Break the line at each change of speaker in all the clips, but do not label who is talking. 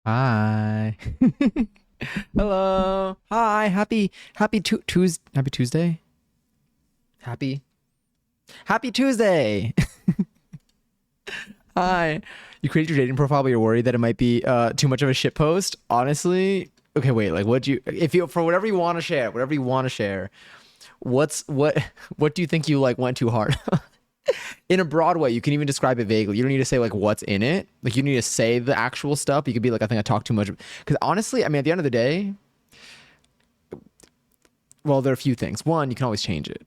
Hi. Hello. Hi. Happy Tuesday. Happy Happy Tuesday. Hi. You created your dating profile, but you're worried that it might be too much of a shit post. Honestly, okay, wait. Like, what do you? If you for whatever you want to share, whatever you want to share. What what do you think you like went too hard? In a broad way, you can even describe it vaguely. You don't need to say like what's in it. Like you need to say the actual stuff. You could be like, I think I talked too much. Because honestly, I mean, at the end of the day, well, there are a few things. One, you can always change it.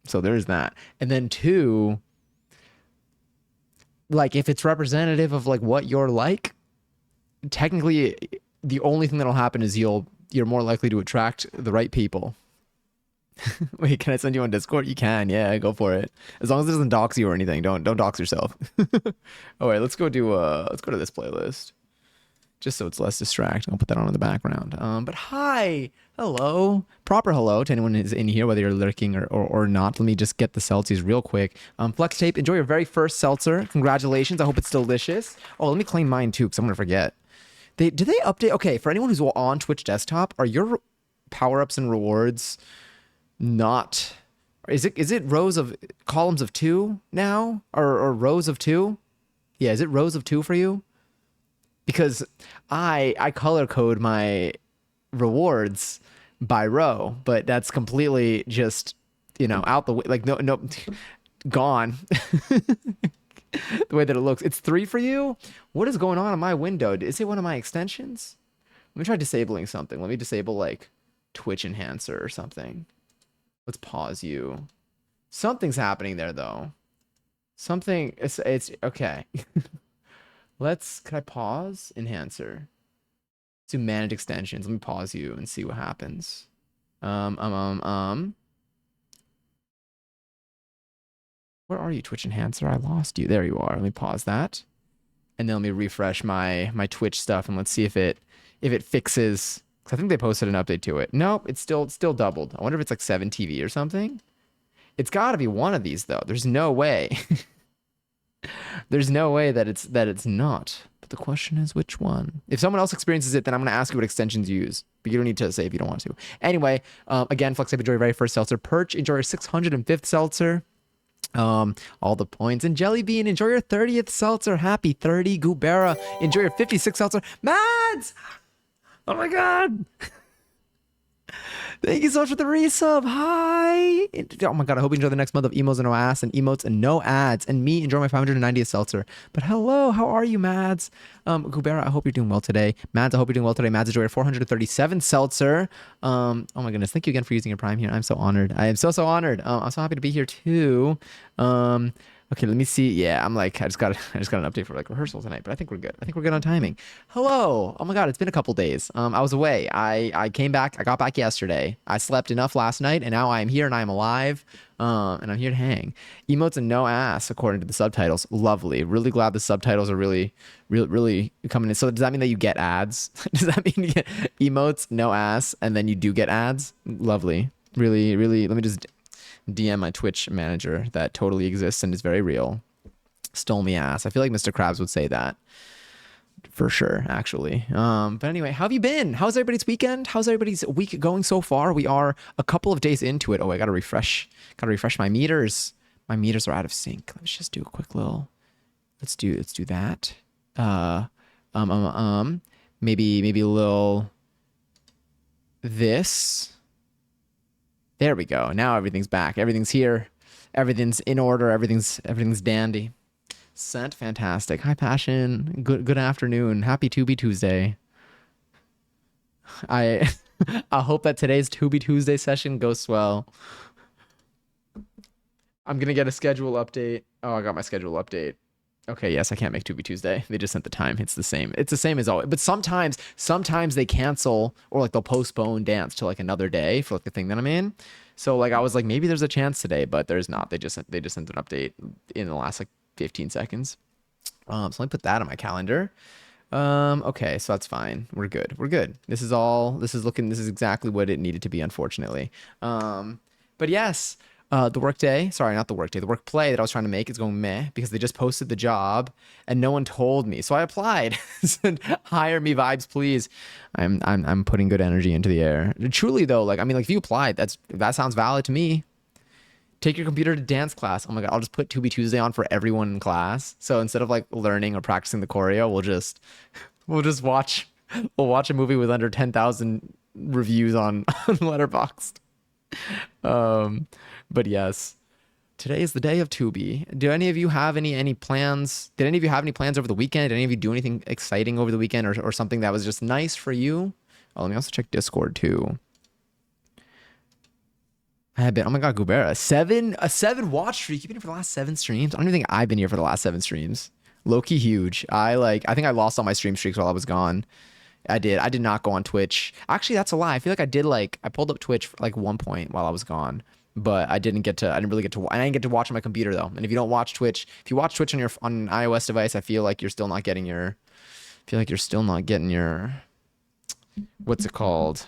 So there's that. And then two, like if it's representative of like what you're like, technically the only thing that'll happen is you're more likely to attract the right people. Wait, can I send you on Discord? You can, yeah, go for it. As long as it doesn't dox you or anything, don't dox yourself. All right, let's go to this playlist. Just so it's less distracting. I'll put that on in the background. But hi, hello, proper hello to anyone who's in here, whether you're lurking or not. Let me just get the seltzies real quick. Flex Tape, enjoy your very first seltzer. Congratulations. I hope it's delicious. Oh, let me claim mine too, because I'm gonna forget. Do they update? Okay, for anyone who's on Twitch desktop, are your power ups and rewards not? Is it rows of columns of two now, or rows of two? Yeah, is it rows of two for you? Because I color code my rewards by row, but that's completely just out the way. Like no, gone. The way that it looks. It's three for you. What is going on in my window? Is it one of my extensions? Let me try disabling something. Let me disable like Twitch enhancer or something. Let's pause you. Something's happening there though. Something. It's okay. Can I pause enhancer? To manage extensions. Let me pause you and see what happens. Um, um, um, um. Where are you, Twitch enhancer? I lost you. There you are. Let me pause that. And then let me refresh my Twitch stuff and let's see if it fixes. 'Cause I think they posted an update to it. Nope, it's still doubled. I wonder if it's like 7 TV or something. It's got to be one of these though. There's no way. There's no way that it's not. But the question is which one? If someone else experiences it, then I'm going to ask you what extensions you use. But you don't need to say if you don't want to. Anyway, again, Flex, enjoy your very first seltzer. Perch, enjoy your 605th seltzer. All the points. And Jellybean, enjoy your 30th seltzer. Happy 30. Gubera, enjoy your 56th seltzer. Mads! Oh my god! Thank you so much for the resub. Hi. Oh my god, I hope you enjoy the next month of emos and no ass and emotes and no ads. And me enjoy my 590th seltzer. But hello, how are you, Mads? Gubera, I hope you're doing well today. Mads, I hope you're doing well today. Mads, enjoy your 437 seltzer. Oh my goodness, thank you again for using your Prime here. I'm so honored. I am so honored. I'm so happy to be here too. Okay, let me see. Yeah, I'm like, I just got an update for like rehearsal tonight, but I think we're good. I think we're good on timing. Hello. Oh my God, it's been a couple days. I was away. I came back. I got back yesterday. I slept enough last night, and now I am here and I am alive. And I'm here to hang. Emotes and no ass, according to the subtitles. Lovely. Really glad the subtitles are really coming in. So does that mean that you get ads? Does that mean you get emotes, no ass, and then you do get ads? Lovely. Really, really. Let me just DM my Twitch manager that totally exists and is very real. Stole me ass. I feel like Mr. Krabs would say that for sure, actually. But anyway, how have you been? How's everybody's weekend? How's everybody's week going so far? We are a couple of days into it. Oh, I gotta refresh. Gotta refresh my meters. My meters are out of sync. Let's just do a quick little. Let's do that. Uh, maybe a little. This. There we go. Now everything's back. Everything's here. Everything's in order. Everything's dandy. Sent. Fantastic. Hi, Passion. Good afternoon. Happy To Be Tuesday. I I hope that today's To Be Tuesday session goes well. I'm gonna get a schedule update. Oh, I got my schedule update. Okay, yes, I can't make To Be Tuesday. They just sent the time. It's the same. It's the same as always. But sometimes they cancel or like they'll postpone dance to like another day for like the thing that I'm in. So like I was like maybe there's a chance today, but there's not. They just sent an update in the last like 15 seconds. So let me put that on my calendar. Okay, so that's fine. We're good. We're good. This is exactly what it needed to be, unfortunately. But yes. The work day, sorry, not the work day, the work play that I was trying to make is going meh because they just posted the job and no one told me. So I applied. Said, hire me, vibes, please. I'm putting good energy into the air. Truly though, like I mean, like if you applied, that sounds valid to me. Take your computer to dance class. Oh my god, I'll just put 2B Tuesday on for everyone in class. So instead of like learning or practicing the choreo, we'll just watch a movie with under 10,000 reviews on Letterboxd. Um, but yes, today is the day of Tubi. Do any of you have any plans? Did any of you have any plans over the weekend? Did any of you do anything exciting over the weekend or something that was just nice for you? Oh, let me also check Discord too. I have been. Oh my god, Gubera, a seven watch streak. You've been here for the last 7 streams. I don't even think I've been here for the last 7 streams. Low-key huge. I think I lost all my stream streaks while I was gone. I did. I did not go on Twitch. Actually, that's a lie. I feel like I did I pulled up Twitch for like 1 point while I was gone, but I didn't really get to, I didn't get to watch on my computer though. And if you don't watch Twitch, if you watch Twitch on an iOS device, I feel like you're still not getting what's it called?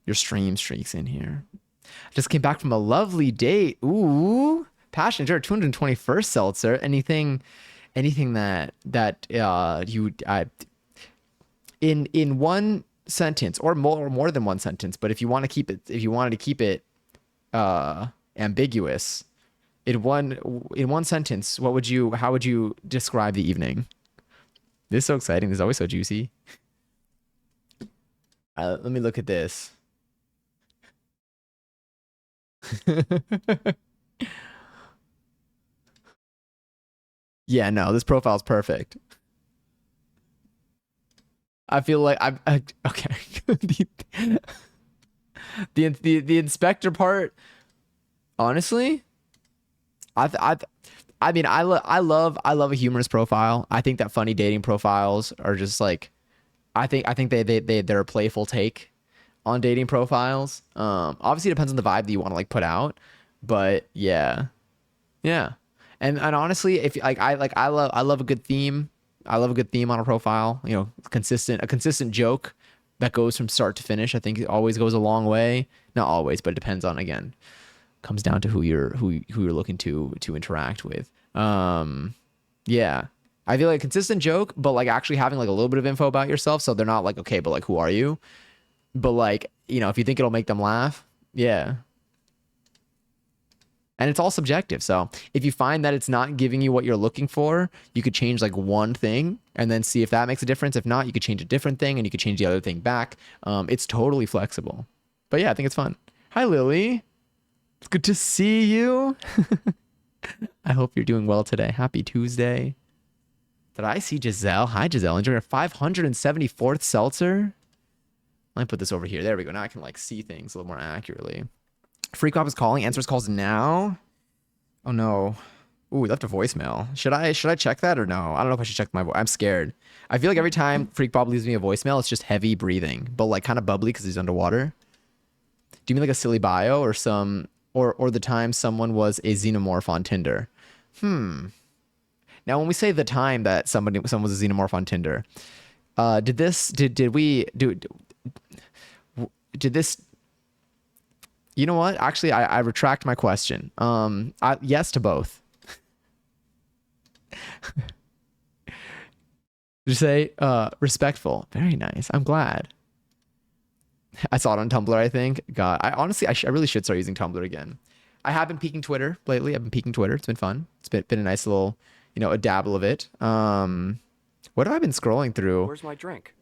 Your stream streaks in here. I just came back from a lovely date. Ooh, passion, your 221st seltzer. Anything that you in one sentence or more than one sentence, but if you wanted to keep it ambiguous, in one sentence, how would you describe the evening? This is so exciting. This is always so juicy. Let me look at this. Yeah, no, this profile's perfect. I feel like okay. The inspector part, honestly, I mean, I love a humorous profile. I think that funny dating profiles are just like, I think they're a playful take on dating profiles. Obviously it depends on the vibe that you want to like put out, but yeah, yeah. And honestly, if I love a good theme. I love a good theme on a profile. You know, a consistent joke that goes from start to finish. I think it always goes a long way. Not always, but it depends on, again, comes down to who you're looking to interact with. Yeah. I feel like a consistent joke, but like actually having like a little bit of info about yourself, so they're not like, okay, but like who are you? But like, you know, if you think it'll make them laugh, yeah. And it's all subjective. So if you find that it's not giving you what you're looking for, you could change like one thing and then see if that makes a difference. If not, you could change a different thing and you could change the other thing back. It's totally flexible. But yeah, I think it's fun. Hi, Lily. It's good to see you. I hope you're doing well today. Happy Tuesday. Did I see Giselle? Hi, Giselle. Enjoying your 574th seltzer. Let me put this over here. There we go. Now I can like see things a little more accurately. Freak Op is calling. Answers calls now. Oh no. Ooh, we left a voicemail. Should I check that or no? I don't know if I should check my voice. I'm scared. I feel like every time Freak Bob leaves me a voicemail, it's just heavy breathing, but like kind of bubbly because he's underwater. Do you mean like a silly bio or or the time someone was a xenomorph on Tinder? Now when we say the time that someone was a xenomorph on Tinder, did this you know what? Actually, I retract my question. Yes to both. Just say respectful. Very nice. I'm glad. I saw it on Tumblr, I think. God, I really should start using Tumblr again. I have been peeking Twitter lately. I've been peeking Twitter. It's been fun. It's been a nice little, a dabble of it. What have I been scrolling through?
Where's my drink?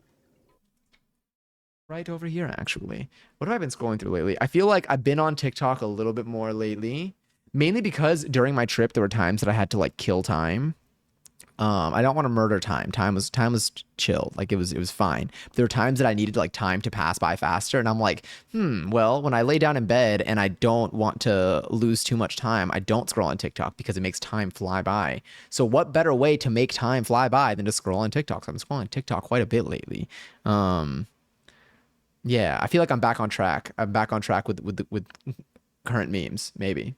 Right over here, actually. What have I been scrolling through lately? I feel like I've been on TikTok a little bit more lately, mainly because during my trip there were times that I had to like kill time. I don't want to murder time. Time was chill. Like it was fine. But there were times that I needed like time to pass by faster, and I'm like, well, when I lay down in bed and I don't want to lose too much time, I don't scroll on TikTok because it makes time fly by. So what better way to make time fly by than to scroll on TikTok? So I'm scrolling TikTok quite a bit lately. Yeah, I feel like I'm back on track. I'm back on track with current memes, maybe.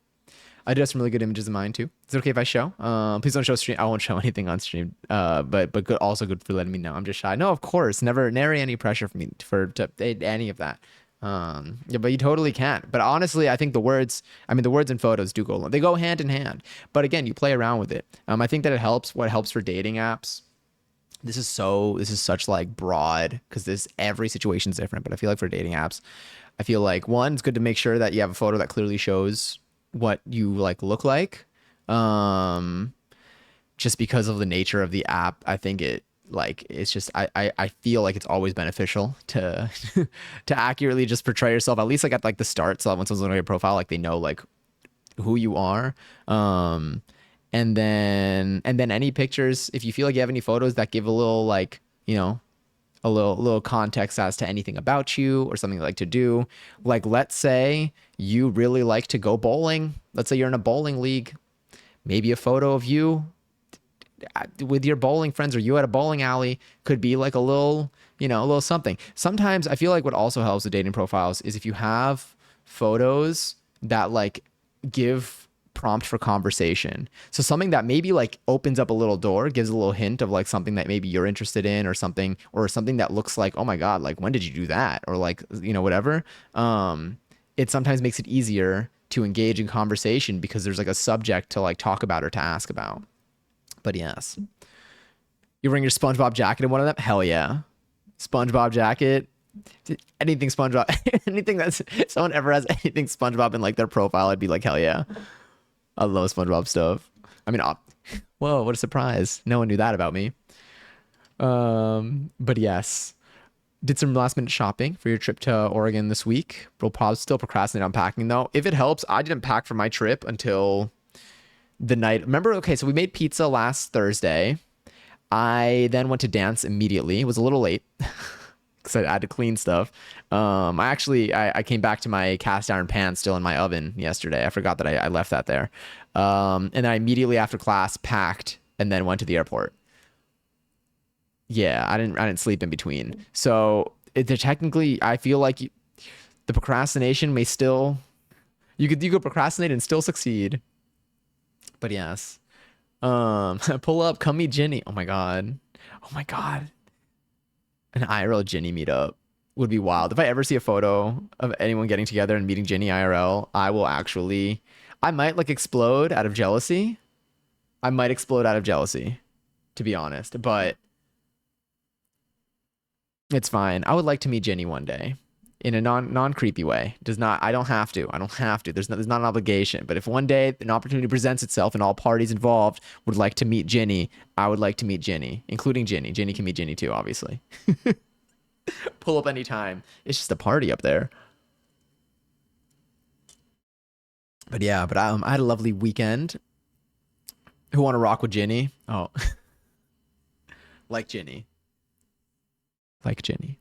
I do have some really good images in mind too. Is it okay if I show? Please don't show stream. I won't show anything on stream. But good, also good for letting me know. I'm just shy. No, of course, never any pressure for me to edit any of that. Yeah, but you totally can. But honestly, I think I mean, the words and photos do go, they go hand in hand. But again, you play around with it. I think that it helps. What helps for dating apps, this is such like broad because this every situation's different. But I feel like for dating apps, I feel like one, it's good to make sure that you have a photo that clearly shows what you like look like. Um, just because of the nature of the app, I think it's just I feel like it's always beneficial to to accurately just portray yourself, at least like at like the start, so that when someone's looking at your profile, like they know like who you are. Um and then any pictures, if you feel like you have any photos that give a little like, a little context as to anything about you or something you like to do. Like let's say you really like to go bowling. Let's say you're in a bowling league. Maybe a photo of you with your bowling friends or you at a bowling alley could be like a little something. Sometimes I feel like what also helps with dating profiles is if you have photos that like give prompt for conversation. So something that maybe like opens up a little door, gives a little hint of like something that maybe you're interested in or something that looks like, oh my God, like when did you do that? Or like, whatever. It sometimes makes it easier to engage in conversation because there's like a subject to like talk about or to ask about. But yes, you bring your SpongeBob jacket in one of them. Hell yeah, SpongeBob jacket. Anything SpongeBob, anything that's someone ever has anything SpongeBob in like their profile, I'd be like, hell yeah, I love SpongeBob stuff. I mean, whoa, what a surprise! No one knew that about me. But yes, did some last minute shopping for your trip to Oregon this week. We'll probably still procrastinate on packing though. If it helps, I didn't pack for my trip until the night. Remember, okay, so we made pizza last Thursday. I then went to dance immediately. It was a little late because I had to clean stuff. I came back to my cast iron pan still in my oven yesterday. I forgot that I left that there. And then I immediately after class packed and then went to the airport. Yeah, I didn't sleep in between. So they're technically, I feel like the procrastination may still, you could procrastinate and still succeed. But yes. Pull up, come meet Jenny. Oh my God. Oh my God. An IRL Jenny meetup would be wild. If I ever see a photo of anyone getting together and meeting Jenny IRL, I might like explode out of jealousy. I might explode out of jealousy, to be honest, but it's fine. I would like to meet Jenny one day in a non creepy way. Does not I don't have to. I don't have to. There's not an obligation. But if one day an opportunity presents itself and all parties involved would like to meet Jenny, I would like to meet Jenny, including Jenny. Jenny can meet Jenny too, obviously. Pull up anytime. It's just a party up there. But yeah, I had a lovely weekend. Who want to rock with Jenny? Oh, like Jenny. Like Jenny.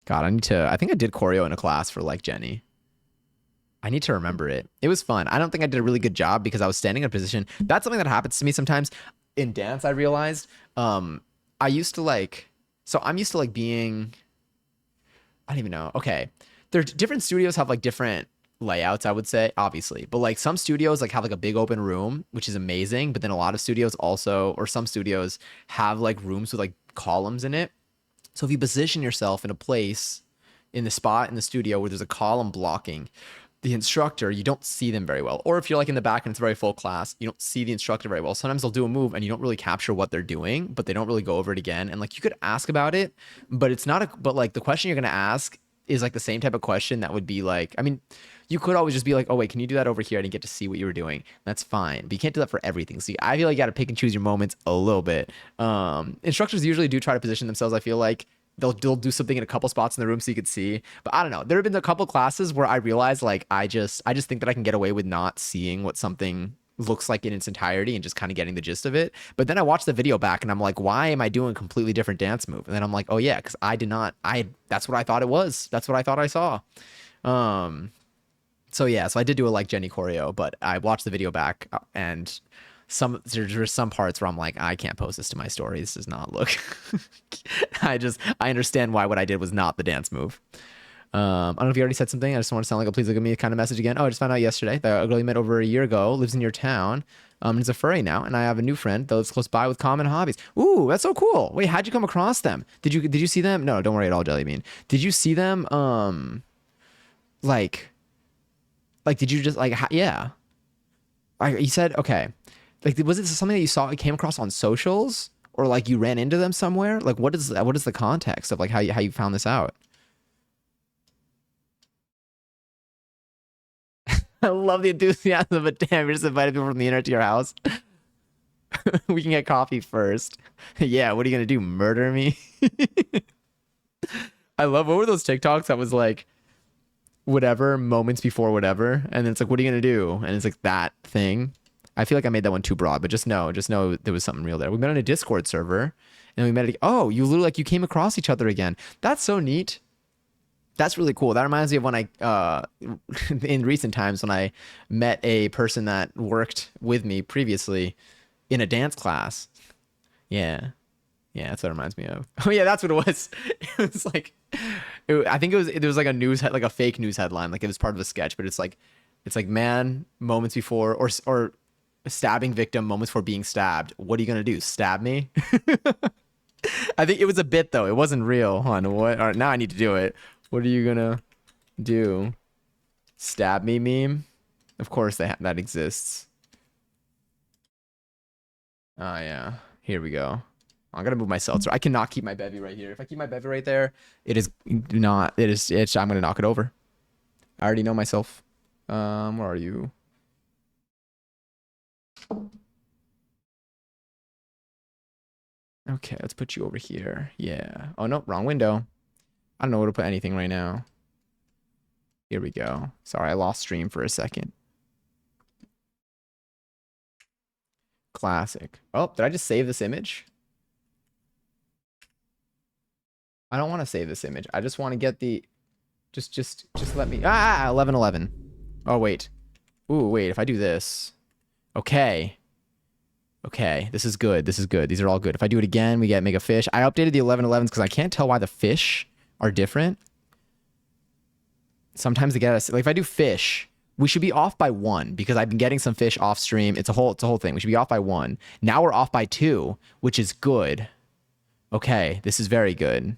God, I think I did choreo in a class for like Jenny. I need to remember it. It was fun. I don't think I did a really good job because I was standing in a position. That's something that happens to me sometimes in dance. I realized, I used to like, so I'm used to like being, I don't even know. Okay. There's different studios have like different layouts, I would say, obviously. But like some studios like have like a big open room, which is amazing. But then a lot of studios also, or some studios have like rooms with like columns in it. So if you position yourself in a place in the spot in the studio where there's a column blocking the instructor, you don't see them very well. Or if you're like in the back and it's a very full class, you don't see the instructor very well. Sometimes they'll do a move and you don't really capture what they're doing, but they don't really go over it again. And like you could ask about it, but but like the question you're going to ask is like the same type of question that would be like, I mean, you could always just be like, oh wait, can you do that over here? I didn't get to see what you were doing. That's fine. But you can't do that for everything. So I feel like you got to pick and choose your moments a little bit. Instructors usually do try to position themselves. I feel like they'll do something in a couple spots in the room so you could see. But I don't know. There have been a couple classes where I realized like I just think that I can get away with not seeing what something looks like in its entirety and just kind of getting the gist of it. But then I watched the video back and I'm like, why am I doing a completely different dance move? And then I'm like, oh yeah, because I did not that's what I thought it was. That's what I thought I saw. So yeah, so I did do a like Jenny choreo, but I watched the video back and there's some parts where I'm like, I can't post this to my story. This does not look. I understand why what I did was not the dance move. I don't know if you already said something. I just want to sound like a please look at me kind of message again. Oh, I just found out yesterday that a girl you met over a year ago lives in your town. Is a furry now, and I have a new friend that lives close by with common hobbies. Ooh, that's so cool. Wait, how'd you come across them? Did you see them? No, don't worry at all, Jelly Bean. Did you see them? Like did you just like yeah? You said okay. Like, was it something that you saw, came across on socials, or like you ran into them somewhere? Like, what is the context of like how you found this out? I love the enthusiasm, but damn, you're just inviting people from the internet to your house. We can get coffee first. Yeah, what are you gonna do? Murder me? I love what were those TikToks that was like whatever moments before whatever, and then it's like, what are you gonna do? And it's like that thing. I feel like I made that one too broad, but just know there was something real there. We met on a Discord server, and we met. Oh, you literally like you came across each other again. That's so neat. That's really cool. That reminds me of when I, in recent times, when I met a person that worked with me previously in a dance class. Yeah. Yeah, that's what it reminds me of. Oh yeah, that's what it was. It was like, I think there was like a like a fake news headline, like it was part of a sketch, but it's like man moments before or stabbing victim moments before being stabbed. What are you gonna do? Stab me? I think it was a bit though. It wasn't real. Hold on, what? All right, now I need to do it. What are you gonna do? Stab me meme? Of course that exists. Oh yeah. Here we go. I'm gonna move my seltzer. I cannot keep my bevy right here. If I keep my bevy right there, it is not. It is. It's. I'm gonna knock it over. I already know myself. Where are you? Okay, let's put you over here. Yeah. Oh no, wrong window. I don't know where to put anything right now. Here we go. Sorry, I lost stream for a second. Classic. Oh, did I just save this image? I don't want to save this image. I just want to get the just let me 1111. Oh wait. Ooh, wait, if I do this. Okay. Okay, this is good. This is good. These are all good. If I do it again, we get mega fish. I updated the 1111s because I can't tell why the fish are different. Sometimes they get us like if I do fish, we should be off by 1 because I've been getting some fish off stream. It's a whole thing. We should be off by 1. Now we're off by 2, which is good. Okay, this is very good.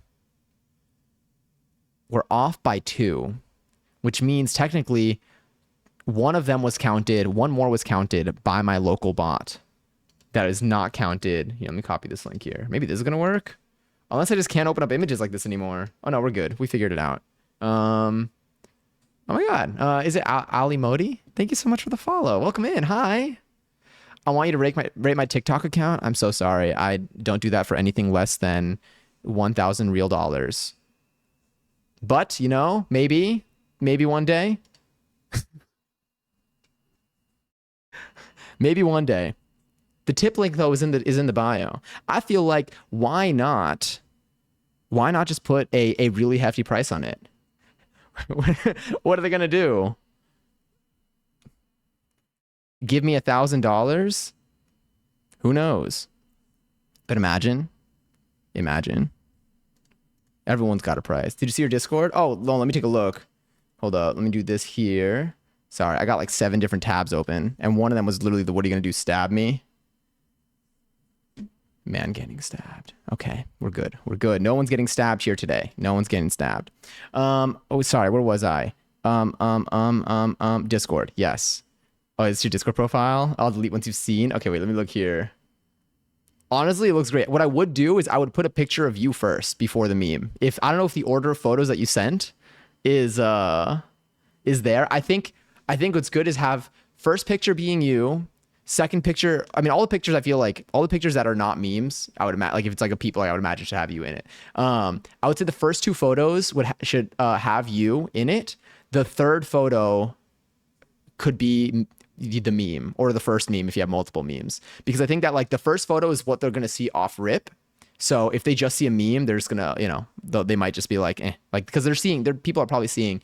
We're off by 2, which means technically one of them was counted, one more was counted by my local bot. That is not counted. Here, let me copy this link here. Maybe this is gonna work. Unless I just can't open up images like this anymore. Oh no, we're good. We figured it out. Oh my god. Is it Ali Modi? Thank you so much for the follow. Welcome in. Hi. I want you to rate my TikTok account. I'm so sorry. I don't do that for anything less than 1,000 real dollars. But, you know, maybe one day. Maybe one day. The tip link though is in the bio. I feel like why not just put a really hefty price on it? What are they gonna do? Give me $1,000? Who knows? But imagine. Everyone's got a price. Did you see your Discord? Oh, let me take a look. Hold up. Let me do this here. Sorry, I got like 7 different tabs open, and one of them was literally the what are you gonna do? Stab me? Man getting stabbed. Okay, we're good. We're good. No one's getting stabbed here today. No one's getting stabbed. Oh, sorry. Where was I? Discord. Yes. Oh, it's your Discord profile? I'll delete once you've seen. Okay, wait. Let me look here. Honestly, it looks great. What I would do is I would put a picture of you first before the meme. If I don't know if the order of photos that you sent is there. I think what's good is have first picture being you. Second picture, I mean, all the pictures, I feel like all the pictures that are not memes, I would imagine, like if it's like a people, like, I would imagine should have you in it. I would say the first 2 photos should have you in it. The third photo could be the meme or the first meme if you have multiple memes, because I think that like the first photo is what they're gonna see off rip. So if they just see a meme, they're just gonna, you know, they might just be like, like because people are probably seeing.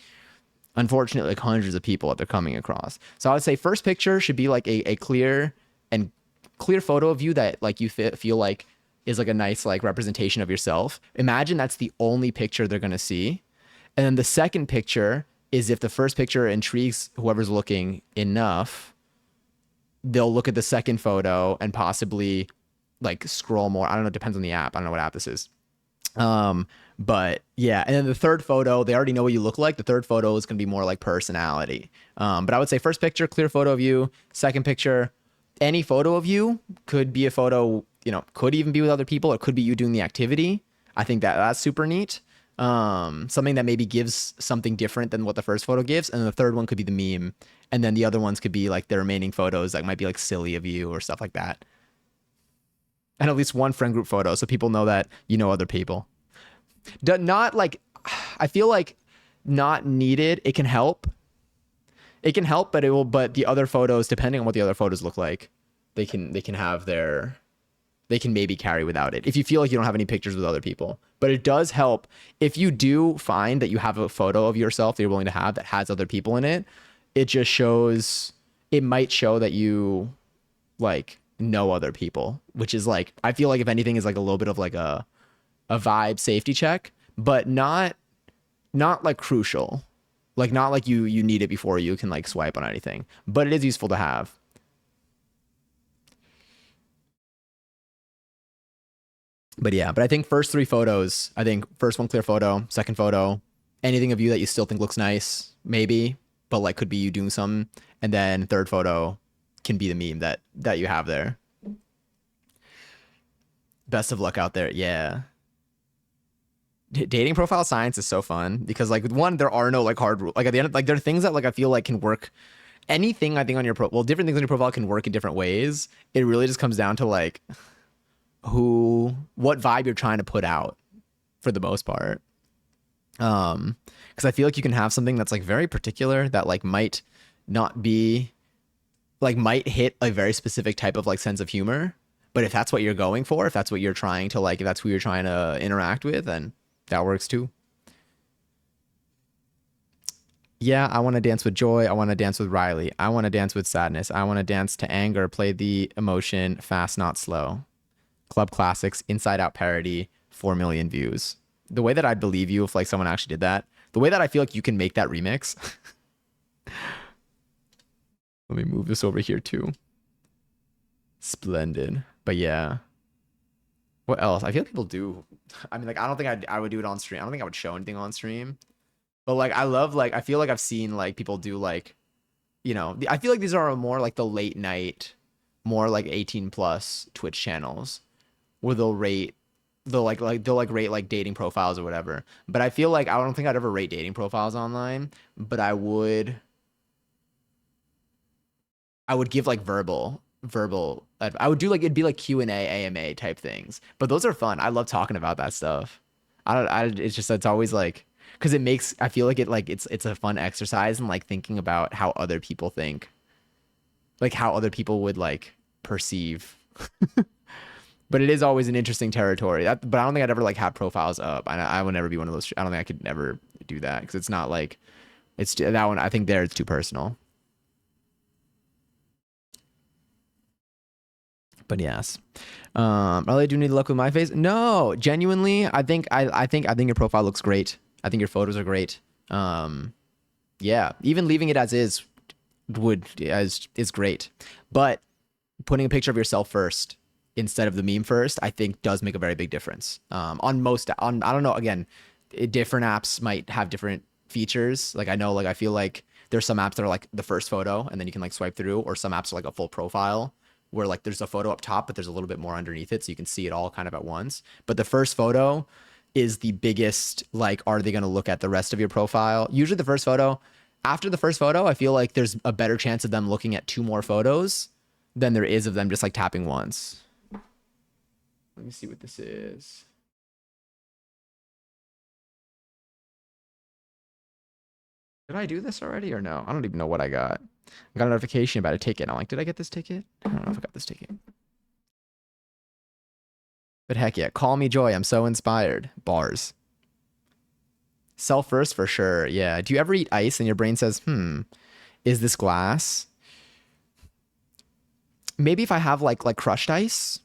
Unfortunately, like hundreds of people that they're coming across. So I would say first picture should be like a clear photo of you that like you feel like is like a nice like representation of yourself. Imagine that's the only picture they're gonna see, And then the second picture is if the first picture intrigues whoever's looking enough, they'll look at the second photo and possibly like scroll more. I don't know. It depends on the app. I don't know what app this is. But yeah. And then the third photo, they already know what you look like. The third photo is going to be more like personality. But I would say first picture, clear photo of you. Second picture, any photo of you could be a photo, you know, could even be with other people. It could be you doing the activity. I think that that's super neat. Something that maybe gives something different than what the first photo gives. And the third one could be the meme. And then the other ones could be like the remaining photos that might be like silly of you or stuff like that. And at least one friend group photo so people know that you know other people. Not like, I feel like not needed. It can help. It can help, but but the other photos, depending on what the other photos look like, they can have their, they can maybe carry without it if you feel like you don't have any pictures with other people. But it does help if you do find that you have a photo of yourself that you're willing to have that has other people in it. It just shows, it might show that you like know other people, which is like, I feel like if anything is like a little bit of like a vibe safety check, but not like crucial, like not like you need it before you can like swipe on anything, but it is useful to have. But yeah, but I think first three photos, I think first one clear photo, second photo, anything of you that you still think looks nice, maybe, but like could be you doing something, and then third photo can be the meme that you have there. Best of luck out there. Yeah. Dating profile science is so fun because like one, there are no like hard rules. Like at the end, like there are things that like I feel like can work. Anything I think on your different things on your profile can work in different ways. It really just comes down to like what vibe you're trying to put out for the most part. Because I feel like you can have something that's like very particular that like might not be like might hit a very specific type of like sense of humor. But if that's what you're going for, if that's what you're trying to like, if that's who you're trying to interact with, then that works too. Yeah, I want to dance with joy. I want to dance with Riley. I want to dance with sadness. I want to dance to anger. Play the emotion fast, not slow. Club classics, inside out parody, 4 million views. The way that I'd believe you if like someone actually did that, the way that I feel like you can make that remix. Let me move this over here too. Splendid. But yeah. What else? I feel like people do. I mean, like, I don't think I would do it on stream. I don't think I would show anything on stream. But like, I love, like, I feel like I've seen like people do like, you know, I feel like these are more like the late night, more like 18 plus Twitch channels where they'll rate, they'll rate like dating profiles or whatever. But I feel like I don't think I'd ever rate dating profiles online, but I would give like I would do like, it'd be like Q&A AMA type things, but those are fun. I love talking about that stuff. It's just, it's always like, because it makes, I feel like it's a fun exercise and like thinking about how other people think, like how other people would like perceive. But it is always an interesting territory. But I don't think I'd ever like have profiles up. I would never be one of those. I don't think I could never do that because it's not like, it's that one. I think there it's too personal. But yes, really do need luck with my face. No, genuinely, I think your profile looks great. I think your photos are great. Yeah, even leaving it as is is great. But putting a picture of yourself first instead of the meme first, I think does make a very big difference. On I don't know. Again, different apps might have different features. Like I know, like I feel like there's some apps that are like the first photo and then you can like swipe through, or some apps are like a full profile where like there's a photo up top, but there's a little bit more underneath it. So you can see it all kind of at once. But the first photo is the biggest, like, are they going to look at the rest of your profile? Usually the first photo, after the first photo, I feel like there's a better chance of them looking at 2 more photos than there is of them just like tapping once. Let me see what this is. Did I do this already or no? I don't even know what I got. I got a notification about a ticket. I'm like, did I get this ticket? I don't know if I got this ticket. But heck yeah, call me joy. I'm so inspired. Bars. Self first for sure. Yeah. Do you ever eat ice and your brain says, is this glass? Maybe if I have like crushed ice.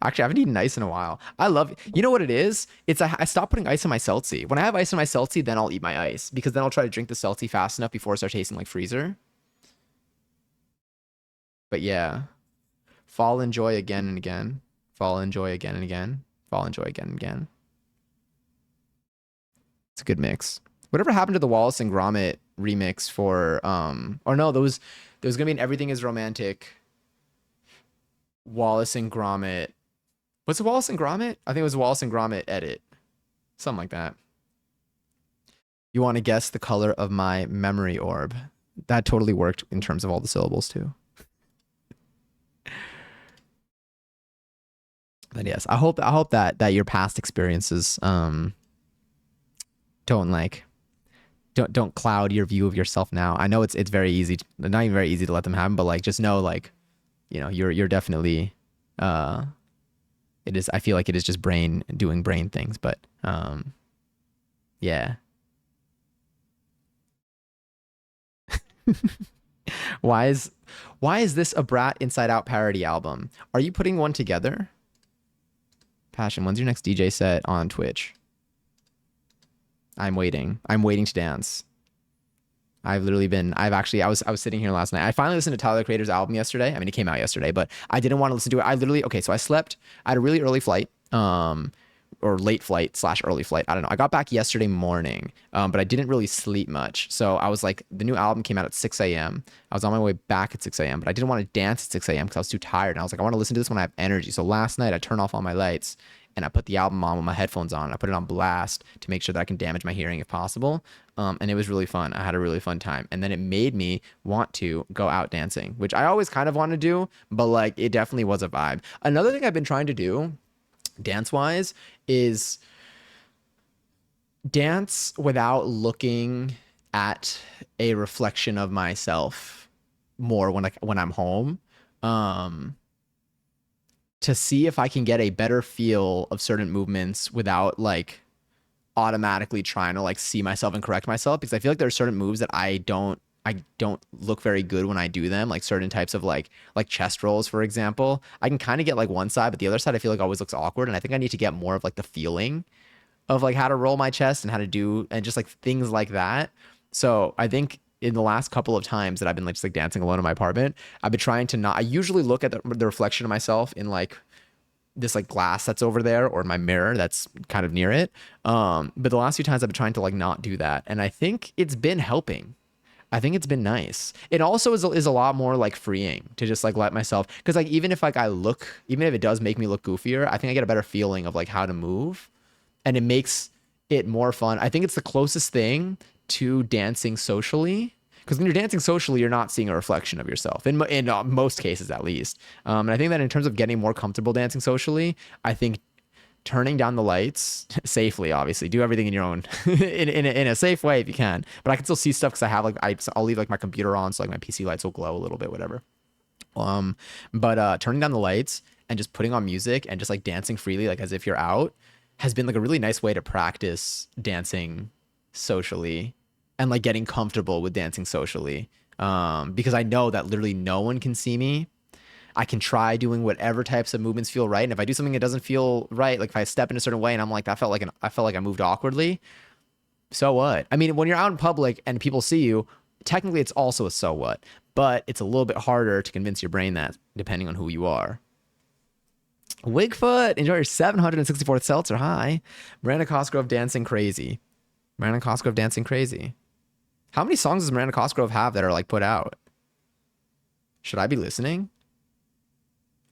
Actually, I haven't eaten ice in a while. I love, you know what it is? It's I stopped putting ice in my seltzy. When I have ice in my seltzy, then I'll eat my ice because then I'll try to drink the seltzy fast enough before it starts tasting like freezer. But yeah, fall and joy again and again. Fall and joy again and again. Fall and joy again and again. It's a good mix. Whatever happened to the Wallace and Gromit remix for or no, there was gonna be an Everything is Romantic Wallace and Gromit. What's it Wallace and Gromit? I think it was Wallace and Gromit edit. Something like that. You want to guess the color of my memory orb? That totally worked in terms of all the syllables too. But yes, I hope that your past experiences don't like don't cloud your view of yourself now. I know it's very easy, not even very easy to let them happen, but like just know like, you know, you're definitely uh it is, I feel like it is just brain doing brain things, but yeah. Why is why is this a Brat Inside Out parody album? Are you putting one together? Passion, when's your next DJ set on Twitch? I'm waiting. I'm waiting to dance. I've literally been, I was sitting here last night. I finally listened to Tyler the Creator's album yesterday. I mean, it came out yesterday, but I didn't want to listen to it. I literally, okay, so I slept. I had a really early flight, or late flight slash early flight. I don't know. I got back yesterday morning, but I didn't really sleep much. So I was like, the new album came out at 6 a.m. I was on my way back at 6 a.m., but I didn't want to dance at 6 a.m. because I was too tired. And I was like, I want to listen to this when I have energy. So last night I turned off all my lights and I put the album on with my headphones on. I put it on blast to make sure that I can damage my hearing if possible. And it was really fun. I had a really fun time. And then it made me want to go out dancing, which I always kind of want to do, but like it definitely was a vibe. Another thing I've been trying to do dance wise is dance without looking at a reflection of myself more when I'm home. To see if I can get a better feel of certain movements without like automatically trying to like see myself and correct myself, because I feel like there are certain moves that I don't look very good when I do them, like certain types of like chest rolls, for example. I can kind of get like one side, but the other side I feel like always looks awkward, and I think I need to get more of like the feeling of like how to roll my chest and how to do and just like things like that. So I think in the last couple of times that I've been like just like dancing alone in my apartment, I've been trying to not. I usually look at the reflection of myself in like this like glass that's over there or my mirror that's kind of near it. But the last few times I've been trying to like not do that, and I think it's been helping. I think it's been nice. It also is a lot more like freeing to just like let myself, because like even if like even if it does make me look goofier, I think I get a better feeling of like how to move, and it makes it more fun. I think it's the closest thing to dancing socially, because when you're dancing socially, you're not seeing a reflection of yourself in most cases, at least. And I think that in terms of getting more comfortable dancing socially, I think turning down the lights safely, obviously, do everything in your own in a safe way if you can. But I can still see stuff because I have like I'll leave like my computer on, so like my PC lights will glow a little bit, whatever. But turning down the lights and just putting on music and just like dancing freely, like as if you're out, has been like a really nice way to practice dancing socially and like getting comfortable with dancing socially. Because I know that literally no one can see me. I can try doing whatever types of movements feel right, and if I do something that doesn't feel right, like if I step in a certain way and I'm like, I felt like I moved awkwardly. So what? I mean, when you're out in public and people see you, technically it's also a so what, but it's a little bit harder to convince your brain that, depending on who you are. Wigfoot, enjoy your 764th seltzer. Hi. Miranda Cosgrove dancing crazy. Miranda Cosgrove dancing crazy. How many songs does Miranda Cosgrove have that are like put out? Should I be listening?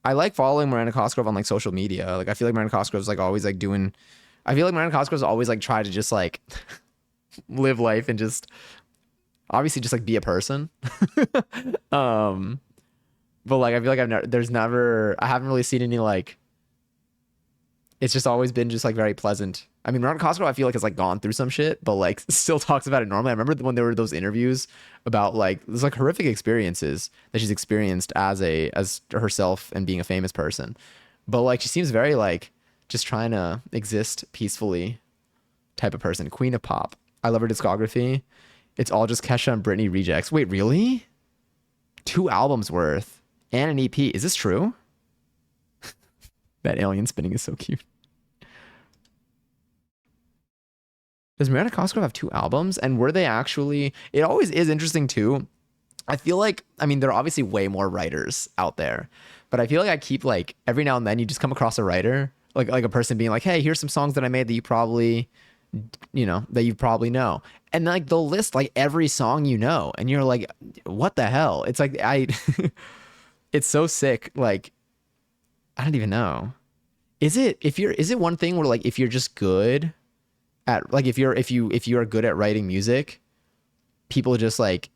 I like following Miranda Cosgrove on like social media. Like I feel like Miranda Cosgrove's like always like doing. I feel like Miranda Cosgrove's always like try to just like live life and just obviously just like be a person. um, but like I feel like I haven't really seen any like. It's just always been just like very pleasant. I mean, Miranda Cosgrove, I feel like has like gone through some shit, but like still talks about it normally. I remember when there were those interviews about like there's like horrific experiences that she's experienced as herself and being a famous person, but like she seems very like just trying to exist peacefully type of person. Queen of Pop. I love her discography. It's all just Kesha and Britney rejects. Wait, really? 2 albums worth and an EP. Is this true? That alien spinning is so cute. Does Miranda Cosgrove have two albums? And were they actually? It always is interesting too. I feel like, I mean, there are obviously way more writers out there, but I feel like I keep like every now and then you just come across a writer, like a person being like, hey, here's some songs that I made that you probably, that you probably know. And like they'll list like every song you know, and you're like, what the hell? It's like it's so sick. Like I don't even know. Is it one thing where like if you're just good at like if you are good at writing music, people just like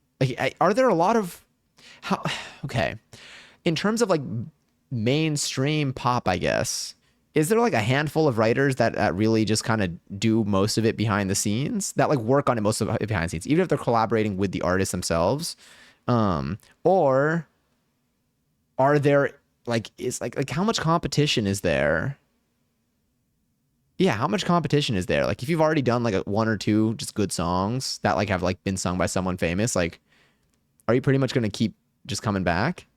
are there a lot of how okay in terms of like mainstream pop, I guess, is there like a handful of writers that really just kind of do most of it behind the scenes, that like work on it most of it behind the scenes, even if they're collaborating with the artists themselves? Or are there like is like how much competition is there? Yeah, how much competition is there? Like if you've already done like one or two just good songs that like have like been sung by someone famous, like are you pretty much going to keep just coming back?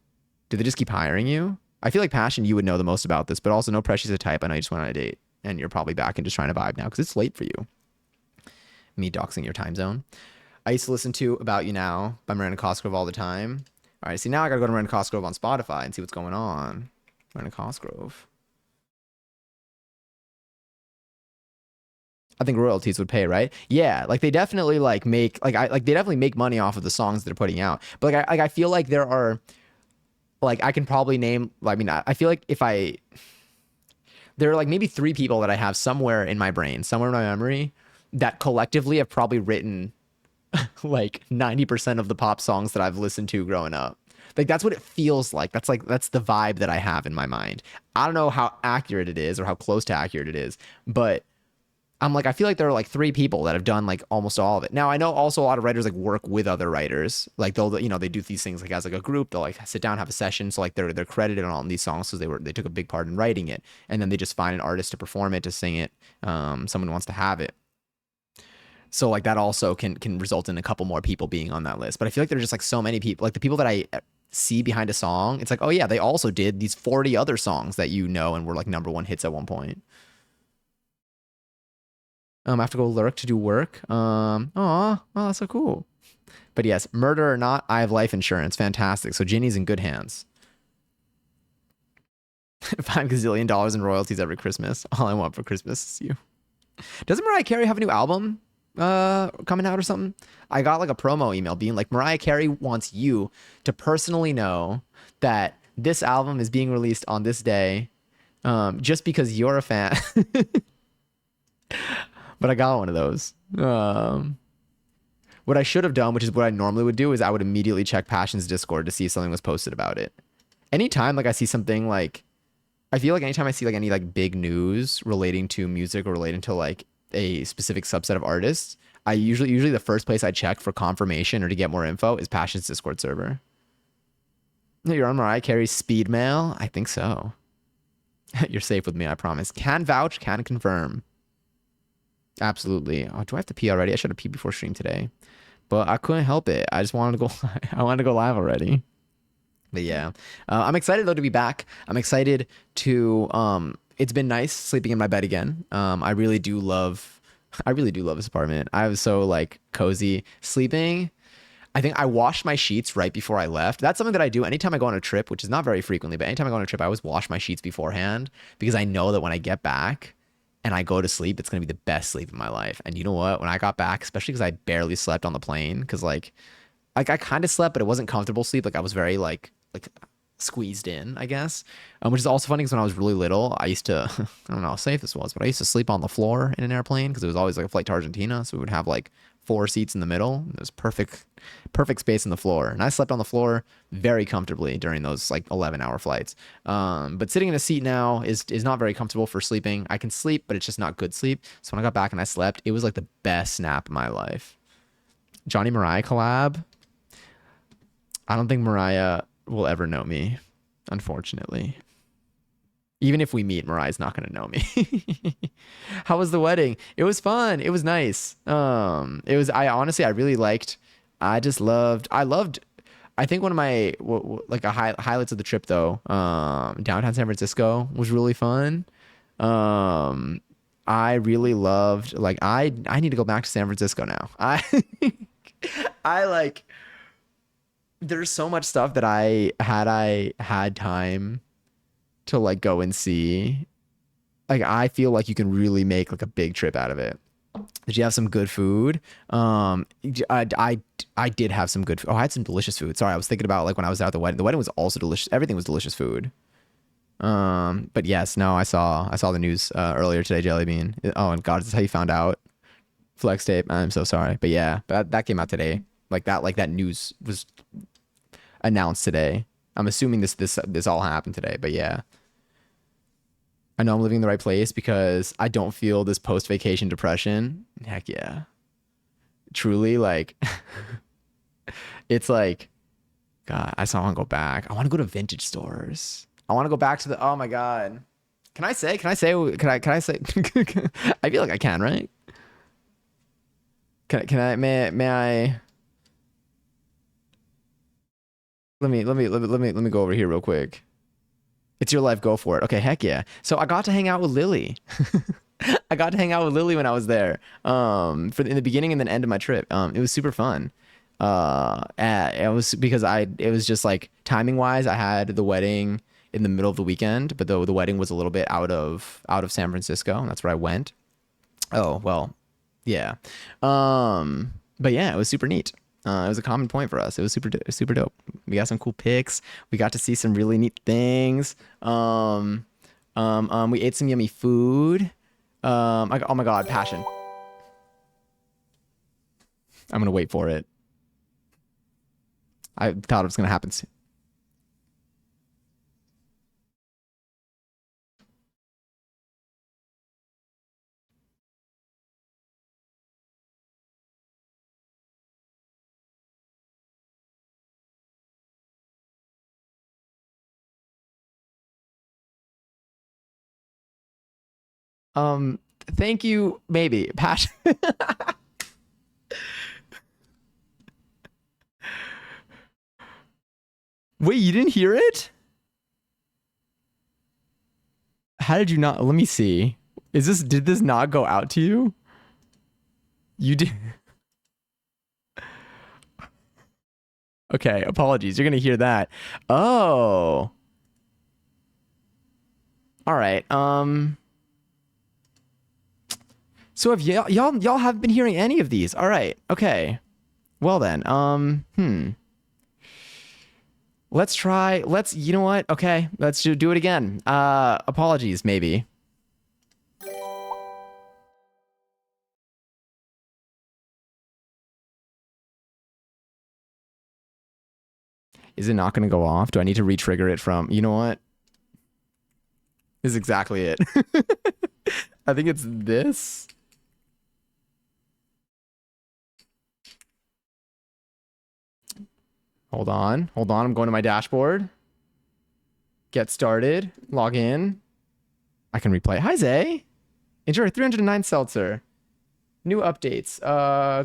Do they just keep hiring you? I feel like Passion, you would know the most about this, but also no pressure to type. I know you just went on a date and you're probably back and just trying to vibe now because it's late for you. Me doxing your time zone. I used to listen to About You Now by Miranda Cosgrove all the time. All right, see, now I got to go to Miranda Cosgrove on Spotify and see what's going on. Miranda Cosgrove. I think royalties would pay, right? Yeah, like they definitely like make they definitely make money off of the songs they're putting out. But I feel like there are like I can probably name. I mean, I feel like if I there are like maybe three people that I have somewhere in my brain, somewhere in my memory, that collectively have probably written like 90% of the pop songs that I've listened to growing up. Like that's what it feels like. That's the vibe that I have in my mind. I don't know how accurate it is or how close to accurate it is, but I'm like, I feel like there are like three people that have done like almost all of it. Now I know also a lot of writers like work with other writers. Like they'll, they do these things like as like a group. They'll like sit down, have a session. So like they're credited on all these songs because they took a big part in writing it. And then they just find an artist to perform it, to sing it. Someone wants to have it. So like that also can result in a couple more people being on that list. But I feel like there's just like so many people, like the people that I see behind a song. It's like, oh yeah, they also did these 40 other songs that and were like number one hits at one point. I have to go lurk to do work. Oh, that's so cool. But yes, murder or not, I have life insurance. Fantastic. So Ginny's in good hands. $5 gazillion in royalties every Christmas. All I want for Christmas is you. Doesn't Mariah Carey have a new album coming out or something? I got like a promo email being like, Mariah Carey wants you to personally know that this album is being released on this day, just because you're a fan. But I got one of those. What I should have done, which is what I normally would do, is I would immediately check Passion's Discord to see if something was posted about it. Anytime like I see something like, I feel like anytime I see like any like big news relating to music or relating to like a specific subset of artists, I usually the first place I check for confirmation or to get more info is Passion's Discord server. You're on Mariah Carey's speed mail? I think so. You're safe with me, I promise. Can vouch, can confirm. Absolutely. Oh, do I have to pee already? I should have peed before stream today, but I couldn't help it. I just wanted to go. I wanted to go live already. But yeah, I'm excited though to be back. I'm excited to. It's been nice sleeping in my bed again. I really do love. I really do love this apartment. I was so like cozy sleeping. I think I washed my sheets right before I left. That's something that I do anytime I go on a trip, which is not very frequently, but anytime I go on a trip, I always wash my sheets beforehand because I know that when I get back and I go to sleep, it's going to be the best sleep of my life. And you know what? When I got back, especially because I barely slept on the plane, because like I kind of slept, but it wasn't comfortable sleep. Like I was very like squeezed in, I guess. Which is also funny because when I was really little, I used to, I don't know how safe this was, but I used to sleep on the floor in an airplane because it was always like a flight to Argentina. So we would have like 4 seats in the middle. It was perfect space in the floor. And I slept on the floor very comfortably during those like 11-hour flights. But sitting in a seat now is not very comfortable for sleeping. I can sleep, but it's just not good sleep. So when I got back and I slept, it was like the best nap of my life. Johnny Mariah collab. I don't think Mariah will ever know me, unfortunately. Even if we meet, Mariah's not going to know me. How was the wedding? It was fun. It was nice. I honestly, I really liked, I loved, I think one of my like highlights of the trip though, downtown San Francisco was really fun. Um, I really loved like I need to go back to San Francisco now. I like there's so much stuff that I had time to like go and see. Like I feel like you can really make like a big trip out of it. Did you have some good food? I did have some good food. Oh, I had some delicious food. Sorry, I was thinking about like when I was out at the wedding. The wedding was also delicious. Everything was delicious food. But yes, no, I saw the news earlier today, Jelly Bean. Oh, and God, is this how you found out? Flex tape. I'm so sorry. But yeah, that came out today. Like that news was announced today. I'm assuming this all happened today, but yeah. I know I'm living in the right place because I don't feel this post vacation depression. Heck yeah. Truly, like, it's like, God, I still want to go back. I want to go to vintage stores. I want to go back to the, oh my God. Can I say, I feel like I can, right? May I, let me go over here real quick. It's your life. Go for it. Okay. Heck yeah. So I got to hang out with Lily. I got to hang out with Lily when I was there. In the beginning and then end of my trip. It was super fun. It was because it was just like timing wise, I had the wedding in the middle of the weekend, but the wedding was a little bit out of San Francisco, and that's where I went. Oh, well, yeah. But yeah, it was super neat. It was a common point for us. It was super dope. We got some cool pics. We got to see some really neat things. We ate some yummy food. Oh my God, passion. I'm gonna wait for it. I thought it was gonna happen soon. Um, Thank you. Maybe passion. Wait, you didn't hear it? How did you not? Let me see. Did this not go out to you? You did. Okay, apologies. You're gonna hear that. Oh. All right. So have y'all have been hearing any of these? All right. Okay. Well then. You know what? Okay. Let's do it again. Apologies maybe. Is it not going to go off? Do I need to re-trigger it from, you know what? This is exactly it. I think it's this. Hold on. Hold on. I'm going to my dashboard. Get started. Log in. I can replay. Hi, Zay. Enjoy 309 seltzer. New updates.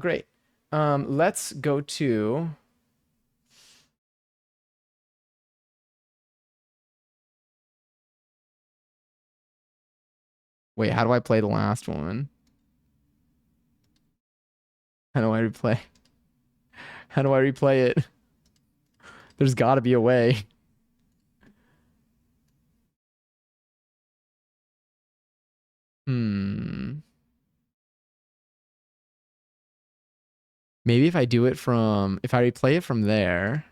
Great. Let's go to... Wait, how do I play the last one? How do I replay? How do I replay it? There's got to be a way. Maybe if I replay it from there,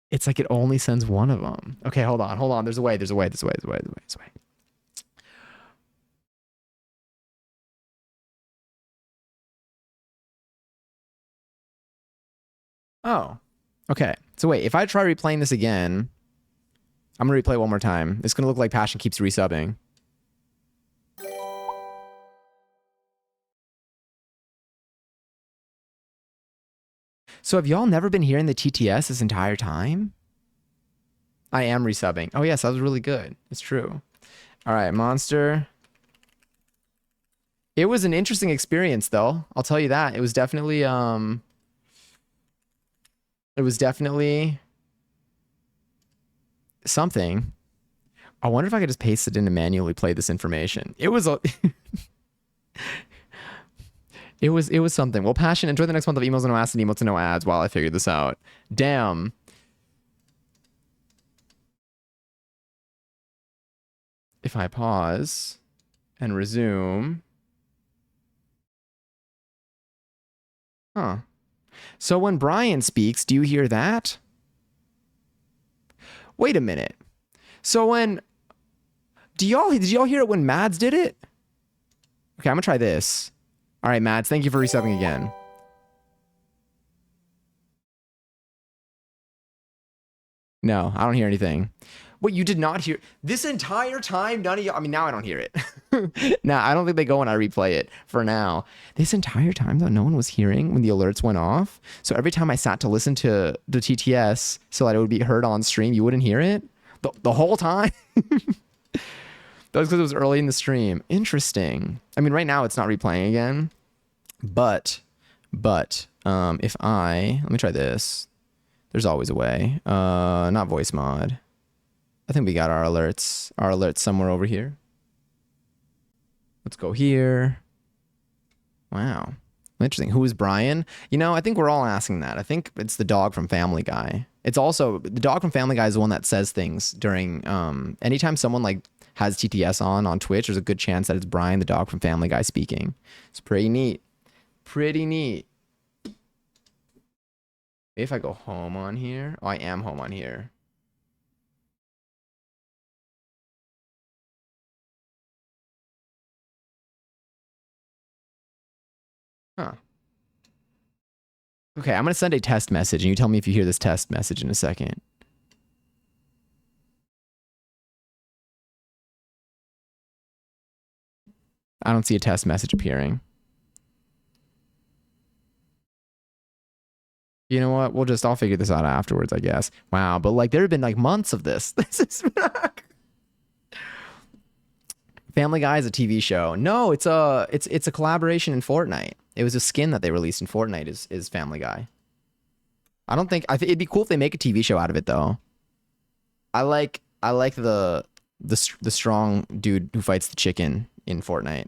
it's like it only sends one of them. Okay, hold on. There's a way. Oh, okay. So wait, if I try replaying this again, I'm gonna replay one more time. It's gonna look like Passion keeps resubbing. So have y'all never been hearing the TTS this entire time? I am resubbing. Oh yes, that was really good. It's true. All right, Monster. It was an interesting experience though. I'll tell you that. It was definitely It was definitely something. I wonder if I could just paste it in to manually play this information. It was a it was something. Well, Passion, enjoy the next month of emails and no ads and emails and no ads while I figure this out. Damn. If I pause and resume. Huh. So when Brian speaks, do you hear that? Wait a minute. So when did y'all hear it when Mads did it? Okay, I'm gonna try this. All right, Mads, thank you for resetting again. No, I don't hear anything. What, you did not hear this entire time? None of you. I mean, now I don't hear it. Now I don't think they go when I replay it for now. This entire time though, no one was hearing when the alerts went off. So every time I sat to listen to the TTS so that it would be heard on stream, you wouldn't hear it the whole time. That was because it was early in the stream. Interesting. I mean, right now it's not replaying again, but if let me try this. There's always a way. Not voice mod. I think we got our alerts. Our alerts somewhere over here. Let's go here. Wow. Interesting. Who is Brian? You know, I think we're all asking that. I think it's the dog from Family Guy. It's also the dog from Family Guy is the one that says things during anytime someone like has TTS on Twitch, there's a good chance that it's Brian the dog from Family Guy speaking. It's pretty neat. Pretty neat. If I go home on here. Oh, I am home on here. Huh. Okay, I'm going to send a test message and you tell me if you hear this test message in a second. I don't see a test message appearing. You know what? I'll figure this out afterwards, I guess. Wow, but like there have been like months of this. This is Family Guy is a TV show. No, it's a collaboration in Fortnite. It was a skin that they released in Fortnite is Family Guy. I think it'd be cool if they make a TV show out of it though. I like the strong dude who fights the chicken in Fortnite.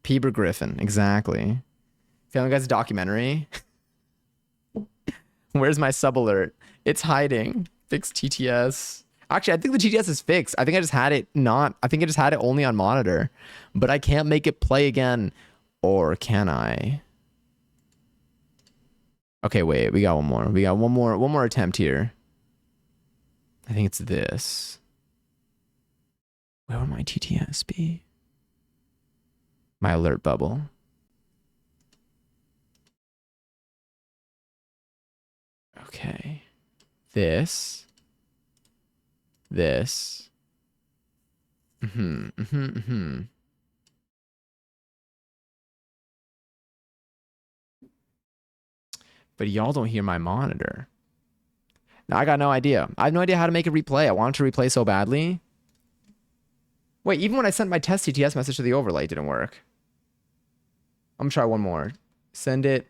Peter Griffin, exactly. Family Guy's a documentary. Where's my sub alert? It's hiding. Fix TTS. Actually, I think the TTS is fixed. I think I just had it only on monitor, but I can't make it play again. Or can I? Okay, wait, we got one more. We got one more attempt here. I think it's this. Where would my TTS be? My alert bubble. Okay. This. But y'all don't hear my monitor. Now I got no idea. I have no idea how to make it replay. I want it to replay so badly. Wait, even when I sent my test TTS message to the overlay, it didn't work. I'm gonna try one more. Send it.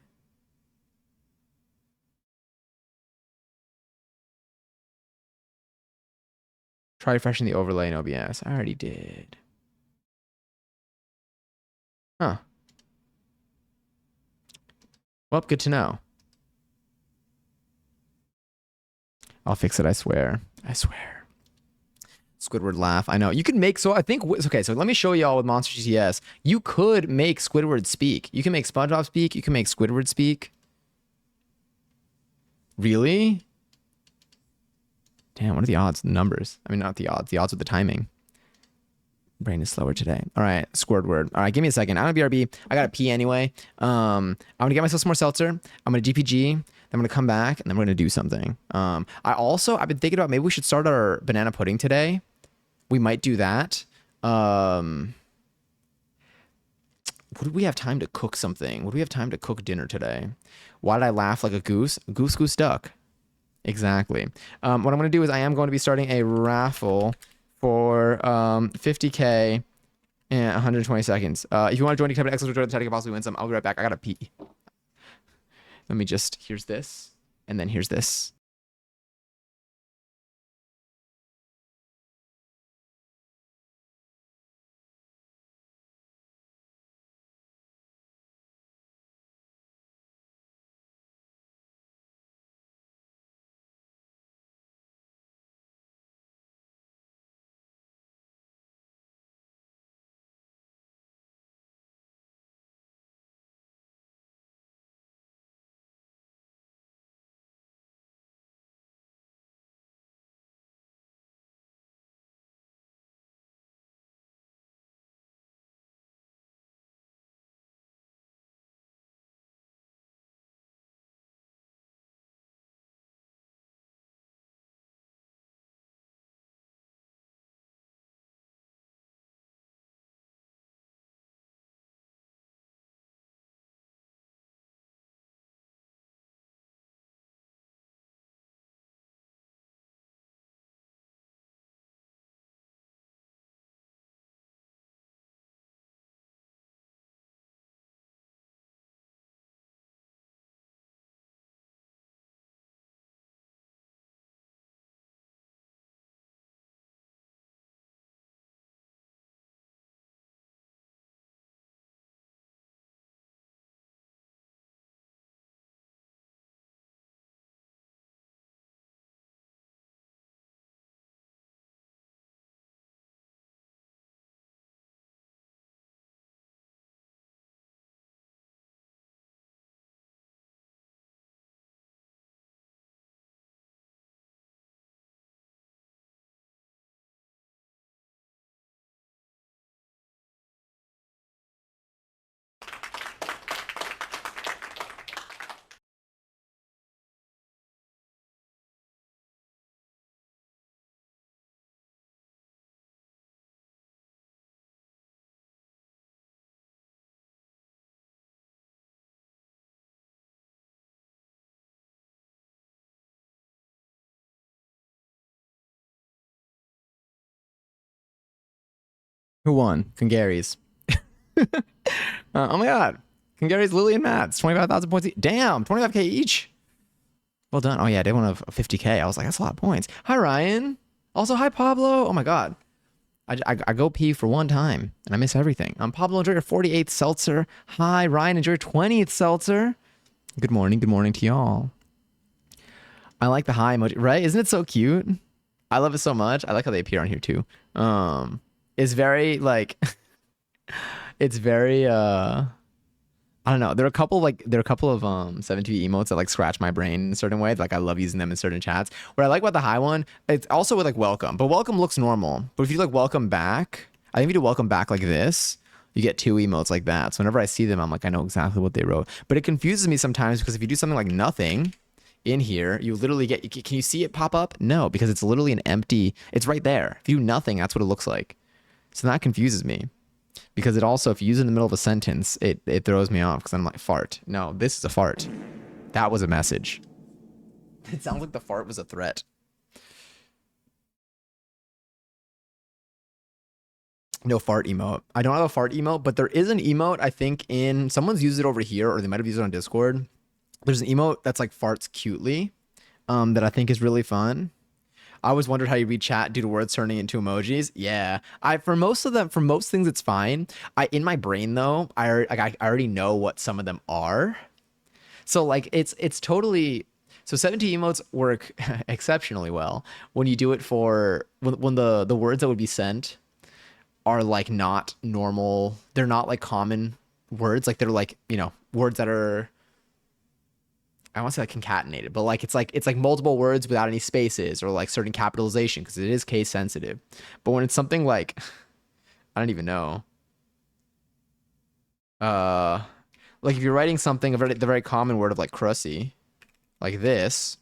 Try refreshing the overlay in OBS. I already did. Huh. Well, good to know. I'll fix it, I swear. I swear. Squidward laugh. I know. You can make, so I think, okay, so let me show y'all with Monster TTS. You could make Squidward speak. You can make SpongeBob speak. You can make Squidward speak. Really? Damn, what are the odds? The numbers. I mean, not the odds. The odds with the timing. Brain is slower today. All right, Squidward. All right, give me a second. I'm gonna BRB. I gotta pee anyway. I'm gonna get myself some more seltzer. I'm gonna DPG. Then I'm gonna come back and then we're gonna do something. I've been thinking about maybe we should start our banana pudding today. We might do that. Would we have time to cook something? Would we have time to cook dinner today? Why did I laugh like a goose? Goose duck. Exactly. What I'm going to do is I am going to be starting a raffle for 50K in 120 seconds. If you want to join, you can type in X to join the tech, possibly win some. I'll be right back. I got to pee. Let me just, here's this. And then here's this. Who won? Congary's. Oh my god. Congary's, Lily, and Matt's 25,000 points each. Damn, 25k each. Well done. Oh yeah, they won a 50k. I was like, that's a lot of points. Hi Ryan. Also hi Pablo. Oh my god. I go pee for one time and I miss everything. Pablo, enjoy your 48th seltzer. Hi Ryan, enjoy your 20th seltzer. Good morning to y'all. I like the hi emoji, right? Isn't it so cute? I love it so much. I like how they appear on here too. It's very like it's very I don't know. There are a couple of 7TV emotes that like scratch my brain in a certain way. Like I love using them in certain chats. What I like about the high one, it's also with like welcome, but welcome looks normal. But if you like welcome back, I think if you do welcome back like this, you get two emotes like that. So whenever I see them, I'm like, I know exactly what they wrote. But it confuses me sometimes because if you do something like nothing in here, you literally get, can you see it pop up? No, because it's literally an empty, it's right there. If you do nothing, that's what it looks like. So that confuses me. Because it also, if you use it in the middle of a sentence, it throws me off because I'm like, fart. No, this is a fart. That was a message. It sounds like the fart was a threat. No fart emote. I don't have a fart emote, but there is an emote, I think, in, someone's used it over here, or they might have used it on Discord. There's an emote that's like farts cutely, that I think is really fun. I always wondered how you read chat due to words turning into emojis. Yeah, for most of them, for most things, it's fine. In my brain though, I already know what some of them are. So like it's totally. So 70 emotes work exceptionally well when you do it for when the words that would be sent are like not normal. They're not like common words. Like they're like, words that are, I want to say like concatenated, but like it's like multiple words without any spaces or like certain capitalization because it is case sensitive. But when it's something like I don't even know, uh, like if you're writing something the very common word of like crusty, like this.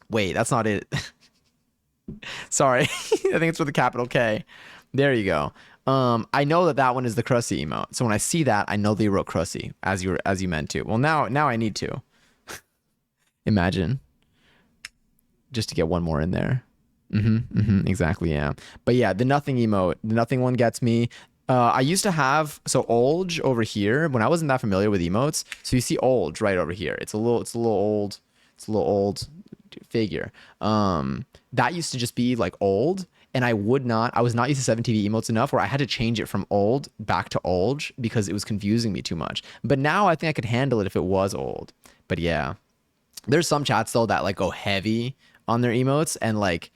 Wait, that's not it. Sorry, I think it's with a capital K. There you go. I know that one is the crusty emote. So when I see that, I know they wrote crusty as you meant to. Well, now I need to. Imagine just to get one more in there. Exactly, yeah. But yeah, the nothing emote, the nothing one gets me. I used to have, so Olge over here when I wasn't that familiar with emotes. So you see Olge right over here. It's a little old. It's a little old figure. That used to just be like old, and I was not used to 7TV emotes enough where I had to change it from old back to old because it was confusing me too much. But now I think I could handle it if it was old. But yeah, there's some chats though that like go heavy on their emotes and like,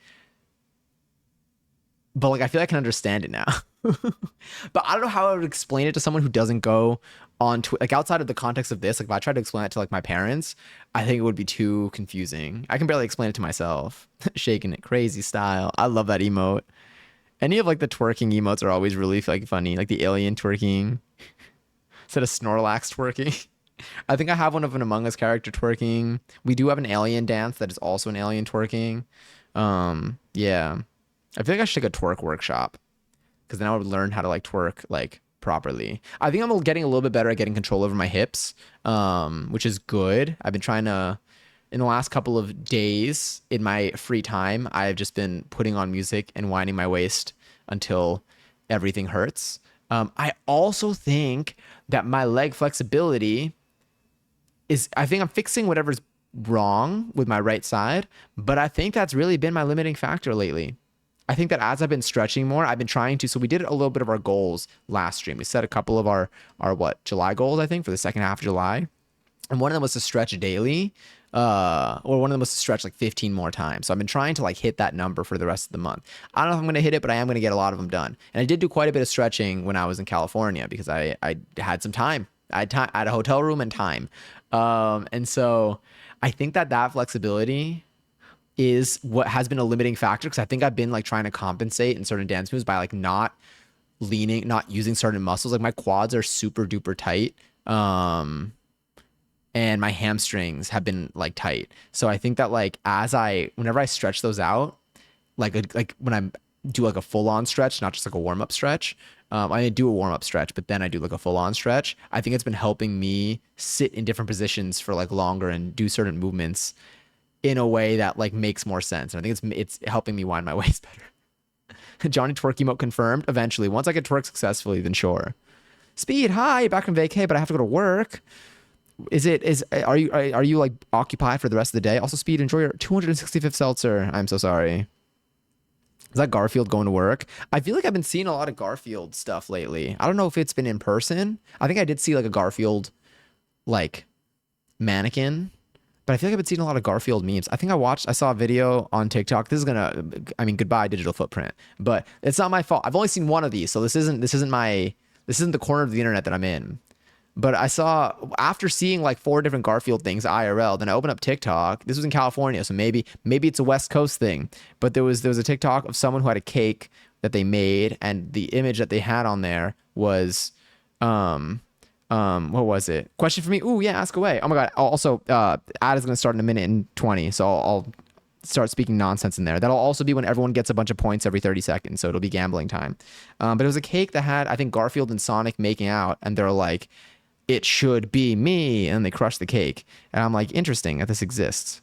but like I feel like I can understand it now. But I don't know how I would explain it to someone who doesn't go on like outside of the context of this. Like if I tried to explain it to like my parents, I think it would be too confusing. I can barely explain it to myself. Shaking it crazy style. I love that emote. Any of like the twerking emotes are always really like funny, like the alien twerking instead of Snorlax twerking. I think I have one of an Among Us character twerking. We do have an alien dance that is also an alien twerking. Yeah. I feel like I should take a twerk workshop because then I would learn how to like twerk like properly. I think I'm getting a little bit better at getting control over my hips, which is good. I've been trying to, in the last couple of days in my free time, I've just been putting on music and winding my waist until everything hurts. I also think that my leg flexibility I think I'm fixing whatever's wrong with my right side, but I think that's really been my limiting factor lately. I think that as I've been stretching more, I've been trying to. So we did a little bit of our goals last stream. We set a couple of our July goals, I think, for the second half of July, and one of them was to stretch daily, or one of them was to stretch like 15 more times. So I've been trying to like hit that number for the rest of the month. I don't know if I'm going to hit it, but I am going to get a lot of them done. And I did do quite a bit of stretching when I was in California because I had some time. I had a hotel room and time, and so I think that flexibility is what has been a limiting factor because I think I've been like trying to compensate in certain dance moves by like not using certain muscles. Like my quads are super duper tight. And my hamstrings have been like tight. So I think that like whenever I stretch those out, like when I do like a full on stretch, not just like a warm up stretch, I do a warm up stretch, but then I do like a full on stretch. I think it's been helping me sit in different positions for like longer and do certain movements in a way that like makes more sense. And I think it's helping me wind my waist better. Johnny twerk emote confirmed. Eventually, once I get twerk successfully, then sure. Speed, hi, back from vacay, but I have to go to work. Are you like occupied for the rest of the day? Also, Speed, enjoy your 265th seltzer. I'm so sorry. Is that Garfield going to work? I feel like I've been seeing a lot of Garfield stuff lately. I don't know if it's been in person. I think I did see like a Garfield like mannequin. But I feel like I've been seeing a lot of Garfield memes. I saw a video on TikTok. Goodbye digital footprint. But it's not my fault. I've only seen one of these, so this isn't the corner of the internet that I'm in. But I saw, after seeing like 4 different Garfield things IRL, then I opened up TikTok. This was in California, so maybe it's a West Coast thing. But there was a TikTok of someone who had a cake that they made, and the image that they had on there was what was it? Question for me? Ooh, yeah, ask away. Oh my god. Also, ad is gonna start in a minute and 20, so I'll start speaking nonsense in there. That'll also be when everyone gets a bunch of points every 30 seconds, so it'll be gambling time. But it was a cake that had, I think, Garfield and Sonic making out, and they're like, "It should be me," and they crush the cake. And I'm like, interesting that this exists.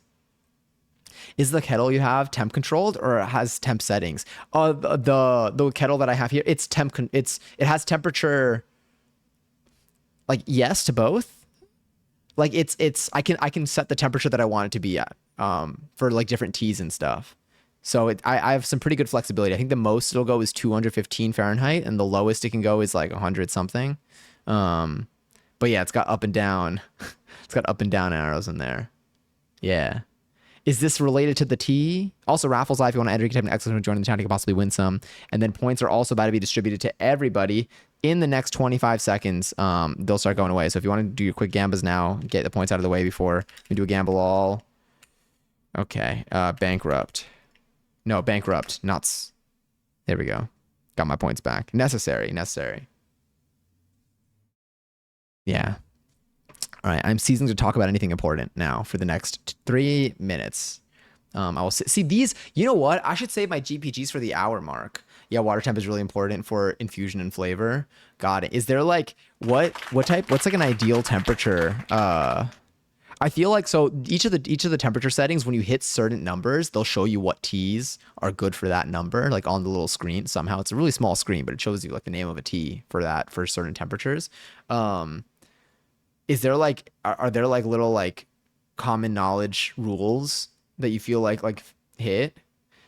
Is the kettle you have temp controlled or has temp settings? The kettle that I have here, it's it has temperature. Like yes to both. Like I can set the temperature that I want it to be at for like different teas and stuff. So I have some pretty good flexibility. I think the most it'll go is 215 Fahrenheit, and the lowest it can go is like 100 something. But yeah, it's got up and down. It's got up and down arrows in there. Yeah. Is this related to the tea? Also, raffles live. If you want to enter, you can type an excellent join the channel. You can possibly win some. And then points are also about to be distributed to everybody in the next 25 seconds. They'll start going away. So if you want to do your quick gambas now, get the points out of the way before we do a gamble all. Okay. Bankrupt. No, bankrupt. Nuts. There we go. Got my points back. Necessary. Yeah. All right, I'm ceasing to talk about anything important now for the next 3 minutes. I will see these. You know what? I should save my GPGs for the hour mark. Yeah, water temp is really important for infusion and flavor. Got it. Is there like what's like an ideal temperature? I feel like so each of the temperature settings, when you hit certain numbers, they'll show you what teas are good for that number, like on the little screen. Somehow it's a really small screen, but it shows you like the name of a tea for certain temperatures. Is there like are there like little like common knowledge rules that you feel like hit.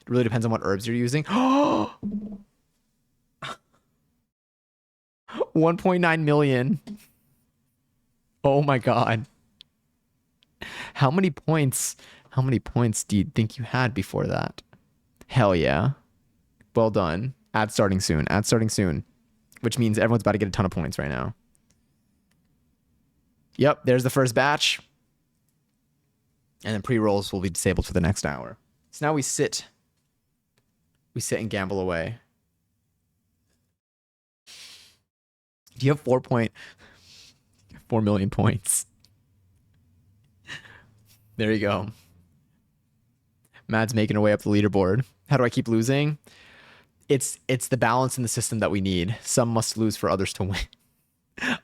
It really depends on what herbs you're using. 1.9 million. Oh my god. How many points? How many points do you think you had before that? Hell yeah. Well done. Ad starting soon. Ad starting soon. Which means everyone's about to get a ton of points right now. Yep, there's the first batch. And then pre-rolls will be disabled for the next hour. So now we sit. We sit and gamble away. Do you have 4 million points? There you go. Mad's making her way up the leaderboard. How do I keep losing? It's the balance in the system that we need. Some must lose for others to win.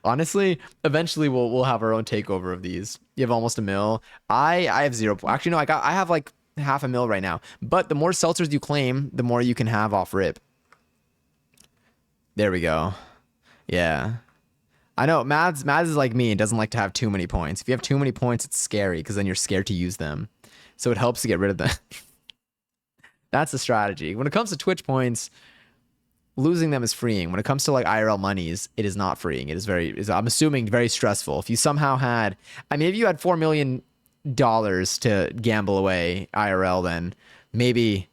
Honestly, eventually we'll have our own takeover of these. You have almost a mil. I have 0. Actually, no, I have like half a mil right now. But the more seltzers you claim, the more you can have off rip. There we go. Yeah. I know Mads is like me and doesn't like to have too many points. If you have too many points, it's scary because then you're scared to use them. So it helps to get rid of them. That's the strategy. When it comes to Twitch points, losing them is freeing. When it comes to like IRL monies, it is not freeing. It is I'm assuming very stressful. If you somehow had, I mean, if you had $4 million to gamble away IRL, then maybe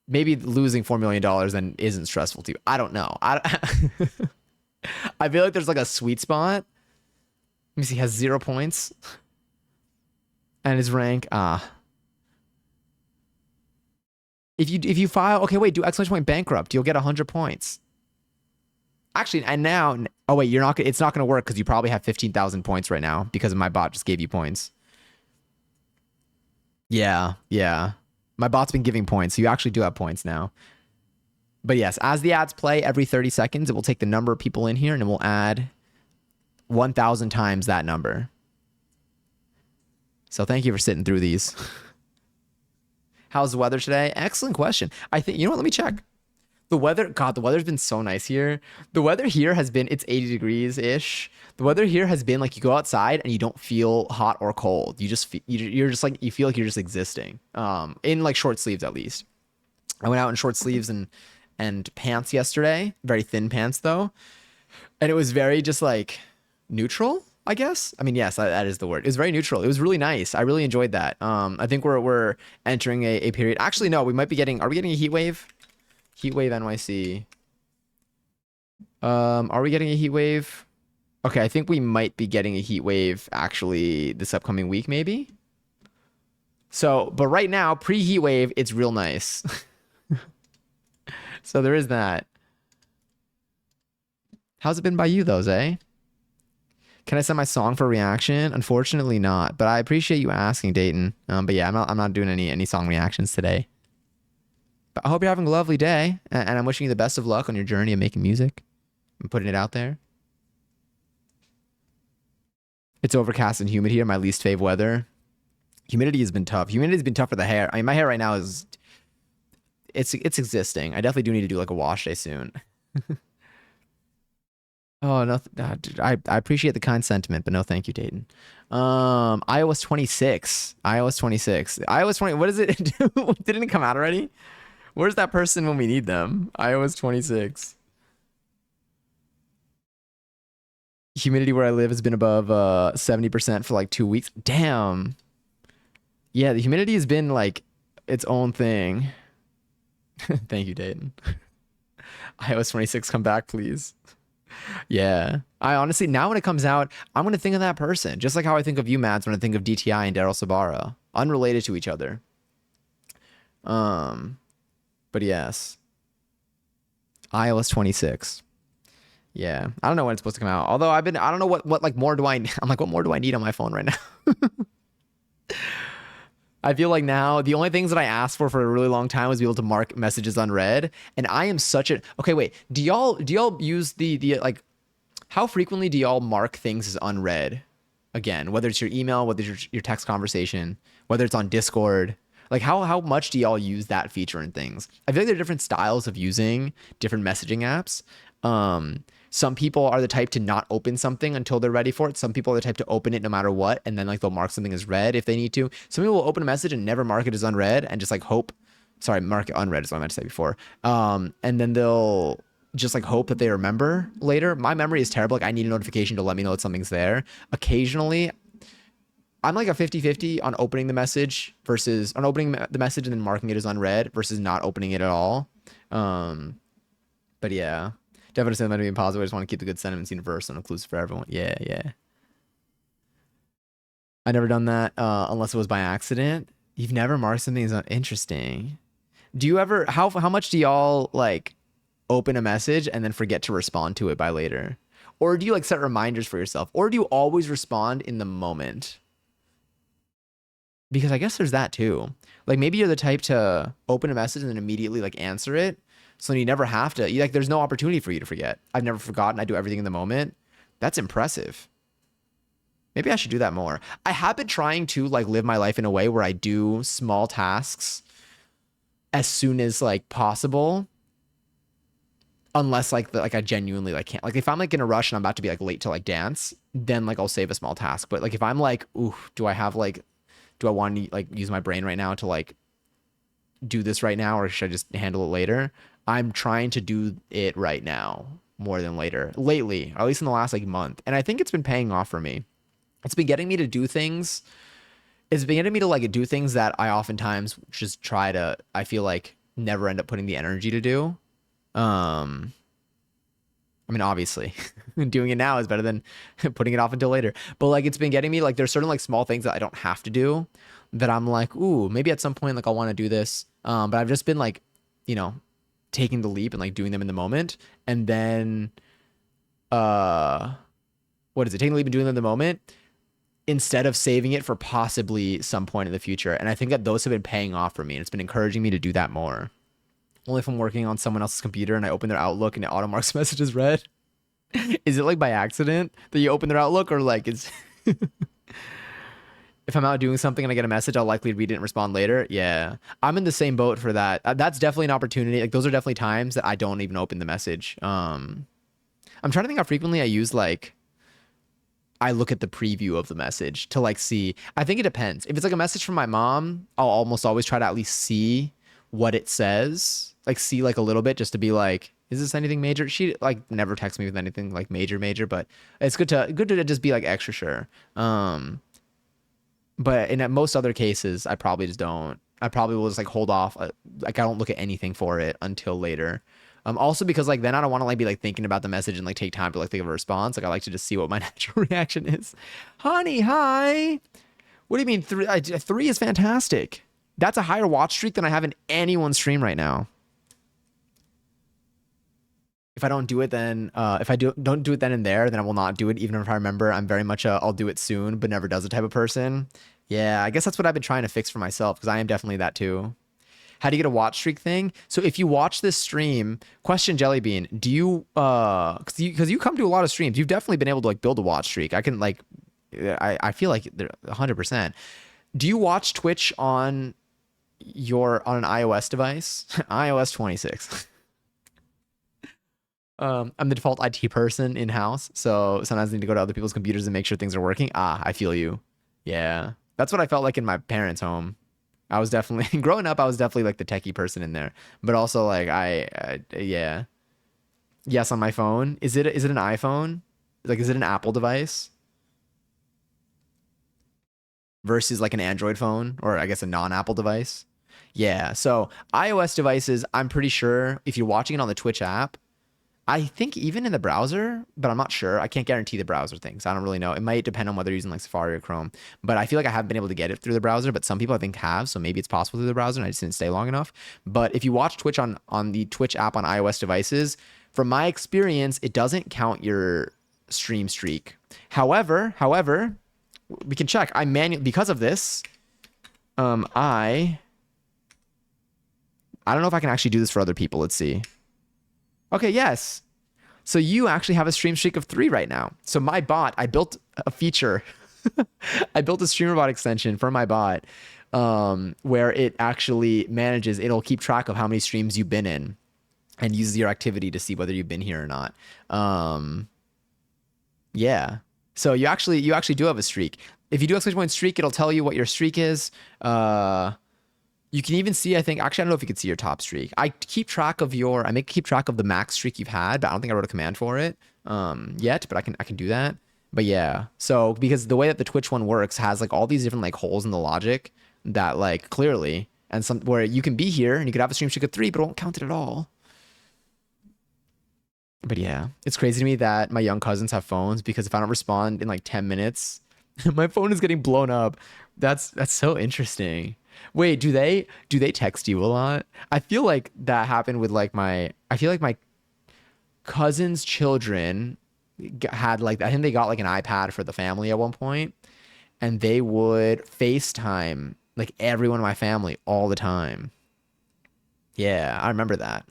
losing $4 million then isn't stressful to you. I don't know. I feel like there's like a sweet spot. Let me see. He has 0 points. And his rank, If you file, okay, wait, do exclamation point bankrupt, you'll get 100 points. Actually, and now, oh wait, it's not gonna work because you probably have 15,000 points right now because my bot just gave you points. Yeah. My bot's been giving points, so you actually do have points now. But yes, as the ads play every 30 seconds, it will take the number of people in here and it will add 1,000 times that number. So thank you for sitting through these. How's the weather today? Excellent question. I think, you know what? Let me check. The weather's been so nice here. The weather here has been, it's 80 degrees-ish. The weather here has been like you go outside and you don't feel hot or cold. You just, you're just like, you feel like you're just existing. In like short sleeves at least. I went out in short sleeves and pants yesterday. Very thin pants though. And it was very just like neutral, I guess. I mean, yes, that is the word. It was very neutral. It was really nice. I really enjoyed that. I think we're entering a period. Actually, no, we might be getting, are we getting a heat wave? Heat wave NYC. Are we getting a heat wave? Okay, I think we might be getting a heat wave actually this upcoming week, maybe. So, but right now, pre-heat wave, it's real nice. So there is that. How's it been by you though, Zay? Can I send my song for reaction? Unfortunately not, but I appreciate you asking, Dayton. But yeah, I'm not doing any song reactions today. But I hope you're having a lovely day, and I'm wishing you the best of luck on your journey of making music and putting it out there. It's overcast and humid here, my least fave weather. Humidity has been tough. Humidity has been tough for the hair. I mean, my hair right now is, it's existing. I definitely do need to do like a wash day soon. Oh, no, dude, I appreciate the kind sentiment, but no thank you, Dayton. iOS 26. iOS 26. iOS 20, what is it? Didn't it come out already? Where's that person when we need them? iOS 26. Humidity where I live has been above 70% for like 2 weeks. Damn. Yeah, the humidity has been like its own thing. Thank you, Dayton. iOS 26, come back, please. Yeah. I honestly, now when it comes out, I'm going to think of that person. Just like how I think of you, Mads, when I think of DTI and Daryl Sabara. Unrelated to each other. But yes. iOS 26. Yeah. I don't know when it's supposed to come out. Although I don't know what like more do I'm like, what more do I need on my phone right now? I feel like now the only things that I asked for a really long time was be able to mark messages unread. And I am such a, okay, wait, do y'all use the like, how frequently do y'all mark things as unread? Again, whether it's your email, whether it's your text conversation, whether it's on Discord, like how much do y'all use that feature in things? I feel like there are different styles of using different messaging apps. Some people are the type to not open something until they're ready for it. Some people are the type to open it no matter what, and then like they'll mark something as read if they need to. Some people will open a message and never mark it as unread and just like hope. Sorry, mark it unread is what I meant to say before. And then they'll just like hope that they remember later. My memory is terrible. Like I need a notification to let me know that something's there. Occasionally, I'm like a 50-50 on opening the message versus on opening the message and then marking it as unread versus not opening it at all. But yeah, definitely saying that to be positive. I just want to keep the good sentiments universal and inclusive for everyone. Yeah, yeah. I never done that unless it was by accident. You've never marked something as interesting. Do you ever how much do y'all like open a message and then forget to respond to it by later? Or do you like set reminders for yourself? Or do you always respond in the moment? Because I guess there's that too. Like maybe you're the type to open a message and then immediately like answer it. So you never have to, like, there's no opportunity for you to forget. I've never forgotten. I do everything in the moment. That's impressive. Maybe I should do that more. I have been trying to like live my life in a way where I do small tasks as soon as like possible. Unless like I genuinely like can't. Like if I'm like in a rush and I'm about to be like late to like dance, then like I'll save a small task. But like if I'm like, ooh, do I want to like use my brain right now to like do this right now, or should I just handle it later? I'm trying to do it right now more than later lately, or at least in the last like month. And I think it's been paying off for me. It's been getting me to do things. It's been getting me to like do things that I oftentimes just try to, I feel like never end up putting the energy to do. I mean, obviously doing it now is better than putting it off until later, but like, it's been getting me like, there's certain like small things that I don't have to do that I'm like, ooh, maybe at some point, like I'll want to do this. But I've just been like, you know, taking the leap and like doing them in the moment. And then, what is it? Taking the leap and doing them in the moment instead of saving it for possibly some point in the future. And I think that those have been paying off for me, and it's been encouraging me to do that more. Only if I'm working on someone else's computer and I open their Outlook and it auto marks messages read. Is it like by accident that you open their Outlook, or like it's if I'm out doing something and I get a message, I'll likely read it and respond later. Yeah, I'm in the same boat for that. That's definitely an opportunity. Like those are definitely times that I don't even open the message. I'm trying to think how frequently I use like I look at the preview of the message to like see. I think it depends. If it's like a message from my mom, I'll almost always try to at least see what it says, like see like a little bit just to be like, is this anything major? She like never texts me with anything like major, but it's good to just be like extra sure. But in most other cases, I probably just don't. I probably will just like hold off. Like I don't look at anything for it until later. Also because like then I don't want to like be like thinking about the message and like take time to like think of a response. Like I like to just see what my natural reaction is. Honey, hi. What do you mean 3 is fantastic. That's a higher watch streak than I have in anyone's stream right now. If I don't do it, then if I don't do it then and there, then I will not do it. Even if I remember, I'm very much a I'll do it soon, but never does it type of person. Yeah, I guess that's what I've been trying to fix for myself, because I am definitely that too. How do you get a watch streak thing? So if you watch this stream, question Jellybean, do you because you come to a lot of streams, you've definitely been able to like build a watch streak. I can like I feel like they're 100%. Do you watch Twitch on an iOS device? iOS 26. I'm the default IT person in house, so sometimes I need to go to other people's computers and make sure things are working. I feel you. Yeah, that's what I felt like in my parents' home. I was definitely growing up. I was definitely like the techie person in there, but also like yeah, yes, on my phone. Is it an iPhone? Like, is it an Apple device versus like an Android phone, or I guess a non-Apple device? Yeah, so iOS devices, I'm pretty sure if you're watching it on the Twitch app, I think even in the browser, but I'm not sure. I can't guarantee the browser things. I don't really know. It might depend on whether you're using like Safari or Chrome, but I feel like I haven't been able to get it through the browser, but some people I think have, so maybe it's possible through the browser and I just didn't stay long enough. But if you watch Twitch on the Twitch app on iOS devices, from my experience, it doesn't count your stream streak. However, we can check. Because of this, I don't know if I can actually do this for other people. Let's see. Okay, yes. So you actually have a stream streak of 3 right now. So my bot, I built a feature. I built a StreamerBot extension for my bot where it actually it'll keep track of how many streams you've been in. and uses your activity to see whether you've been here or not. Um, yeah. So you actually do have a streak. If you do exclamation point streak, it'll tell you what your streak is. You can even see, I think, actually, I don't know if you can see your top streak. I make keep track of the max streak you've had, but I don't think I wrote a command for it yet, but I can do that. But yeah, so because the way that the Twitch one works has like all these different like holes in the logic that like clearly, and some where you can be here and you could have a stream streak of 3, but it won't count it at all. But yeah, it's crazy to me that my young cousins have phones because if I don't respond in like 10 minutes, my phone is getting blown up. That's so interesting. Wait, do they text you a lot? I feel like that happened with like I feel like my cousins' children had like I think they got like an iPad for the family at one point, and they would FaceTime like everyone in my family all the time. Yeah, I remember that.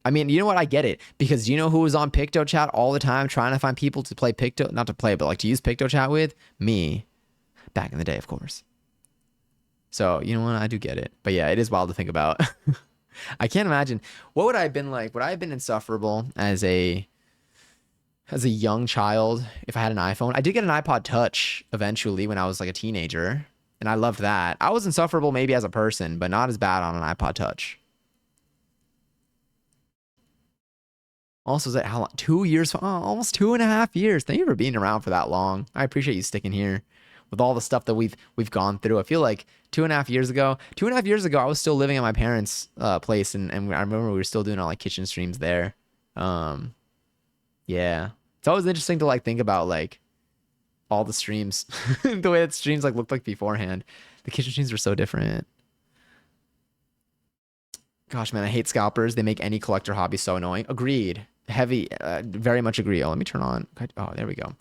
I mean, you know what? I get it because you know who was on Picto Chat all the time trying to find people to play Picto, not to play, but like to use Picto Chat with? Me. Back in the day, of course. So, you know what? I do get it. But yeah, it is wild to think about. I can't imagine what would I have been like? Would I have been insufferable as a young child if I had an iPhone? I did get an iPod Touch eventually when I was like a teenager, and I loved that. I was insufferable maybe as a person, but not as bad on an iPod Touch. Also, is that how long? 2 years? Oh, almost 2.5 years. Thank you for being around for that long. I appreciate you sticking here with all the stuff that we've gone through. I feel like 2.5 years ago, 2.5 years ago, I was still living at my parents' place, and I remember we were still doing our like kitchen streams there. Um, yeah, it's always interesting to like think about like all the streams, the way that streams like looked like beforehand. The kitchen streams were so different. Gosh, man, I hate scalpers. They make any collector hobby so annoying. Agreed. Heavy, very much agree. Oh, let me turn on. Oh, there we go.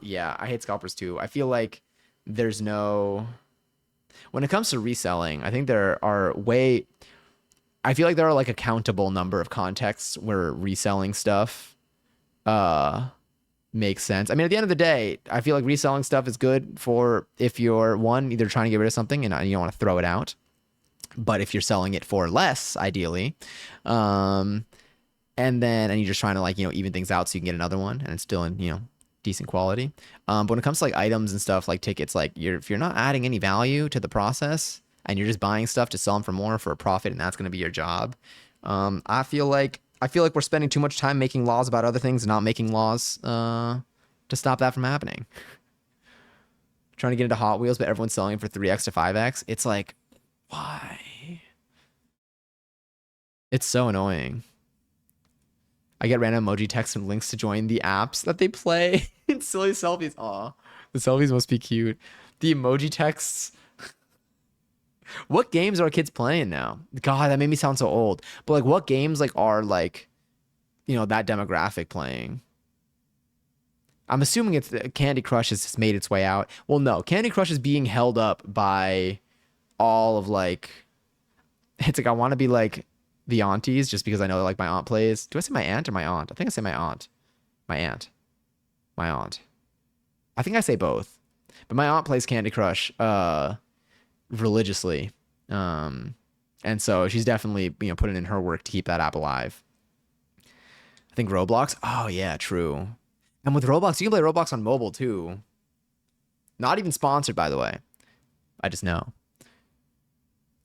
Yeah, I hate scalpers too. I feel like there's no. When it comes to reselling, I think there are way. I feel like there are like a countable number of contexts where reselling stuff uh makes sense. I mean, at the end of the day, I feel like reselling stuff is good for if you're one either trying to get rid of something and you don't want to throw it out, but if you're selling it for less, ideally, um, and you're just trying to like even things out so you can get another one and it's still in decent quality. But when it comes to like items and stuff like tickets, like if you're not adding any value to the process and you're just buying stuff to sell them for more for a profit and that's going to be your job, I feel like we're spending too much time making laws about other things and not making laws to stop that from happening. Trying to get into Hot Wheels, but everyone's selling for 3x to 5x. It's like, why? It's so annoying. I get random emoji texts and links to join the apps that they play. It's silly selfies. Aw, the selfies must be cute. The emoji texts. What games are kids playing now? God, that made me sound so old. But like, what games like are like, that demographic playing? I'm assuming it's Candy Crush has just made its way out. Well, no, Candy Crush is being held up by all of like. It's like I want to be like the aunties just because I know like my aunt plays. Do I say my aunt or my aunt? I think I say my aunt. My aunt. My aunt. I think I say both. But my aunt plays Candy Crush religiously. And so she's definitely putting in her work to keep that app alive. I think Roblox. Oh yeah, true. And with Roblox, you can play Roblox on mobile too. Not even sponsored, by the way. I just know.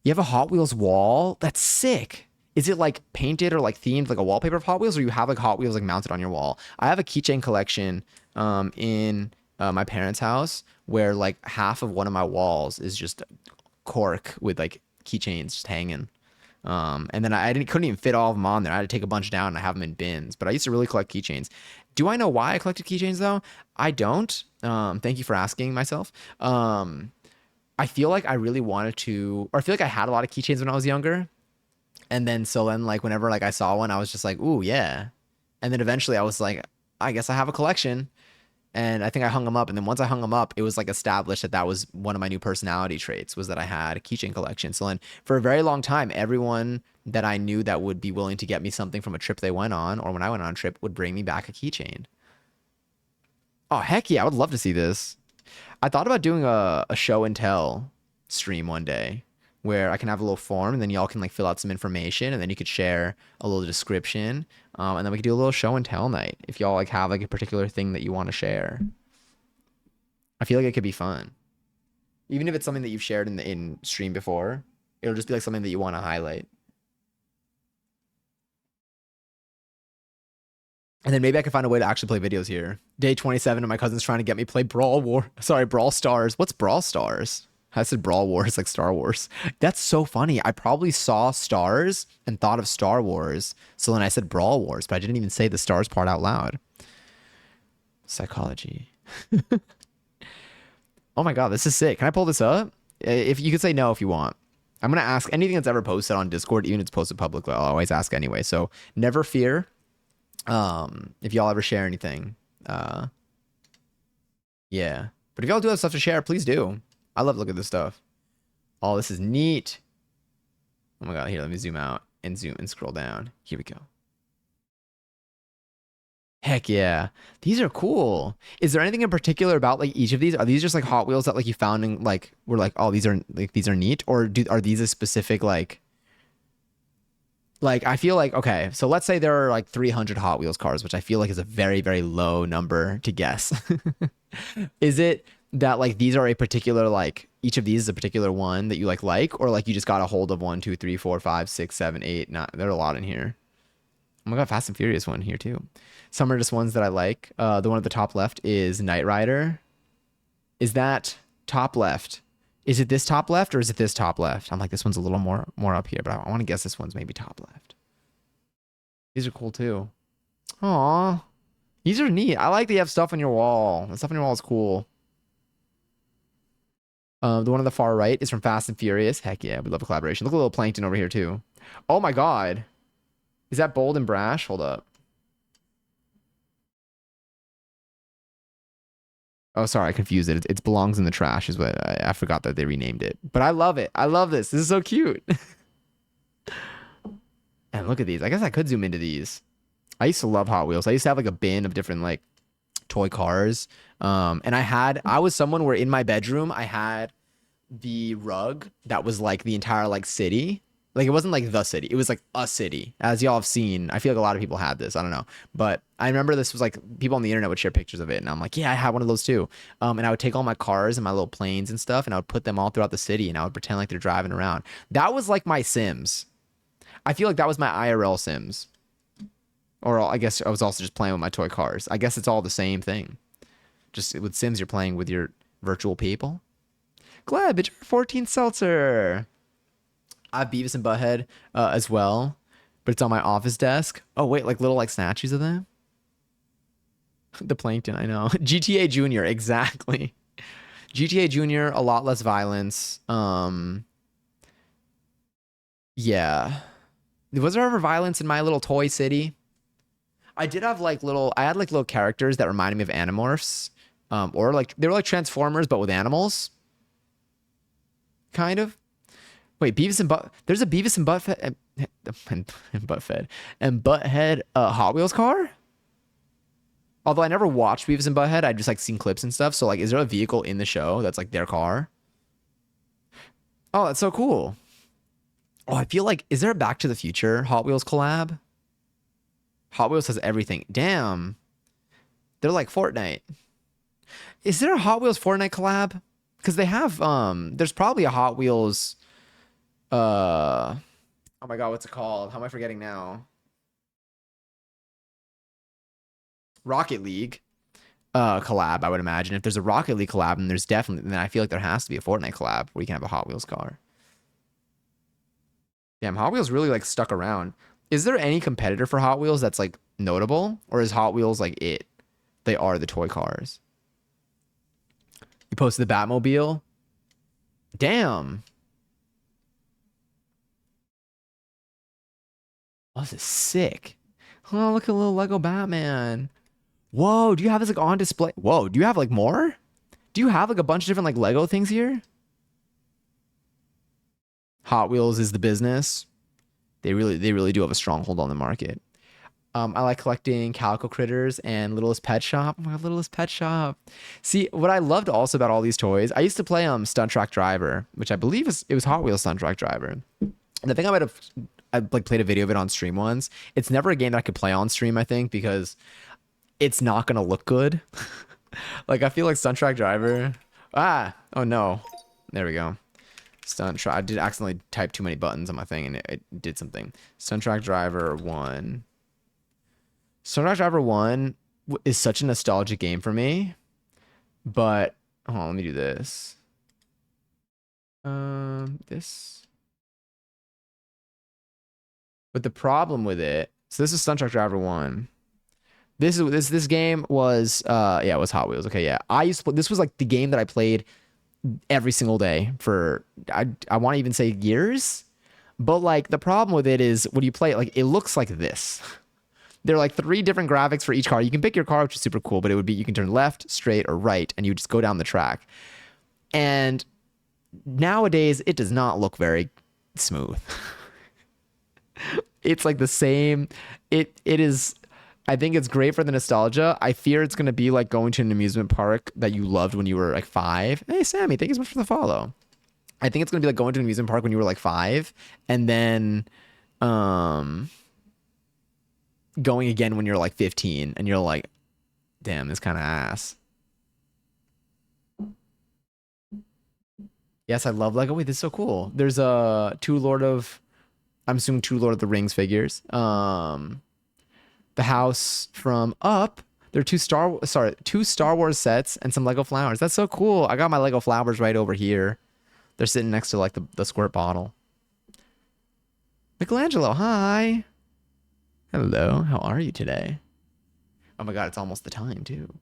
You have a Hot Wheels wall? That's sick. Is it like painted or like themed like a wallpaper of Hot Wheels, or you have like Hot Wheels like mounted on your wall? I have a keychain collection in my parents' house where like half of one of my walls is just cork with like keychains just hanging. And then I couldn't even fit all of them on there. I had to take a bunch down and I have them in bins. But I used to really collect keychains. Do I know why I collected keychains though? I don't. Thank you for asking myself. I feel like I really wanted to, or I feel like I had a lot of keychains when I was younger. And then like whenever like I saw one, I was just like, ooh, yeah. And then eventually I was like, I guess I have a collection. And I think I hung them up. And then once I hung them up, it was like established that that was one of my new personality traits was that I had a keychain collection. So then for a very long time, everyone that I knew that would be willing to get me something from a trip they went on, or when I went on a trip, would bring me back a keychain. Oh, heck yeah. I would love to see this. I thought about doing a show and tell stream one day. where I can have a little form and then y'all can like fill out some information and then you could share a little description. And then we could do a little show and tell night if y'all like have like a particular thing that you want to share. I feel like it could be fun. Even if it's something that you've shared in stream before, it'll just be like something that you want to highlight. And then maybe I can find a way to actually play videos here. Day 27 and my cousin's trying to get me play Brawl Stars. What's Brawl Stars? I said Brawl Wars like Star Wars. That's so funny. I probably saw stars and thought of Star Wars. So then I said Brawl Wars, but I didn't even say the stars part out loud. Psychology. Oh my God, this is sick. Can I pull this up? If you could say no if you want. I'm going to ask anything that's ever posted on Discord, even if it's posted publicly, I'll always ask anyway. So never fear. If y'all ever share anything. Yeah. But if y'all do have stuff to share, please do. I love looking at this stuff. Oh, this is neat. Oh my God, here, let me zoom out and zoom and scroll down. Here we go. Heck yeah. These are cool. Is there anything in particular about like each of these? Are these just like Hot Wheels that like you found and like were like, oh, these are neat? Or are these a specific like I feel like, okay, so let's say there are like 300 Hot Wheels cars, which I feel like is a very, very low number to guess. Is it that like these are a particular like each of these is a particular one that you like, or like you just got a hold of 1, 2, 3, 4, 5, 6, 7, 8, 9. There are a lot in here. Oh my God, Fast and Furious one here too. Some are just ones that I like. The one at the top left is Knight Rider. Is that top left? Is it this top left or is it this top left? I'm like, this one's a little more up here, but I want to guess this one's maybe top left. These are cool too. Aw, these are neat. I like that you have stuff on your wall. The stuff on your wall is cool. The one on the far right is from Fast and Furious. Heck yeah, we love a collaboration. Look at a little Plankton over here too. Oh my God. Is that Bold and Brash? Hold up. Oh, sorry, I confused it. It belongs in the trash is what I forgot that they renamed it. But I love it. I love this. This is so cute. And look at these. I guess I could zoom into these. I used to love Hot Wheels. I used to have like a bin of different like toy cars. And I was someone where in my bedroom, I had the rug that was like the entire like city. Like it wasn't like the city. It was like a city. As y'all have seen, I feel like a lot of people had this. I don't know. But I remember this was like people on the internet would share pictures of it. And I'm like, yeah, I had one of those too. And I would take all my cars and my little planes and stuff and I would put them all throughout the city and I would pretend like they're driving around. That was like my Sims. I feel like that was my IRL Sims. Or I guess I was also just playing with my toy cars. I guess it's all the same thing. Just with Sims, you're playing with your virtual people. Gleb, it's your 14th seltzer. I have Beavis and Butthead as well, but it's on my office desk. Oh, wait, like little like statues of them? The Plankton, I know. GTA Junior, exactly. GTA Junior, a lot less violence. Yeah. Was there ever violence in my little toy city? I did have like I had like little characters that reminded me of Animorphs. Or like, they were like Transformers, but with animals. Kind of. Wait, there's a Beavis and Butthead and Butthead Hot Wheels car? Although I never watched Beavis and Butthead, I just like seen clips and stuff. So like, is there a vehicle in the show that's like their car? Oh, that's so cool. Oh, I feel like, is there a Back to the Future Hot Wheels collab? Hot Wheels has everything. Damn. They're like Fortnite. Is there a Hot Wheels Fortnite collab? Because they have, there's probably a Hot Wheels, oh my God, what's it called? How am I forgetting now? Rocket League collab, I would imagine. If there's a Rocket League collab, then I feel like there has to be a Fortnite collab where you can have a Hot Wheels car. Damn, Hot Wheels really like stuck around. Is there any competitor for Hot Wheels that's like notable? Or is Hot Wheels like it? They are the toy cars. You posted the Batmobile? Damn. Oh, this is sick. Oh, look at a little Lego Batman. Whoa, do you have this like on display? Whoa, do you have like more? Do you have like a bunch of different like Lego things here? Hot Wheels is the business. They really do have a stronghold on the market. I like collecting Calico Critters and Littlest Pet Shop. Oh my God, Littlest Pet Shop. See, what I loved also about all these toys, I used to play Stunt Track Driver, which I believe it was Hot Wheels Stunt Track Driver. And I think I like played a video of it on stream once. It's never a game that I could play on stream, I think, because it's not gonna look good. Like I feel like Stunt Track Driver. Oh no. There we go. Stunt Track. I did accidentally type too many buttons on my thing and it did something. Stunt Track Driver 1. Stunt Track Driver 1 is such a nostalgic game for me. But hold on, let me do this. This. But the problem with it, so this is Stunt Track Driver 1. This game was yeah, it was Hot Wheels. Okay, yeah. This was like the game that I played every single day for I want to even say years. But like the problem with it is when you play it, like it looks like this. There are like 3 different graphics for each car. You can pick your car, which is super cool, but it would be you can turn left, straight, or right, and you just go down the track. And nowadays it does not look very smooth. It's like the same. It is. I think it's great for the nostalgia. I fear it's gonna be like going to an amusement park that you loved when you were like 5. Hey Sammy, thank you so much for the follow. I think it's gonna be like going to an amusement park when you were like 5, and then going again when you're like 15, and you're like, damn, this kind of ass. Yes, I love Lego. Wait, this is so cool. There's I'm assuming 2 Lord of the Rings figures. The house from Up. There are 2 Star Wars sets and some Lego flowers. That's so cool. I got my Lego flowers right over here. They're sitting next to like the squirt bottle. Michelangelo, hi. Hello, how are you today? Oh my God, it's almost the time too.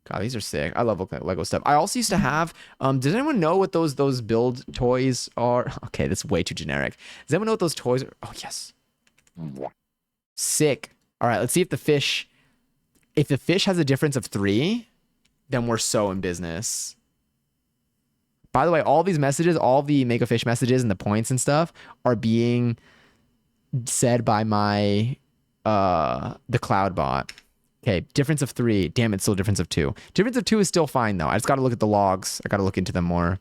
God, these are sick. I love Lego stuff. I also used to have, does anyone know what those build toys are? Okay, that's way too generic. Does anyone know what those toys are? Oh, yes. Sick. All right, let's see if the fish has a difference of 3, then we're so in business. By the way, all these messages, all the Make a Fish messages and the points and stuff are being said by my, the Cloud bot. Okay, difference of 3. Damn, it's still a difference of 2. Difference of 2 is still fine, though. I just got to look at the logs. I got to look into them more.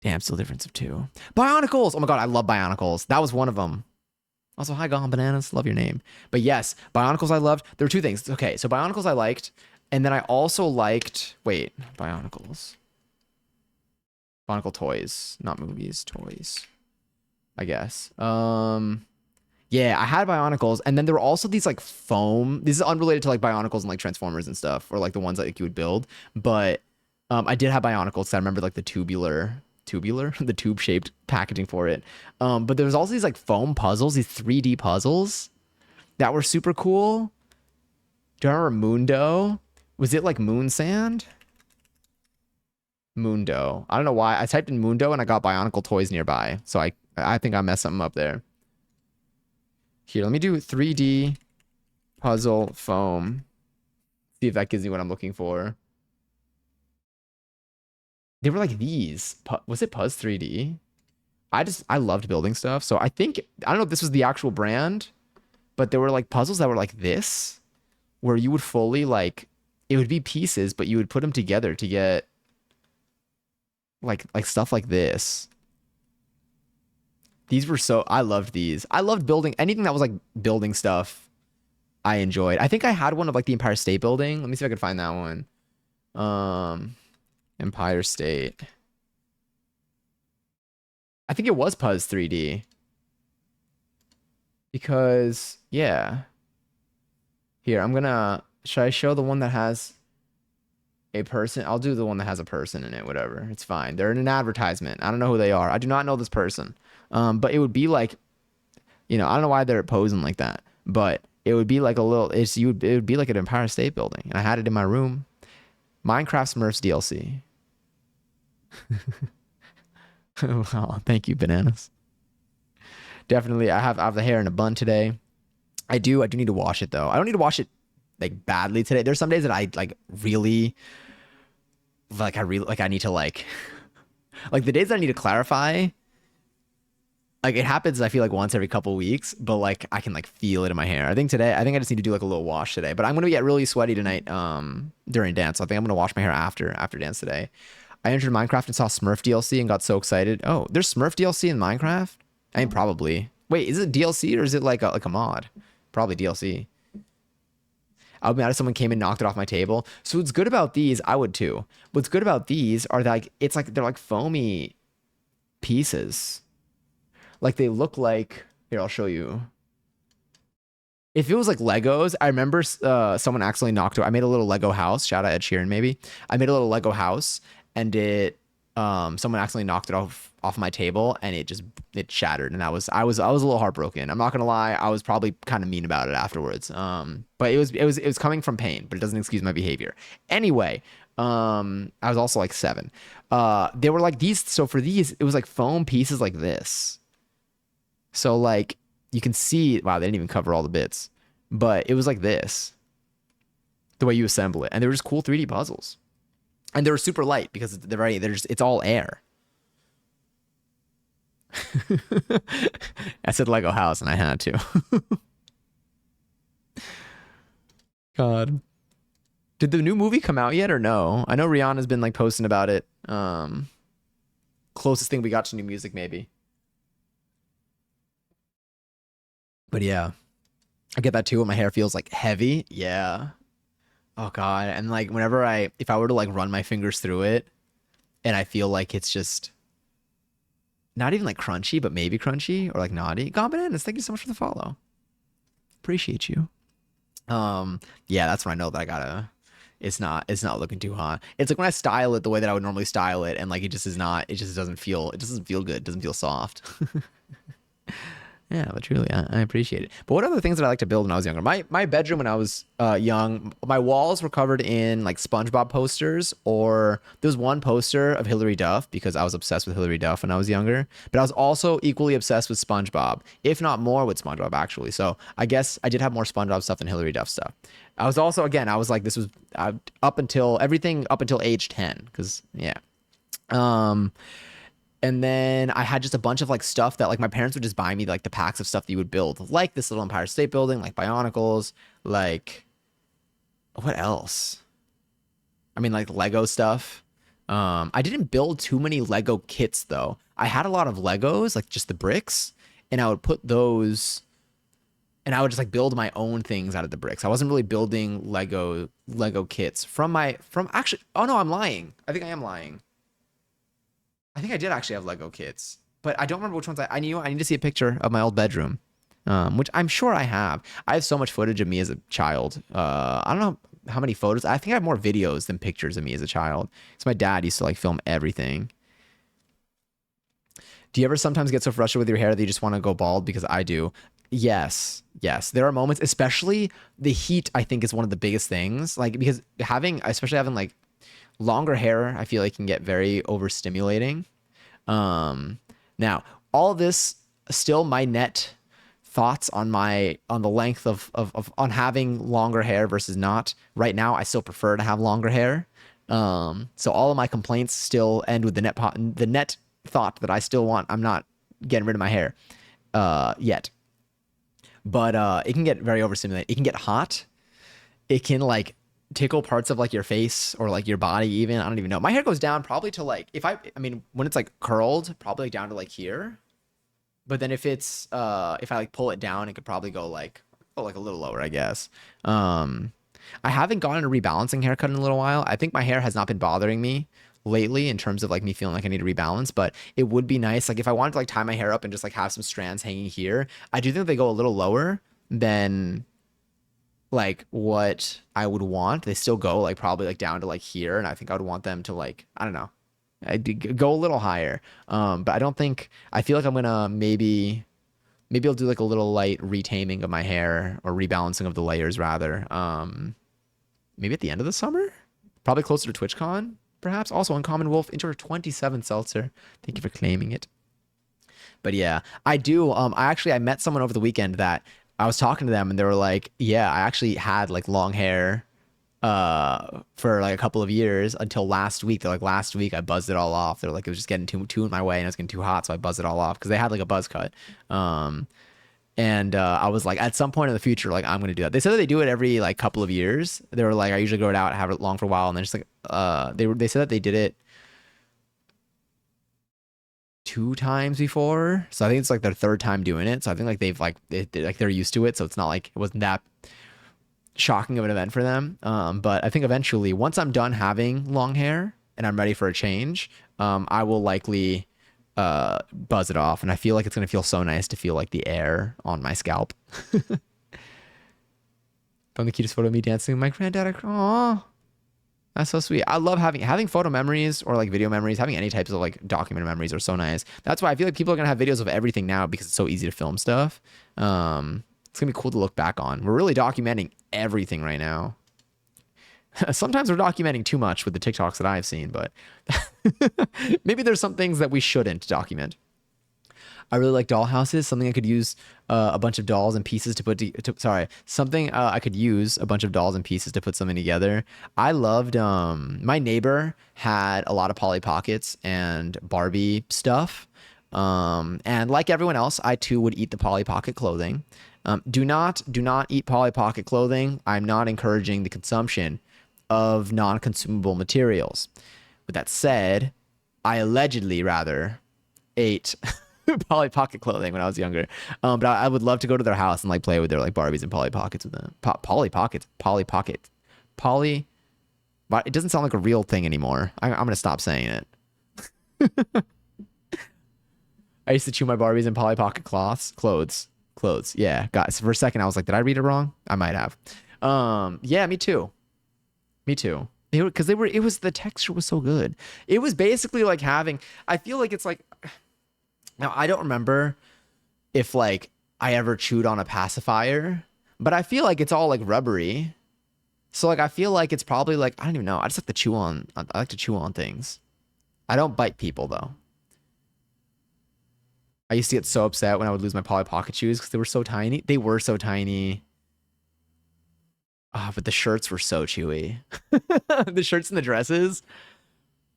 Damn, still difference of 2. Bionicles! Oh my God, I love Bionicles. That was one of them. Also, hi, Gone Bananas. Love your name. But yes, Bionicles I loved. There were 2 things. Okay, so Bionicles I liked. And then I also liked... Wait, Bionicles. Bionicle toys. Not movies, toys. I guess. Yeah, I had Bionicles, and then there were also these like foam. This is unrelated to like Bionicles and like Transformers and stuff, or like the ones that like, you would build. But I did have Bionicles. So I remember like the the tube-shaped packaging for it. But there was also these like foam puzzles, these 3D puzzles that were super cool. Do you remember Mundo? Was it like Moon Sand? Mundo. I don't know why. I typed in Mundo and I got Bionicle toys nearby. So I think I messed something up there. Here, let me do 3D puzzle foam. See if that gives me what I'm looking for. They were like these. Was it Puzz 3D? I loved building stuff. So I don't know if this was the actual brand, but there were like puzzles that were like this, where you would fully like, it would be pieces, but you would put them together to get like stuff like this. These were I loved these. I loved building anything that was like building stuff. I enjoyed. I think I had one of like the Empire State Building. Let me see if I can find that one. Empire State. I think it was Puzz 3D. Because, yeah. Here, should I show the one that has a person? I'll do the one that has a person in it, whatever. It's fine. They're in an advertisement. I don't know who they are. I do not know this person. But it would be like, I don't know why they're posing like that, but it would be like it would be like an Empire State Building. And I had it in my room. Minecraft Smurfs DLC. Wow, thank you, Bananas. Definitely, I have the hair in a bun today. I do need to wash it though. I don't need to wash it like badly today. There's some days that I like really I need to like the days that I need to clarify. Like it happens, I feel like once every couple weeks, but like I can like feel it in my hair. I think I just need to do like a little wash today. But I'm gonna get really sweaty tonight during dance. So I think I'm gonna wash my hair after dance today. I entered Minecraft and saw Smurf DLC and got so excited. Oh, there's Smurf DLC in Minecraft? I mean probably. Wait, is it DLC or is it like a mod? Probably DLC. I would be mad if someone came and knocked it off my table. So what's good about these, I would too. What's good about these are that like it's like they're like foamy pieces. Like they look like here, I'll show you. If it was like Legos, I remember someone accidentally knocked it. I made a little Lego house. Shout out Ed Sheeran, maybe. I made a little Lego house, and it someone accidentally knocked it off my table, and it shattered. And I was a little heartbroken. I'm not gonna lie. I was probably kind of mean about it afterwards. But it was coming from pain, but it doesn't excuse my behavior. Anyway, I was also like 7. They were like these. So for these, it was like foam pieces like this. So like you can see, wow, they didn't even cover all the bits, but it was like this, the way you assemble it. And they were just cool 3D puzzles. And they were super light because it's all air. I said Lego house and I had to. God. Did the new movie come out yet or no? I know Rihanna's been like posting about it. Closest thing we got to new music maybe. But yeah, I get that too when my hair feels like heavy. Yeah. Oh God. And like if I were to like run my fingers through it and I feel like it's just not even like crunchy, but maybe crunchy or like naughty. God Bananas, thank you so much for the follow. Appreciate you. Yeah, that's when I know that it's not looking too hot. It's like when I style it the way that I would normally style it and like it just doesn't feel good. It doesn't feel soft. Yeah, but truly, I appreciate it. But what other things did I like to build when I was younger? My bedroom when I was young, my walls were covered in like SpongeBob posters, or there was one poster of Hilary Duff because I was obsessed with Hilary Duff when I was younger. But I was also equally obsessed with SpongeBob, if not more with SpongeBob actually. So I guess I did have more SpongeBob stuff than Hilary Duff stuff. I was also I was like this was up until age 10 because yeah. And then I had just a bunch of like stuff that like my parents would just buy me like the packs of stuff that you would build, like this little Empire State Building, like Bionicles, like what else? I mean, like Lego stuff. I didn't build too many Lego kits though. I had a lot of Legos, like just the bricks, and I would put those, and I would just like build my own things out of the bricks. I wasn't really building Lego kits from actually. Oh no, I'm lying. I think I am lying. I think I did actually have Lego kits, but I don't remember which ones I knew. I need to see a picture of my old bedroom, which I'm sure I have. I have so much footage of me as a child. I don't know how many photos. I think I have more videos than pictures of me as a child. So my dad used to like film everything. Do you ever sometimes get so frustrated with your hair that you just want to go bald? Because I do. Yes, yes. There are moments, especially the heat, I think is one of the biggest things. Like because especially having like longer hair, I feel like can get very overstimulating. Now all this still my net thoughts on the length of on having longer hair versus not. Right now, I still prefer to have longer hair. So all of my complaints still end with the net thought that I still want. I'm not getting rid of my hair yet, but it can get very overstimulated. It can get hot. It can like tickle parts of like your face or like your body even. I don't even know. My hair goes down probably to like I mean when it's like curled, probably like down to like here. But then if I like pull it down, it could probably go like a little lower, I guess. I haven't gotten a rebalancing haircut in a little while. I think my hair has not been bothering me lately in terms of like me feeling like I need to rebalance, but it would be nice like if I wanted to like tie my hair up and just like have some strands hanging here. I do think they go a little lower than like what I would want. They still go like probably like down to like here, and I think I would want them to like I don't know, I'd go a little higher. But I don't think I feel like I'm gonna maybe I'll do like a little light retaming of my hair or rebalancing of the layers rather. Maybe at the end of the summer, probably closer to TwitchCon, perhaps. Also, Uncommon Wolf Intro 27 Seltzer. Thank you for claiming it. But yeah, I do. I met someone over the weekend that I was talking to them and they were like, yeah, I actually had like long hair for like a couple of years until last week. They're like, last week I buzzed it all off. They're like, it was just getting too in my way and it was getting too hot, so I buzzed it all off because they had like a buzz cut. And I was like, at some point in the future, like I'm gonna do that. They said that they do it every like couple of years. They were like, I usually grow it out, have it long for a while, and then just like they said that they did it 2 times before. So I think it's like their third time doing it. So I think like they're used to it. So it's not like it wasn't that shocking of an event for them. But I think eventually, once I'm done having long hair and I'm ready for a change, I will likely buzz it off. And I feel like it's gonna feel so nice to feel like the air on my scalp. Found the cutest photo of me dancing with my granddad. Aww. That's so sweet. I love having photo memories or like video memories. Having any types of like documented memories are so nice. That's why I feel like people are gonna have videos of everything now because it's so easy to film stuff. It's gonna be cool to look back on. We're really documenting everything right now. Sometimes we're documenting too much with the TikToks that I've seen, but maybe there's some things that we shouldn't document. I really like doll houses. Something I could use a bunch of dolls and pieces to put. Something I could use a bunch of dolls and pieces to put something together. I loved. My neighbor had a lot of Polly Pockets and Barbie stuff. And like everyone else, I too would eat the Polly Pocket clothing. Do not eat Polly Pocket clothing. I'm not encouraging the consumption of non-consumable materials. With that said, I allegedly rather ate Polly Pocket clothing when I was younger. But I would love to go to their house and like play with their like Barbies and Polly Pockets with them. Polly Pockets, Polly Pocket, Polly. But it doesn't sound like a real thing anymore. I'm gonna stop saying it. I used to chew my Barbies in Polly Pocket clothes. Yeah, guys. For a second, I was like, did I read it wrong? I might have. Yeah, me too. Me too. Because it was the texture was so good. It was basically like having. I feel like it's like. Now I don't remember if like I ever chewed on a pacifier, but I feel like it's all like rubbery. So like I feel like it's probably like I don't even know. I just like to chew on. I like to chew on things. I don't bite people though. I used to get so upset when I would lose my Polly Pocket shoes because they were so tiny. They were so tiny. Ah, but the shirts were so chewy. The shirts and the dresses.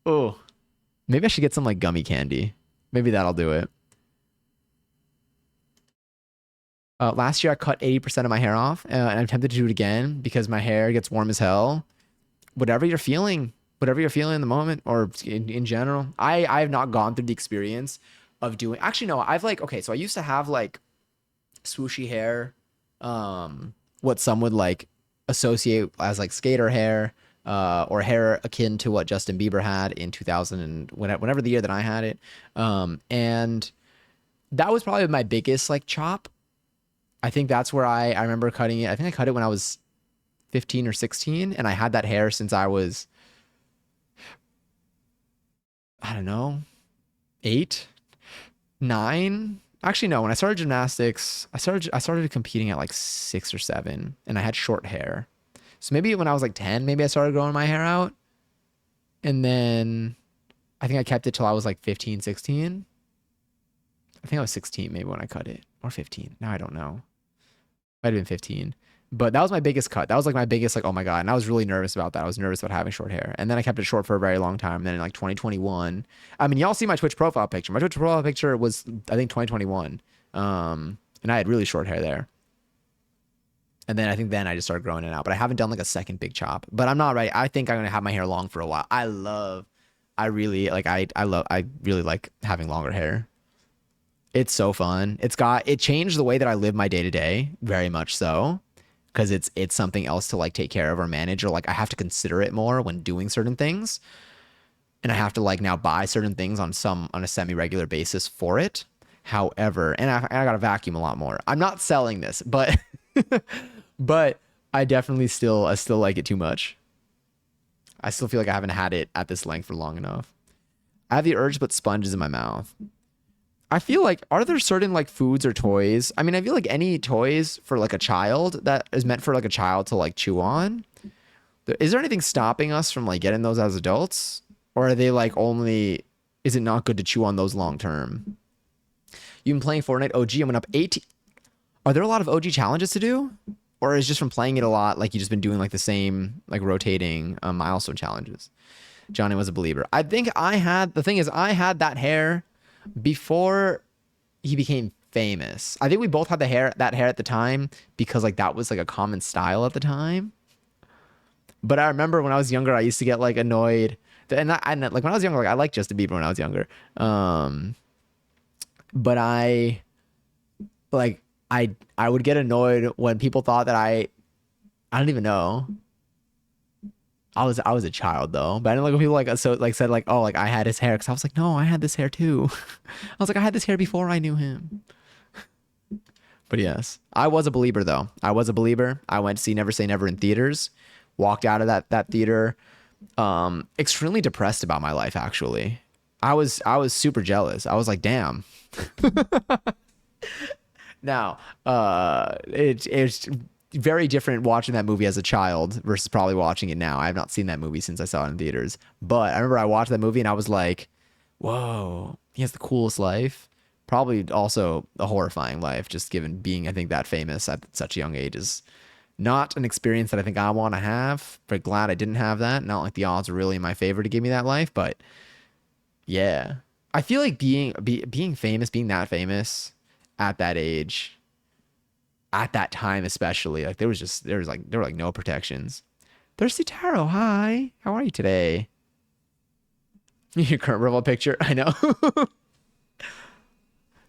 Oh, maybe I should get some like gummy candy. Maybe that'll do it. Last year I cut 80% of my hair off, and I'm tempted to do it again because my hair gets warm as hell. Whatever you're feeling in the moment or in general. I have not gone through the experience of doing. Actually, no. I've like okay. So I used to have like swooshy hair, what some would like associate as like skater hair, or hair akin to what Justin Bieber had in 2000 and whenever the year that I had it. And that was probably my biggest like chop. I think that's where I remember cutting it. I think I cut it when I was 15 or 16, and I had that hair since I was, I don't know, 8, 9. Actually, no. When I started gymnastics, I started competing at like 6 or 7, and I had short hair. So maybe when I was like 10, maybe I started growing my hair out, and then I think I kept it till I was like 15, 16. I think I was 16 maybe when I cut it, or 15. Now I don't know. Might have been 15. But that was my biggest cut. That was like my biggest like, oh my God. And I was really nervous about that. I was nervous about having short hair. And then I kept it short for a very long time. And then in like 2021, I mean, y'all see my Twitch profile picture. My Twitch profile picture was, I think, 2021. And I had really short hair there. And then I think then I just started growing it out. But I haven't done like a second big chop. But I'm not ready. I think I'm going to have my hair long for a while. I really like having longer hair. It's so fun. It changed the way that I live my day to day, very much so. Because it's something else to like take care of or manage, or like I have to consider it more when doing certain things, and I have to like now buy certain things on a semi-regular basis for it. However, and I gotta vacuum a lot more. I'm not selling this, but but I still like it too much. I still feel like I haven't had it at this length for long enough. I have the urge to put sponges in my mouth. I feel like, are there certain like foods or toys? I mean, I feel like any toys for like a child that is meant for like a child to like chew on. Is there anything stopping us from like getting those as adults? Or are they like only, is it not good to chew on those long term? You've been playing Fortnite OG. I'm up 18. Are there a lot of OG challenges to do? Or is just from playing it a lot, like you just been doing like the same like rotating milestone challenges? Johnny was a believer. I think the thing is I had that hair before he became famous. I think we both had that hair at the time because like that was like a common style at the time. But I remember when I was younger, I used to get like annoyed. Like when I was younger, like I liked Justin Bieber when I was younger. But like I would get annoyed when people thought that I don't even know. I was a child though, but I didn't like when people like so like said like, oh, like I had his hair, because I was like, no, I had this hair too. I was like, I had this hair before I knew him. But yes, I was a believer though. I was a believer. I went to see Never Say Never in theaters. Walked out of that theater, extremely depressed about my life. Actually, I was super jealous. I was like, damn. Now, it's very different watching that movie as a child versus probably watching it now. I have not seen that movie since I saw it in theaters, but I remember I watched that movie and I was like, whoa, he has the coolest life. Probably also a horrifying life, just given being, I think, that famous at such a young age is not an experience that I think I want to have. But glad I didn't have that. Not like the odds are really in my favor to give me that life, but yeah. I feel like being famous, being that famous at that age, at that time especially, like there were like no protections. Thirsty Taro, hi. How are you today? Your current profile picture. I know.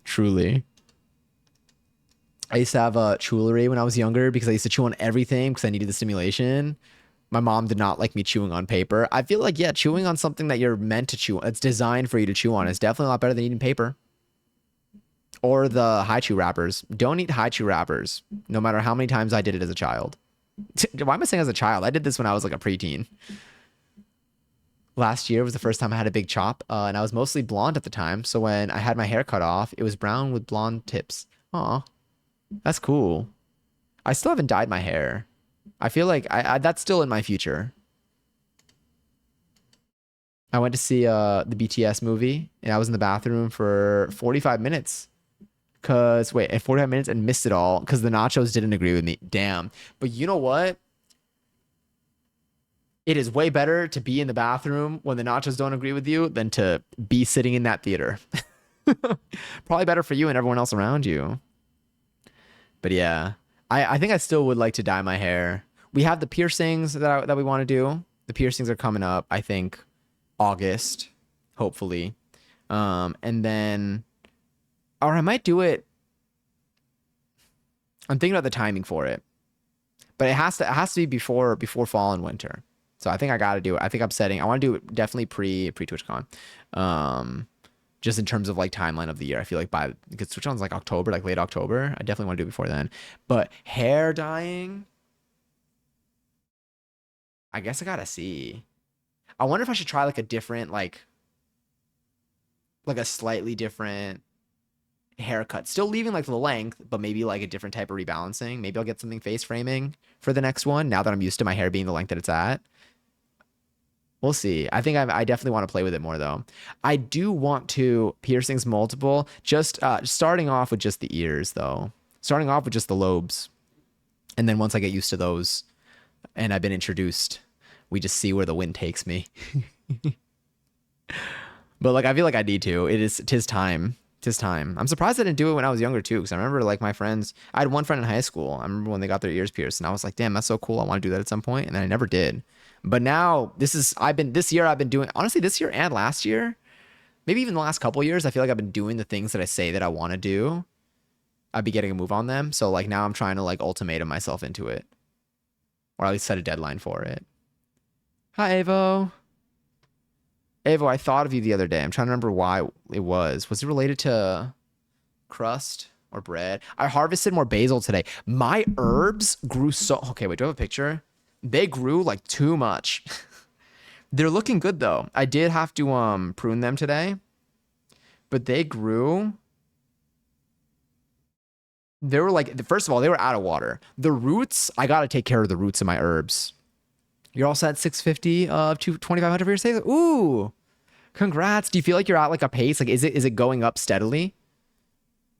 Truly. I used to have a Chewery when I was younger because I used to chew on everything because I needed the stimulation. My mom did not like me chewing on paper. I feel like, yeah, chewing on something that you're meant to chew on, it's designed for you to chew on, is definitely a lot better than eating paper. Or the high chew wrappers. Don't eat high chew wrappers, no matter how many times I did it as a child. Why am I saying as a child? I did this when I was like a preteen. Last year was the first time I had a big chop, and I was mostly blonde at the time. So when I had my hair cut off, it was brown with blonde tips. Aw, that's cool. I still haven't dyed my hair. I feel like that's still in my future. I went to see the BTS movie, and I was in the bathroom for 45 minutes. Cause wait, at 45 minutes and missed it all because the nachos didn't agree with me. Damn. But you know what? It is way better to be in the bathroom when the nachos don't agree with you than to be sitting in that theater. Probably better for you and everyone else around you. But yeah, I think I still would like to dye my hair. We have the piercings that we want to do. The piercings are coming up, I think, August, hopefully. And then, or I might do it. I'm thinking about the timing for it, but it has to be before fall and winter. So I think I got to do it. I think I want to do it definitely pre TwitchCon. Just in terms of like timeline of the year, I feel like because TwitchCon's like October, like late October. I definitely want to do it before then. But hair dyeing, I guess I gotta see. I wonder if I should try like a different, like a slightly different haircut. Still leaving like the length, but maybe like a different type of rebalancing. Maybe I'll get something face framing for the next one now that I'm used to my hair being the length that it's at. We'll see. I think I definitely want to play with it more though. I do want to piercings multiple, just starting off with just the ears though. Starting off with just the lobes. And then once I get used to those and I've been introduced, we just see where the wind takes me. But like I feel like I need to. Tis time. Tis time. I'm surprised I didn't do it when I was younger too, because I remember like my friends. I had one friend in high school. I remember when they got their ears pierced, and I was like, "Damn, that's so cool. I want to do that at some point." And then I never did. But now this year I've been doing, honestly, this year and last year, maybe even the last couple years, I feel like I've been doing the things that I say that I want to do. I'd be getting a move on them. So like now I'm trying to like ultimatum myself into it, or at least set a deadline for it. Hi, Avo. Avo, I thought of you the other day. I'm trying to remember why it was. Was it related to crust or bread? I harvested more basil today. My herbs grew so... Okay, wait, do I have a picture? They grew like too much. They're looking good though. I did have to prune them today, but they grew. They were like, first of all, they were out of water. The roots, I got to take care of the roots of my herbs. You're also at 650 of 2,500 for your save. Ooh, congrats. Do you feel like you're at like a pace? Like, is it going up steadily?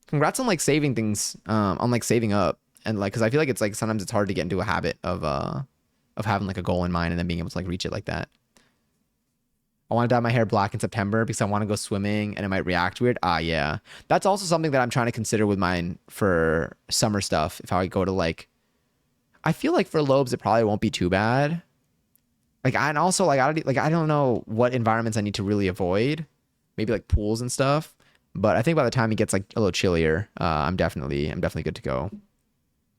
Congrats on like saving things, on like saving up And like, cause I feel like it's like sometimes it's hard to get into a habit of having like a goal in mind and then being able to like reach it like that. I want to dye my hair black in September because I want to go swimming and it might react weird. Ah, yeah. That's also something that I'm trying to consider with mine for summer stuff. If I go to like, I feel like for lobes, it probably won't be too bad. Like, and also I don't know what environments I need to really avoid. Maybe like pools and stuff. But I think by the time it gets like a little chillier, I'm definitely good to go.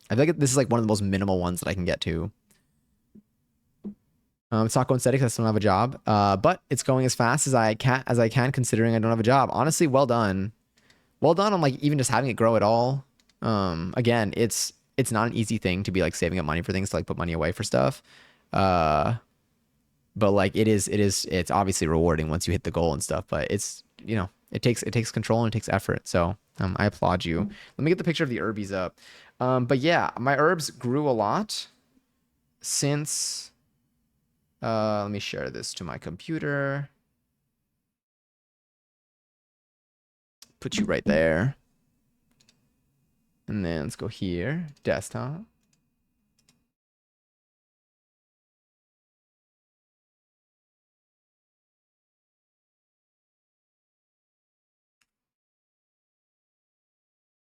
I feel like this is like one of the most minimal ones that I can get to. It's not going steady because I still don't have a job. But it's going as fast as I can considering I don't have a job. Honestly, well done. Well done on like even just having it grow at all. Again, it's not an easy thing to be like saving up money for things to like put money away for stuff. But like it's obviously rewarding once you hit the goal and stuff. But it's, you know, it takes control and it takes effort. So I applaud you. Let me get the picture of the herbies up. But yeah, my herbs grew a lot since. Let me share this to my computer. Put you right there. And then let's go here, desktop.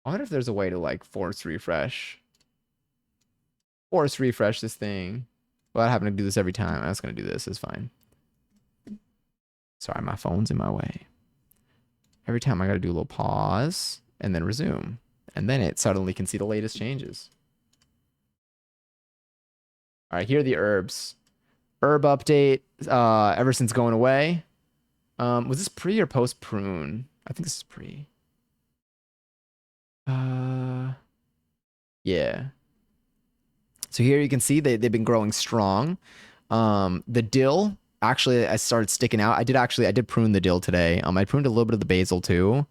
I wonder if there's a way to like force refresh this thing without having to do this every time. I'm just gonna do this. It's fine. Sorry, my phone's in my way. Every time I gotta do a little pause and then resume, and then it suddenly can see the latest changes. All right, here are the herbs. Herb update. Ever since going away. Was this pre or post prune? I think this is pre. Yeah. So here you can see they've been growing strong. The dill actually I started sticking out. I did prune the dill today. I pruned a little bit of the basil too.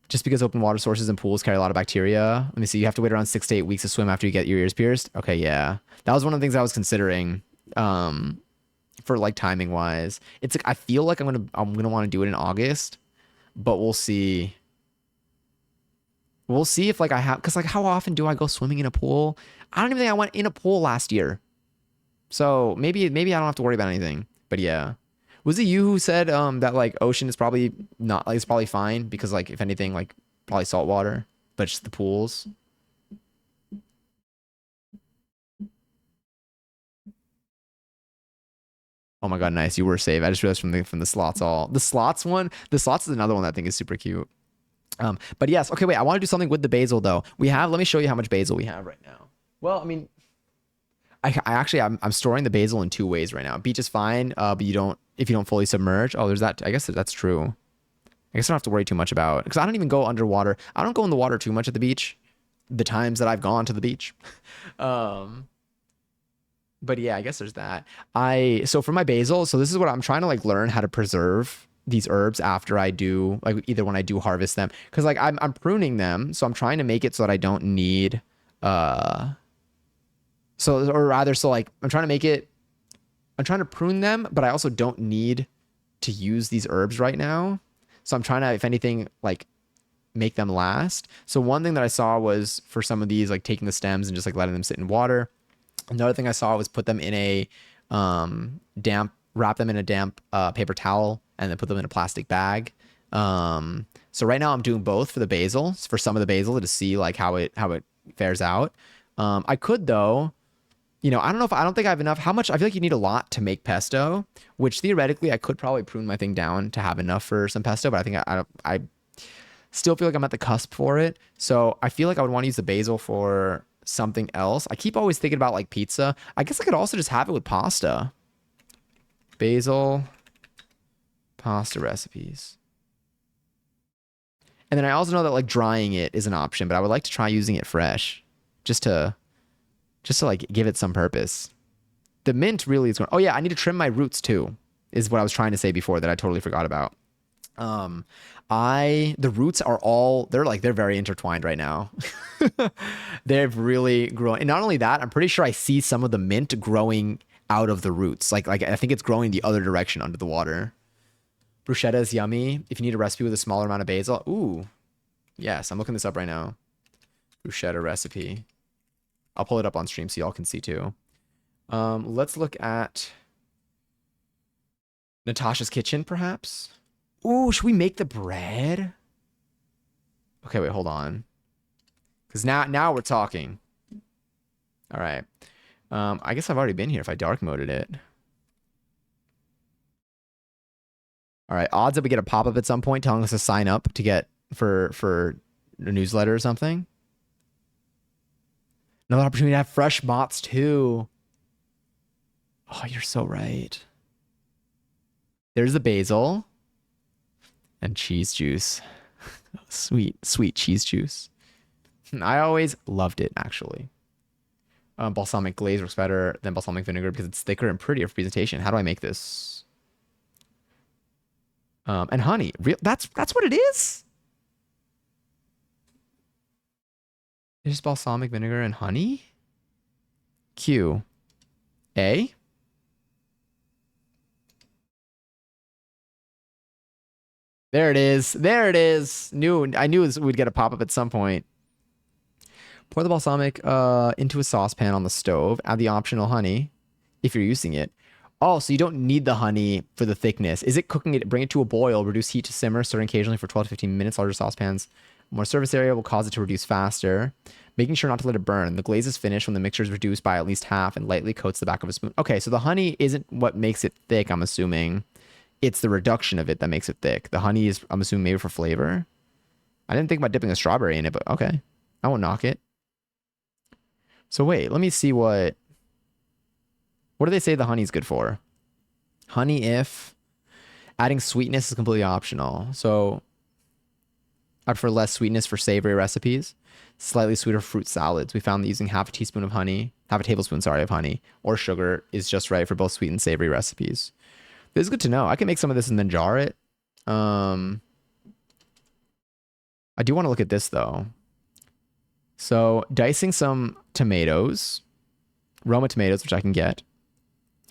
Just because open water sources and pools carry a lot of bacteria. Let me see. You have to wait around 6 to 8 weeks to swim after you get your ears pierced. Okay, yeah, that was one of the things I was considering. For like timing wise, it's like I feel like I'm gonna want to do it in August, but we'll see. We'll see if like I have, because like how often do I go swimming in a pool? I don't even think I went in a pool last year. So maybe I don't have to worry about anything. But yeah. Was it you who said that like ocean is probably not like it's probably fine because like if anything like probably salt water, but just the pools. Oh my god, nice. You were safe. I just realized from the slots the slots one. The slots is another one that I think is super cute. But yes, okay, wait, I want to do something with the basil though. Let me show you how much basil we have right now. Well, I mean, I actually, I'm storing the basil in 2 ways right now. Beach is fine, but if you don't fully submerge. Oh, there's that. I guess that's true. I guess I don't have to worry too much about, because I don't even go underwater. I don't go in the water too much at the beach. The times that I've gone to the beach. But yeah, I guess there's that. So for my basil, so this is what I'm trying to like learn how to preserve these herbs after I do, like either when I do harvest them, because like I'm pruning them, so I'm trying to make it so that I don't need I'm trying to make it, I'm trying to prune them, but I also don't need to use these herbs right now. So I'm trying to, if anything, like make them last. So one thing that I saw was for some of these, like taking the stems and just like letting them sit in water. Another thing I saw was put them in a wrap them in a damp paper towel and then put them in a plastic bag. So right now I'm doing both for the basil, for some of the basil to see like how it fares out. I could though, I don't think I have enough. How much? I feel like you need a lot to make pesto, which theoretically I could probably prune my thing down to have enough for some pesto, but I think I still feel like I'm at the cusp for it. So I feel like I would want to use the basil for something else. I keep always thinking about like pizza. I guess I could also just have it with pasta. Basil pasta recipes. And then I also know that like drying it is an option, but I would like to try using it fresh just to like give it some purpose. The mint really is going, oh yeah, I need to trim my roots too, is what I was trying to say before that I totally forgot about. The roots are they're very intertwined right now. They've really grown. And not only that, I'm pretty sure I see some of the mint growing out of the roots. Like I think it's growing the other direction under the water. Bruschetta is yummy. If you need a recipe with a smaller amount of basil. Ooh, yes, I'm looking this up right now. Bruschetta recipe. I'll pull it up on stream so y'all can see too. Let's look at Natasha's kitchen, perhaps. Ooh, should we make the bread? Okay, wait, hold on. Because now we're talking. All right. I guess I've already been here if I dark moded it. All right, odds that we get a pop-up at some point telling us to sign up to get for a newsletter or something. Another opportunity to have fresh mots too. Oh, you're so right. There's the basil and cheese juice. Sweet, sweet cheese juice. I always loved it, actually. Balsamic glaze works better than balsamic vinegar because it's thicker and prettier for presentation. How do I make this? And honey. That's what it is? It's just balsamic vinegar and honey? Q. A? There it is. There it is. I knew we'd get a pop-up at some point. Pour the balsamic into a saucepan on the stove. Add the optional honey if you're using it. Oh, so you don't need the honey for the thickness. Is it cooking it? Bring it to a boil. Reduce heat to simmer, stirring occasionally for 12 to 15 minutes. Larger saucepans, more surface area will cause it to reduce faster. Making sure not to let it burn. The glaze is finished when the mixture is reduced by at least half and lightly coats the back of a spoon. Okay, so the honey isn't what makes it thick, I'm assuming. It's the reduction of it that makes it thick. The honey is, I'm assuming, maybe for flavor. I didn't think about dipping a strawberry in it, but okay. I won't knock it. So wait, let me see what do they say the honey's good for? Honey if adding sweetness is completely optional. So I'd prefer less sweetness for savory recipes. Slightly sweeter fruit salads. We found that using half a tablespoon, of honey or sugar is just right for both sweet and savory recipes. This is good to know. I can make some of this and then jar it. I do want to look at this though. So dicing some tomatoes, Roma tomatoes, which I can get.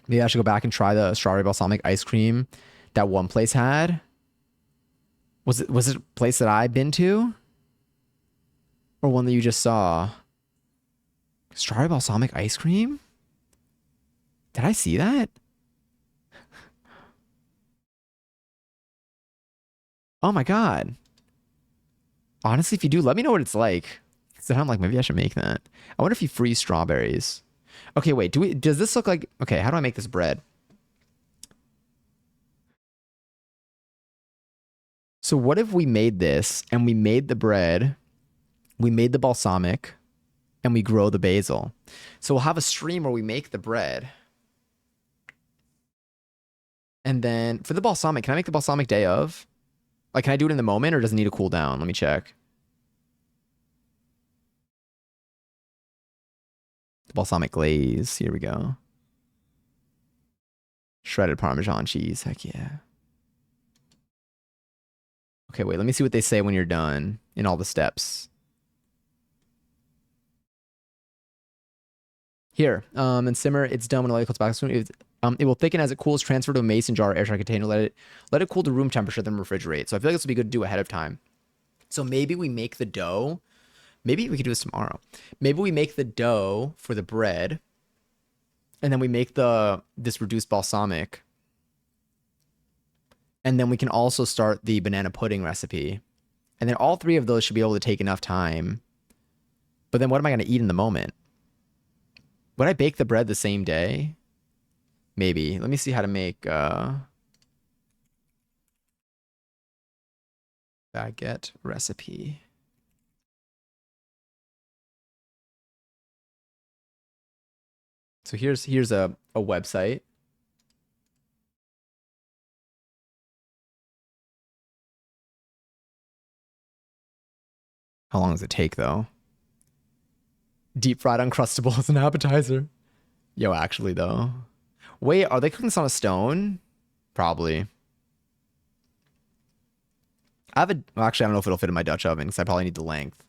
Maybe I should go back and try the strawberry balsamic ice cream that one place had. Was it a place that I've been to? Or one that you just saw? Strawberry balsamic ice cream? Did I see that? Oh my God. Honestly, if you do, let me know what it's like. So I'm like, maybe I should make that. I wonder if you freeze strawberries. Okay, wait, does this look like, okay, how do I make this bread? So what if we made this and we made the bread, we made the balsamic, and we grow the basil? So we'll have a stream where we make the bread. And then for the balsamic, can I make the balsamic day of? Like, can I do it in the moment or does it need to cool down? Let me check. The balsamic glaze. Here we go. Shredded Parmesan cheese. Heck yeah. Okay, wait. Let me see what they say when you're done in all the steps. Here. And simmer. It's done when the light comes back soon. It will thicken as it cools. Transfer to a mason jar or airtight container. Let it cool to room temperature, then refrigerate. So I feel like this would be good to do ahead of time. So maybe we make the dough. Maybe we could do this tomorrow. Maybe we make the dough for the bread, and then we make this reduced balsamic, and then we can also start the banana pudding recipe, and then all three of those should be able to take enough time. But then what am I going to eat in the moment? Would I bake the bread the same day? Maybe. Let me see how to make baguette recipe. So here's a website. How long does it take though? Deep fried Uncrustable as an appetizer. Yo, actually though. Wait, are they cooking this on a stone? Probably. Well, actually, I don't know if it'll fit in my Dutch oven because I probably need the length.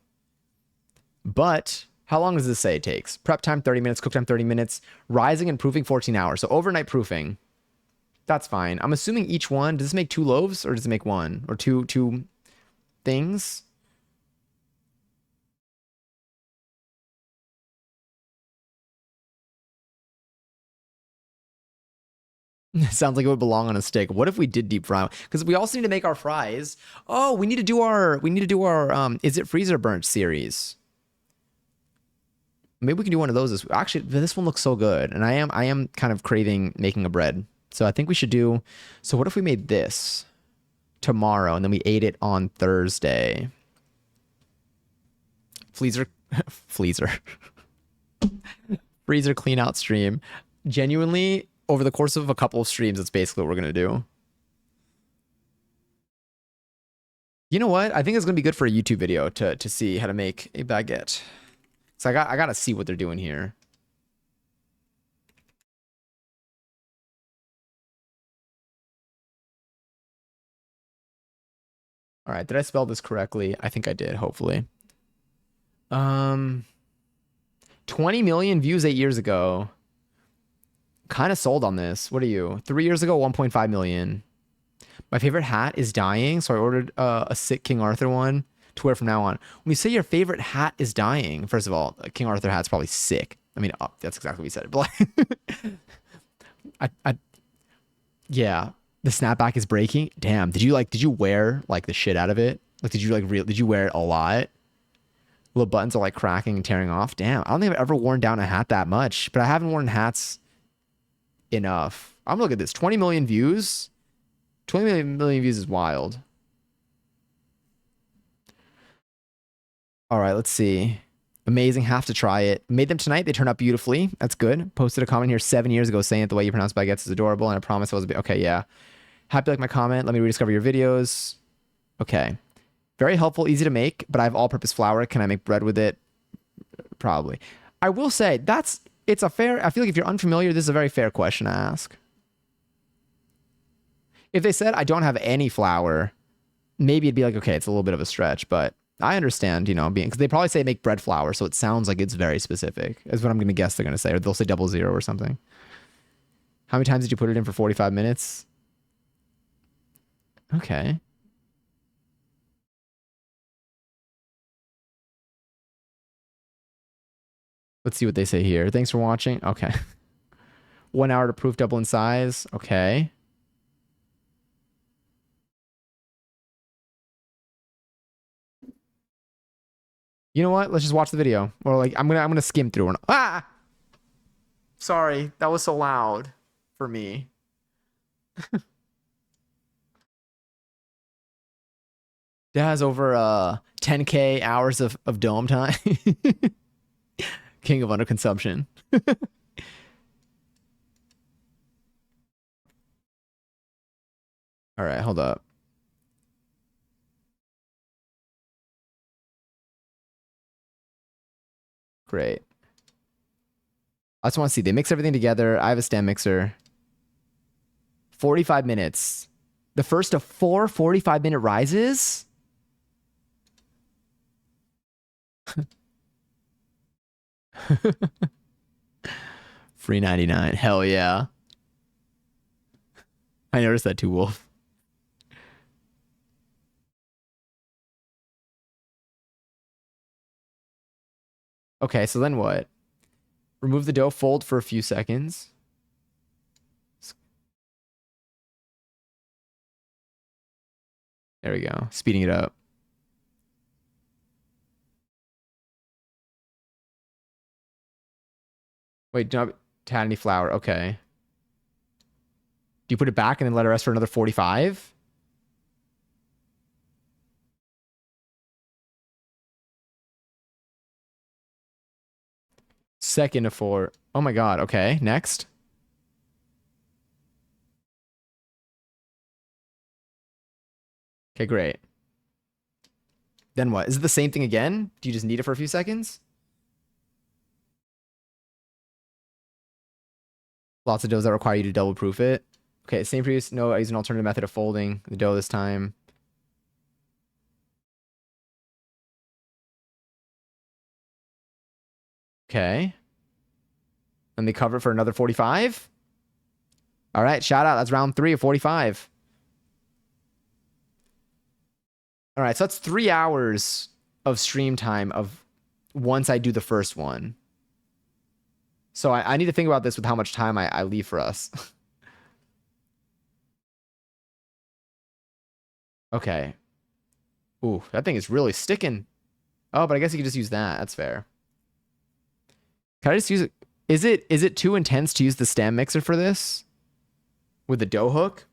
But how long does this say it takes? Prep time 30 minutes, cook time 30 minutes, rising and proofing 14 hours. So overnight proofing. That's fine. I'm assuming each one, does this make 2 loaves or does it make 1 or two things? Sounds like it would belong on a stick. What if we did deep fry? Because we also need to make our fries. Oh, we need to do our is it freezer burnt series. Maybe we can do one of those. Actually, this one looks so good, and I am kind of craving making a bread. So I think we should do. So what if we made this tomorrow and then we ate it on Thursday? Freezer, freezer, freezer clean out stream. Genuinely, over the course of a couple of streams, that's basically what we're gonna do. You know what? I think it's gonna be good for a YouTube video to see how to make a baguette. So I gotta see what they're doing here. All right, did I spell this correctly? I think I did, hopefully. Um, 20 million views 8 years ago. Kind of sold on this. What are you? 3 years ago, 1.5 million. My favorite hat is dying, so I ordered a sick King Arthur one to wear from now on. When you say your favorite hat is dying, first of all, a King Arthur hat's probably sick. I mean, that's exactly what you said. But like, yeah, the snapback is breaking. Damn, did you wear like the shit out of it? Like, did you wear it a lot? Little buttons are like cracking and tearing off. Damn, I don't think I've ever worn down a hat that much, but I haven't worn hats enough. I'm gonna look at this. 20 million views. 20 million views is wild. All right, let's see. Amazing. Have to try it. Made them tonight. They turned out beautifully. That's good. Posted a comment here 7 years ago saying that the way you pronounce baguettes is adorable, and I promise I was a bit okay. Yeah. Happy to like my comment. Let me rediscover your videos. Okay. Very helpful, easy to make, but I have all-purpose flour. Can I make bread with it? Probably. I will say it's a fair. I feel like if you're unfamiliar, this is a very fair question to ask. If they said I don't have any flour, maybe it'd be like, okay, it's a little bit of a stretch, but I understand, being because they probably say make bread flour, so it sounds like it's very specific. Is what I'm gonna guess they're gonna say, or they'll say 00 or something. How many times did you put it in for 45 minutes? Okay. Let's see what they say here. Thanks for watching. Okay. 1 hour to proof double in size. Okay. You know what? Let's just watch the video. Or like I'm gonna skim through and sorry, that was so loud for me. That has over 10K hours of dome time. King of underconsumption. All right, hold up. Great. I just want to see. They mix everything together. I have a stand mixer. 45 minutes. The first of 4 45-minute rises? Free 99. Hell yeah. I noticed that too, Wolf. Okay, so then what? Remove the dough, fold for a few seconds. There we go. Speeding it up. Wait, don't add any flour. Okay. Do you put it back and then let it rest for another 45? Second of 4. Oh my god. Okay, next. Okay, great. Then what? Is it the same thing again? Do you just knead it for a few seconds? Lots of doughs that require you to double proof it. Okay, same previous. No, I use an alternative method of folding the dough this time. Okay. And they cover it for another 45? All right, shout out. That's round 3 of 45. All right, so that's 3 hours of stream time of once I do the first one. So I need to think about this with how much time I leave for us. Okay. Ooh, that thing is really sticking. Oh, but I guess you could just use that. That's fair. Can I just use it? Is it too intense to use the stem mixer for this? With the dough hook?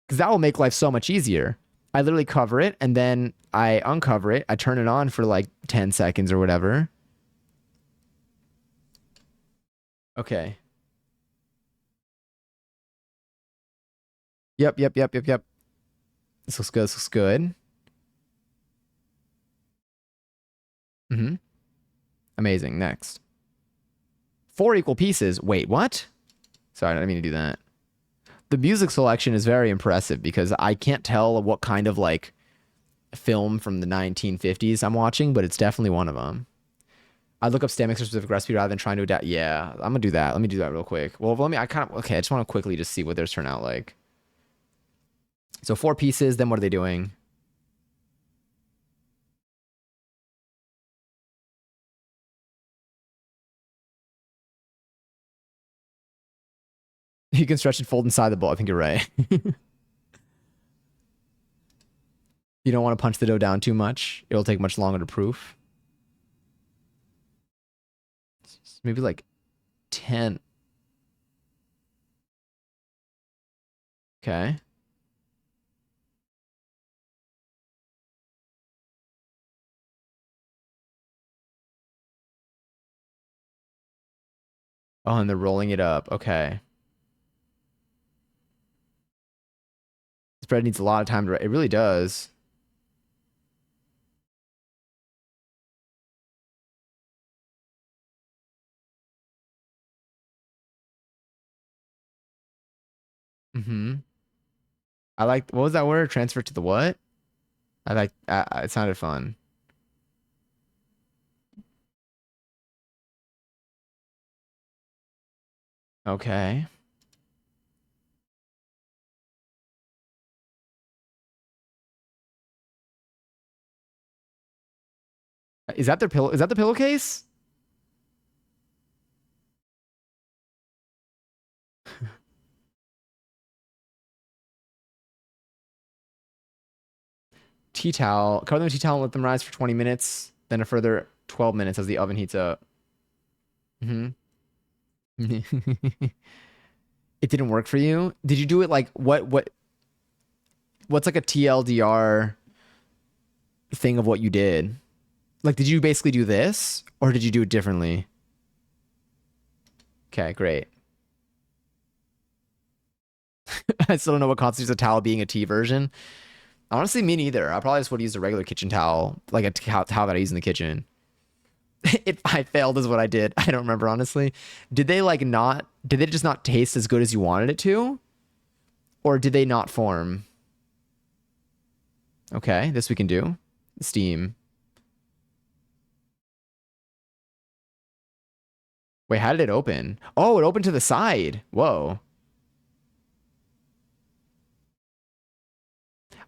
Because that will make life so much easier. I literally cover it and then I uncover it. I turn it on for like 10 seconds or whatever. Okay. Yep, yep, yep, yep, yep. This looks good. This looks good. Mm-hmm. Amazing. Next. Four equal pieces. Wait, what? Sorry, I didn't mean to do that. The music selection is very impressive because I can't tell what kind of like film from the 1950s I'm watching, but it's definitely one of them. I'd look up stem mixer specific recipe rather than trying to adapt. Yeah, I'm gonna do that. Let me do that real quick. Well, let me. I kind of okay. I just want to quickly just see what theirs turn out like. So four pieces. Then what are they doing? You can stretch and fold inside the bowl. I think you're right. You don't want to punch the dough down too much. It'll take much longer to proof. Maybe like 10. Okay. Oh, and they're rolling it up. Okay. This bread needs a lot of time to. It really does. Mm-hmm. I like. What was that word? Transfer to the what? I like. It sounded fun. Okay. Is that their pillow? Is that the pillowcase? Tea towel. Cover them with tea towel and let them rise for 20 minutes. Then a further 12 minutes as the oven heats up. Mm-hmm. It didn't work for you? Did you do it like what's like a TLDR thing of what you did? Like did you basically do this or did you do it differently? Okay, great. I still don't know what constitutes a towel being a tea version. Honestly, me neither. I probably just would have used a regular kitchen towel, like a towel that I use in the kitchen. If I failed is what I did. I don't remember honestly. Did they like not did they just not taste as good as you wanted it to? Or did they not form? Okay, this we can do. Steam. Wait, how did it open? Oh, it opened to the side. Whoa.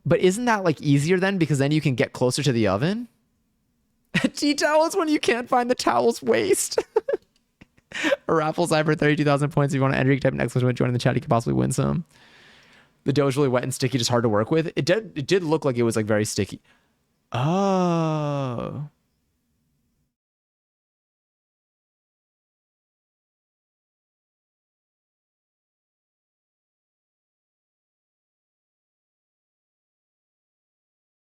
But isn't that like easier then because then you can get closer to the oven? Tea towels when you can't find the towel's waste. A raffle cyber 32,000 points. If you want to enter, you can type next one to join in the chat. You could possibly win some. The dough is really wet and sticky, just hard to work with. It did look like it was like very sticky. Oh.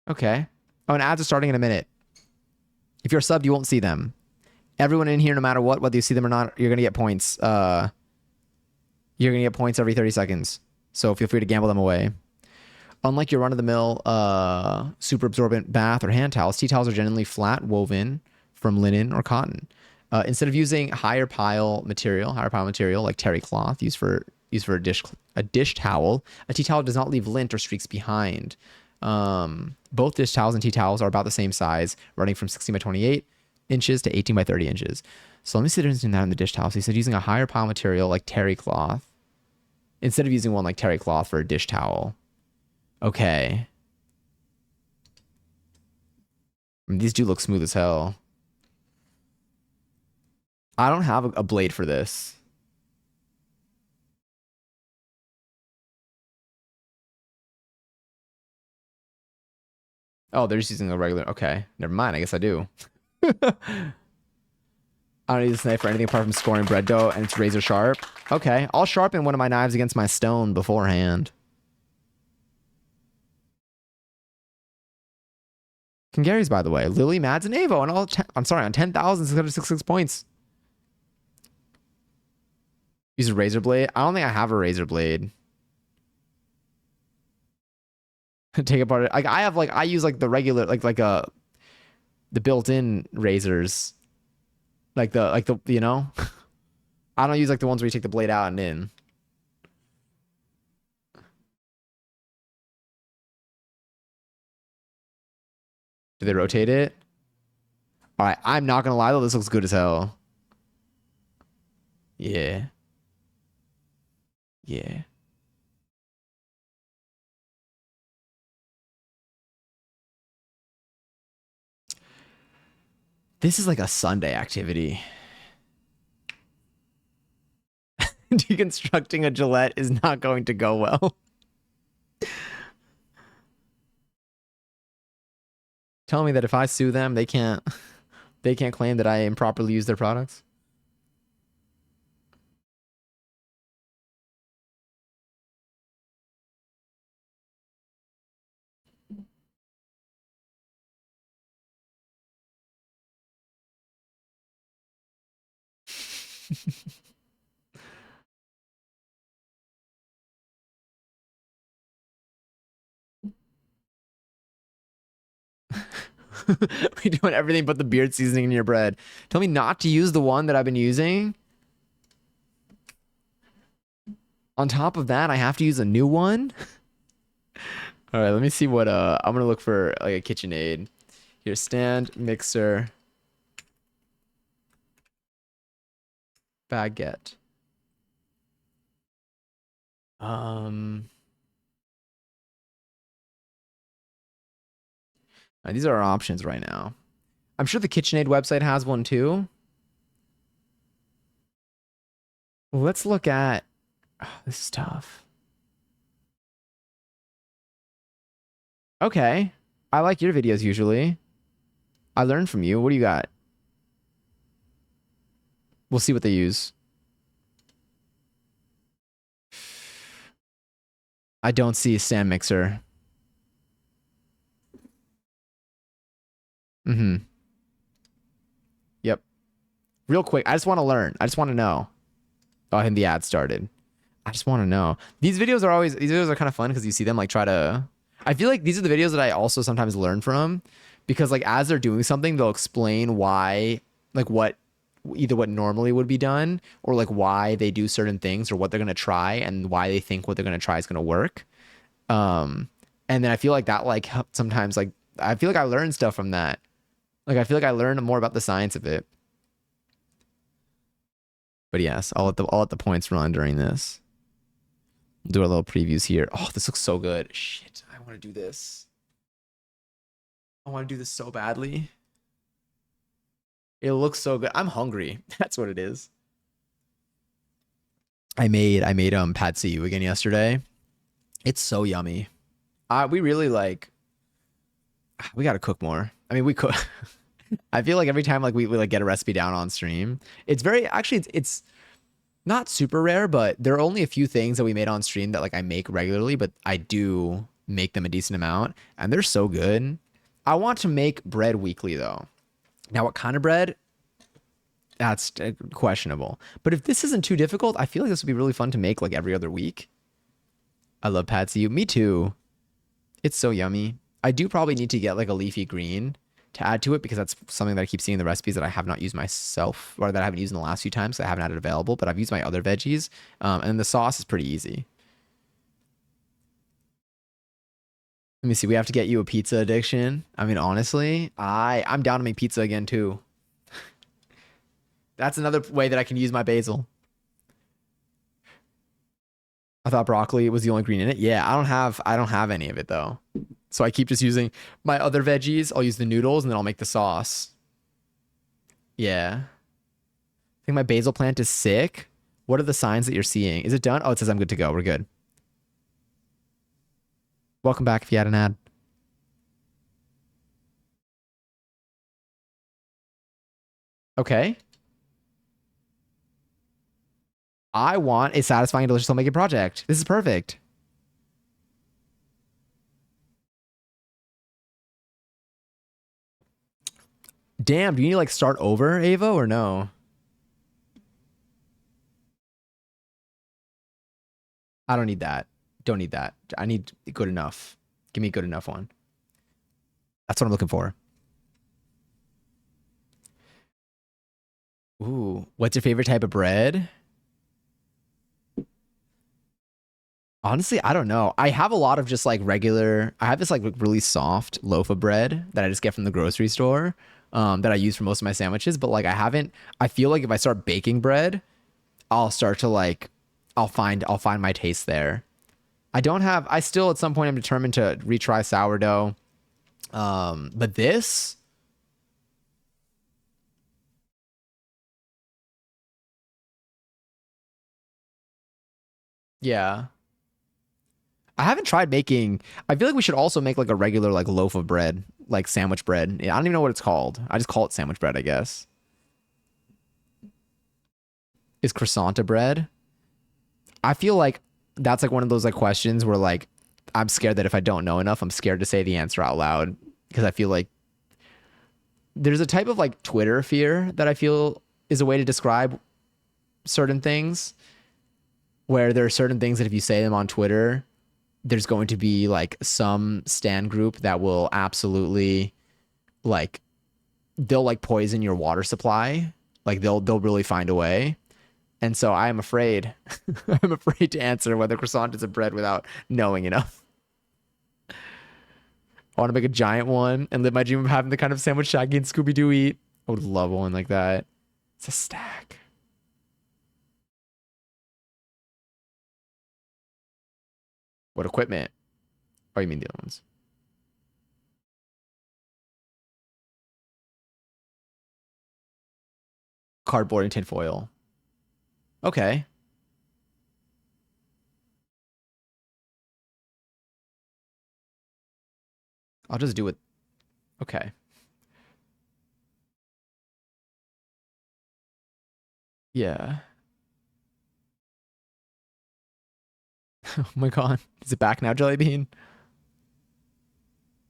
Okay. Oh, and ads are starting in a minute. If you're subbed, you won't see them. Everyone in here, no matter what, whether you see them or not, you're gonna get points. You're gonna get points every 30 seconds. So feel free to gamble them away. Unlike your run-of-the-mill super absorbent bath or hand towels, tea towels are generally flat woven from linen or cotton. Instead of using higher pile material like terry cloth used for a dish towel, a tea towel does not leave lint or streaks behind. Both dish towels and tea towels are about the same size, running from 16 by 28 inches to 18 by 30 inches. So let me see the difference between that and the dish towel. So he said using a higher pile material like terry cloth instead of using one like terry cloth for a dish towel. Okay. I mean, these do look smooth as hell. I don't have a blade for this. Oh, they're just using a regular. Okay, never mind. I guess I do. I don't need this knife for anything apart from scoring bread dough, and it's razor sharp. Okay, I'll sharpen one of my knives against my stone beforehand. Gary's, by the way. Lily, Mads, and Avo, and all. I'm sorry, on 10,666 points. Use a razor blade. I don't think I have a razor blade. Take apart. Like I have, like I use like the regular, the built-in razors, like the you know. I don't use like the ones where you take the blade out and in. Do they rotate it? All right, I'm not gonna lie though, this looks good as hell. Yeah. Yeah. This is like a Sunday activity. Deconstructing a Gillette is not going to go well. Tell me that if I sue them, they can't claim that I improperly use their products. We're doing everything but the beard seasoning in your bread. Tell me not to use the one that I've been using. On top of that, I have to use a new one. All right, let me see what I'm gonna look for like a KitchenAid. Here, stand, mixer, baguette. These are our options right now. I'm sure the KitchenAid website has one too. Let's look at. Oh, this is tough. Okay, I like your videos usually. I learn from you. What do you got? We'll see what they use. I don't see a stand mixer. Mm-hmm. Yep. Real quick, I just want to learn. I just want to know. Oh, and the ad started. I just want to know. These videos are kind of fun because you see them like try to. I feel like these are the videos that I also sometimes learn from because like as they're doing something, they'll explain why, like what, either what normally would be done or like why they do certain things or what they're gonna try and why they think what they're gonna try is gonna work. Um, and then I feel like that like sometimes like I feel like I learn stuff from that. Like I feel like I learn more about the science of it. But yes, I'll let the points run during this. Do a little previews here. Oh, this looks so good. Shit, I want to do this. I want to do this so badly. It looks so good. I'm hungry. That's what it is. I made pad see ew again yesterday. It's so yummy. We really like we gotta cook more. I mean, we cook. I feel like every time like we like get a recipe down on stream, it's very actually it's not super rare, but there are only a few things that we made on stream that like I make regularly, but I do make them a decent amount, and they're so good. I want to make bread weekly though. Now, what kind of bread? That's questionable. But if this isn't too difficult, I feel like this would be really fun to make like every other week. I love pad see ew. Me too. It's so yummy. I do probably need to get like a leafy green to add to it because that's something that I keep seeing in the recipes that I have not used myself or that I haven't used in the last few times. So I haven't had it available, but I've used my other veggies. And the sauce is pretty easy. Let me see. We have to get you a pizza addiction. I mean, honestly, I'm down to make pizza again too. That's another way that I can use my basil. I thought broccoli was the only green in it. Yeah, I don't have any of it though. So I keep just using my other veggies. I'll use the noodles and then I'll make the sauce. Yeah. I think my basil plant is sick. What are the signs that you're seeing? Is it done? Oh, it says I'm good to go. We're good. Welcome back if you had an ad. Okay. I want a satisfying, delicious homemaking project. This is perfect. Damn, do you need to like start over, Avo, or no? I don't need that. Don't need that. I need good enough. Give me a good enough one. That's what I'm looking for. Ooh, what's your favorite type of bread? Honestly, I don't know. I have a lot of just like regular, I have this like really soft loaf of bread that I just get from the grocery store that I use for most of my sandwiches. But like I haven't, I feel like if I start baking bread, I'll start to like, I'll find my taste there. I don't have, I still at some point I'm determined to retry sourdough. But this, yeah. I haven't tried making, I feel like we should also make like a regular like loaf of bread, like sandwich bread. Yeah, I don't even know what it's called. I just call it sandwich bread, I guess. Is croissant a bread? I feel like that's like one of those like questions where like I'm scared that if I don't know enough, I'm scared to say the answer out loud because I feel like there's a type of like Twitter fear that I feel is a way to describe certain things where there are certain things that if you say them on Twitter, there's going to be like some stan group that will absolutely like they'll like poison your water supply. Like they'll really find a way. And so I am afraid I'm afraid to answer whether croissant is a bread without knowing enough. I want to make a giant one and live my dream of having the kind of sandwich Shaggy and Scooby Doo eat. I would love one like that. It's a stack. What equipment? Oh, you mean the other ones? Cardboard and tinfoil. Okay. I'll just do it. Okay. Yeah. Oh my god. Is it back now, Jelly Bean?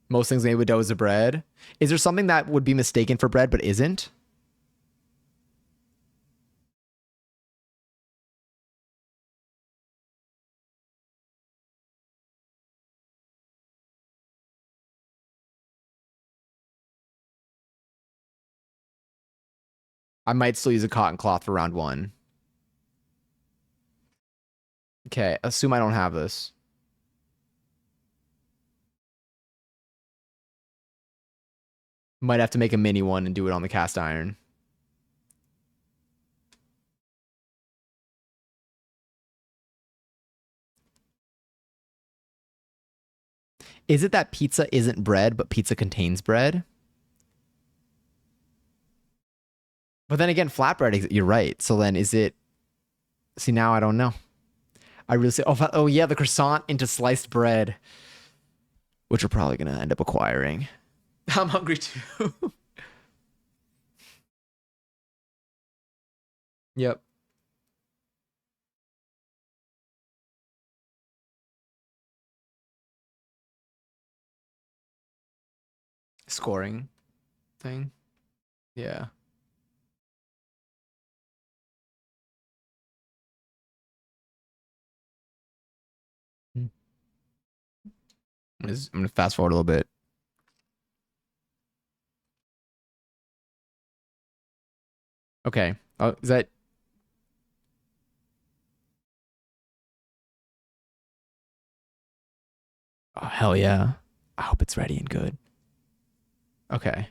Most things made with dough is a bread. Is there something that would be mistaken for bread but isn't? I might still use a cotton cloth for round one. Okay. Assume I don't have this. Might have to make a mini one and do it on the cast iron. Is it that pizza isn't bread, but pizza contains bread? But then again, flatbread, you're right. So then is it, see, now I don't know. I really say, oh yeah, the croissant into sliced bread, which we're probably going to end up acquiring. I'm hungry too. Yep. Scoring thing. Yeah. I'm gonna fast forward a little bit. Okay. Oh, is that? Oh, hell yeah. I hope it's ready and good. Okay.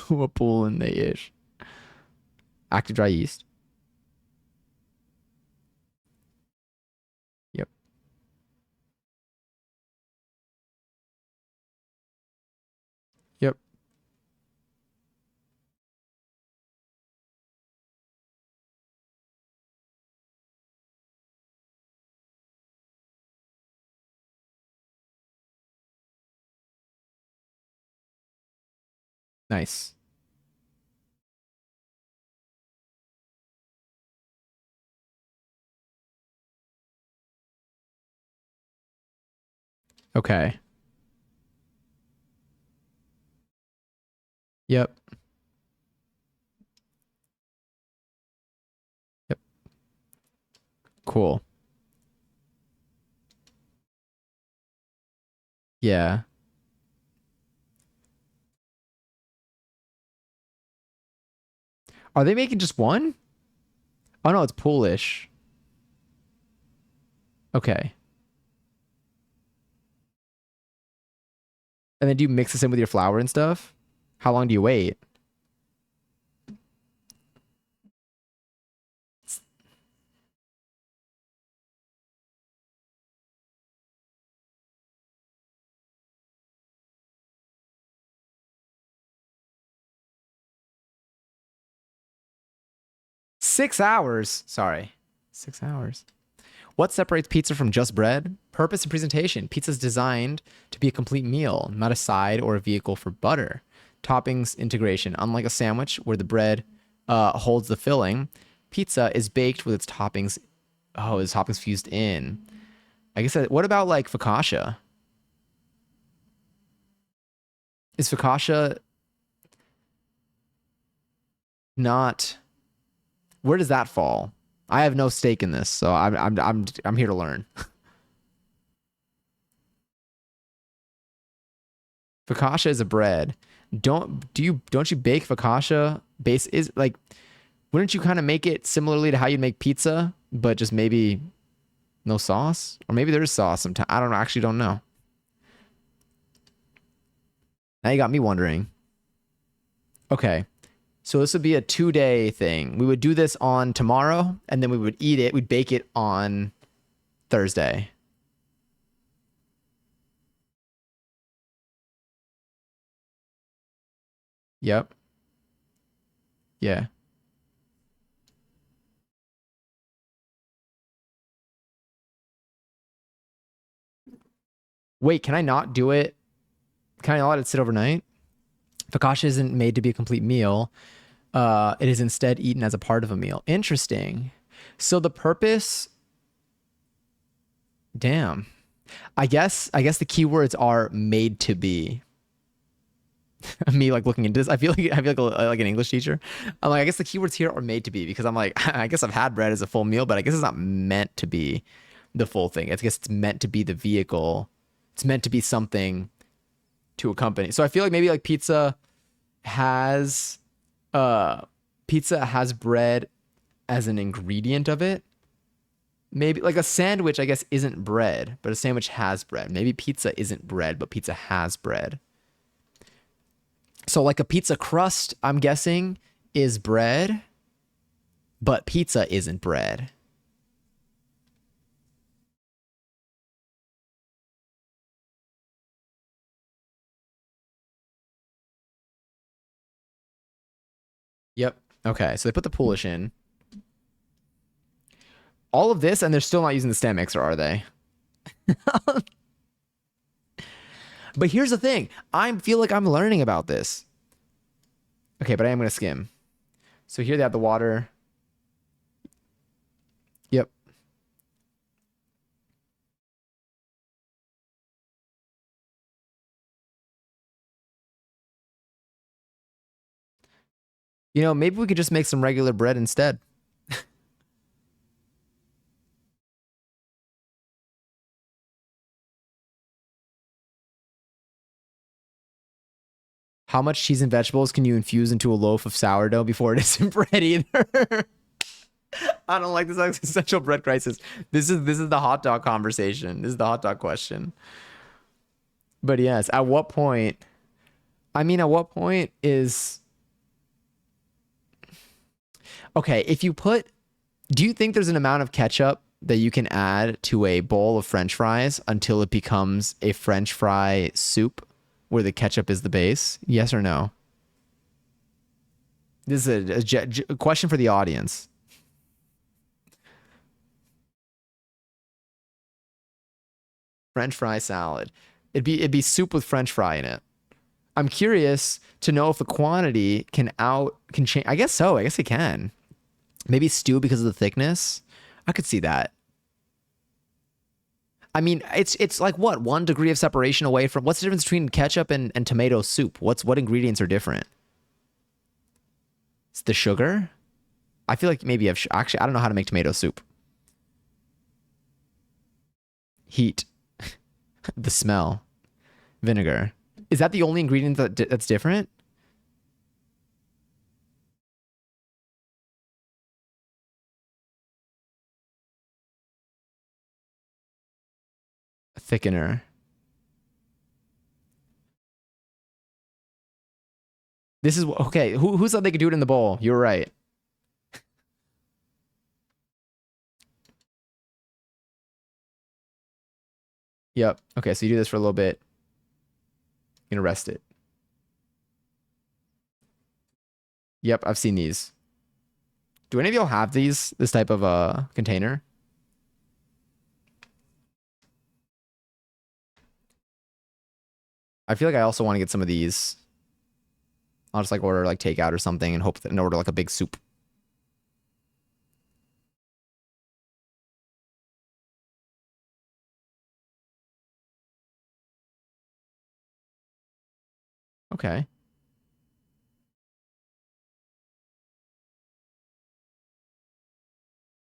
A pool in the ish. Active dry yeast. Yep. Yep. Nice. Okay. Yep. Yep. Cool. Yeah. Are they making just one? Oh no, it's Polish. Okay. And then do you mix this in with your flour and stuff? How long do you wait? 6 hours. Sorry. 6 hours. What separates pizza from just bread? Purpose and presentation. Pizza is designed to be a complete meal, not a side or a vehicle for butter. Toppings integration. Unlike a sandwich where the bread holds the filling, pizza is baked with its toppings. Oh, its toppings fused in. I guess. What about like focaccia? Is focaccia not? Where does that fall? I have no stake in this, so I'm here to learn. Focaccia is a bread. Don't you bake focaccia? Base is like, wouldn't you kind of make it similarly to how you'd make pizza, but just maybe no sauce, or maybe there's sauce sometimes. I don't know. Actually, don't know. Now you got me wondering. Okay, so this would be a 2 day thing. We would do this on tomorrow, and then we would eat it. We'd bake it on Thursday. Yep. Yeah. Wait, can I not do it? Can I not let it sit overnight? Focaccia isn't made to be a complete meal. It is instead eaten as a part of a meal. Interesting. So the purpose, damn. I guess the keywords are made to be. Me like looking into this, I feel like an English teacher. I'm like, I guess the keywords here are made to be because I'm like, I guess I've had bread as a full meal, but I guess it's not meant to be the full thing. I guess it's meant to be the vehicle. It's meant to be something to accompany. So I feel like maybe like has uh pizza has bread as an ingredient of it. Maybe like a sandwich, I guess, isn't bread, but a sandwich has bread. Maybe pizza isn't bread, but pizza has bread. So like a pizza crust, I'm guessing, is bread, but pizza isn't bread. Yep. Okay, so they put the Polish in. All of this, and they're still not using the stand mixer, are they? But here's the thing. I feel like I'm learning about this. Okay, but I am gonna skim. So here they have the water. Yep. Maybe we could just make some regular bread instead. How much cheese and vegetables can you infuse into a loaf of sourdough before it isn't bread either? I don't like this existential bread crisis. This is the hot dog conversation. This is the hot dog question. But yes, at what point? I mean, at what point is okay? If you put, do you think there's an amount of ketchup that you can add to a bowl of French fries until it becomes a French fry soup where the ketchup is the base? Yes or no? This is a question for the audience. French fry salad. It'd be soup with French fry in it. I'm curious to know if the quantity can change. I guess so. I guess it can. Maybe stew because of the thickness. I could see that. I mean, it's like what, 1 degree of separation away from what's the difference between ketchup and tomato soup? What ingredients are different? It's the sugar. I feel like maybe actually I don't know how to make tomato soup. Heat, the smell, vinegar. Is that the only ingredient that's different? A thickener. This is okay. Who said they could do it in the bowl? You're right. Yep. Okay, so you do this for a little bit. You're gonna rest it. Yep, I've seen these. Do any of y'all have this type of container? I feel like I also want to get some of these. I'll just like order like takeout or something and hope that and order like a big soup. Okay.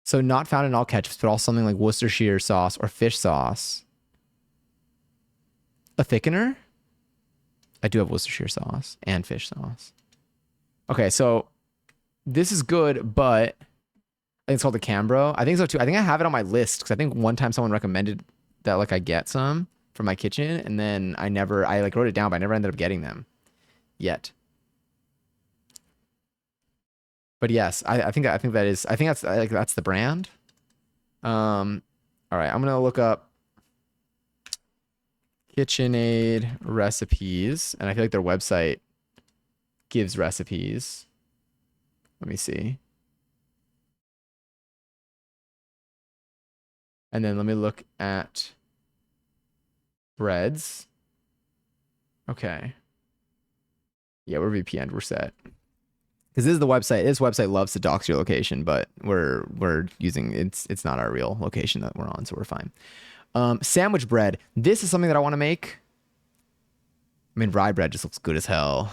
So not found in all ketchups, but also something like Worcestershire sauce or fish sauce. A thickener? I do have Worcestershire sauce and fish sauce. Okay, so this is good, but I think it's called the Cambro. I think so too. I think I have it on my list because I think one time someone recommended that like I get some from my kitchen, and then I like wrote it down, but I never ended up getting them yet. But yes, I think that's like that's the brand. All right, I'm gonna look up KitchenAid recipes, and I feel like their website gives recipes. Let me see. And then let me look at breads. Okay. Yeah, we're VPN. We're set. Because this is the website. This website loves to dox your location, but we're using it's not our real location that we're on, so we're fine. Sandwich bread. This is something that I want to make. I mean, rye bread just looks good as hell.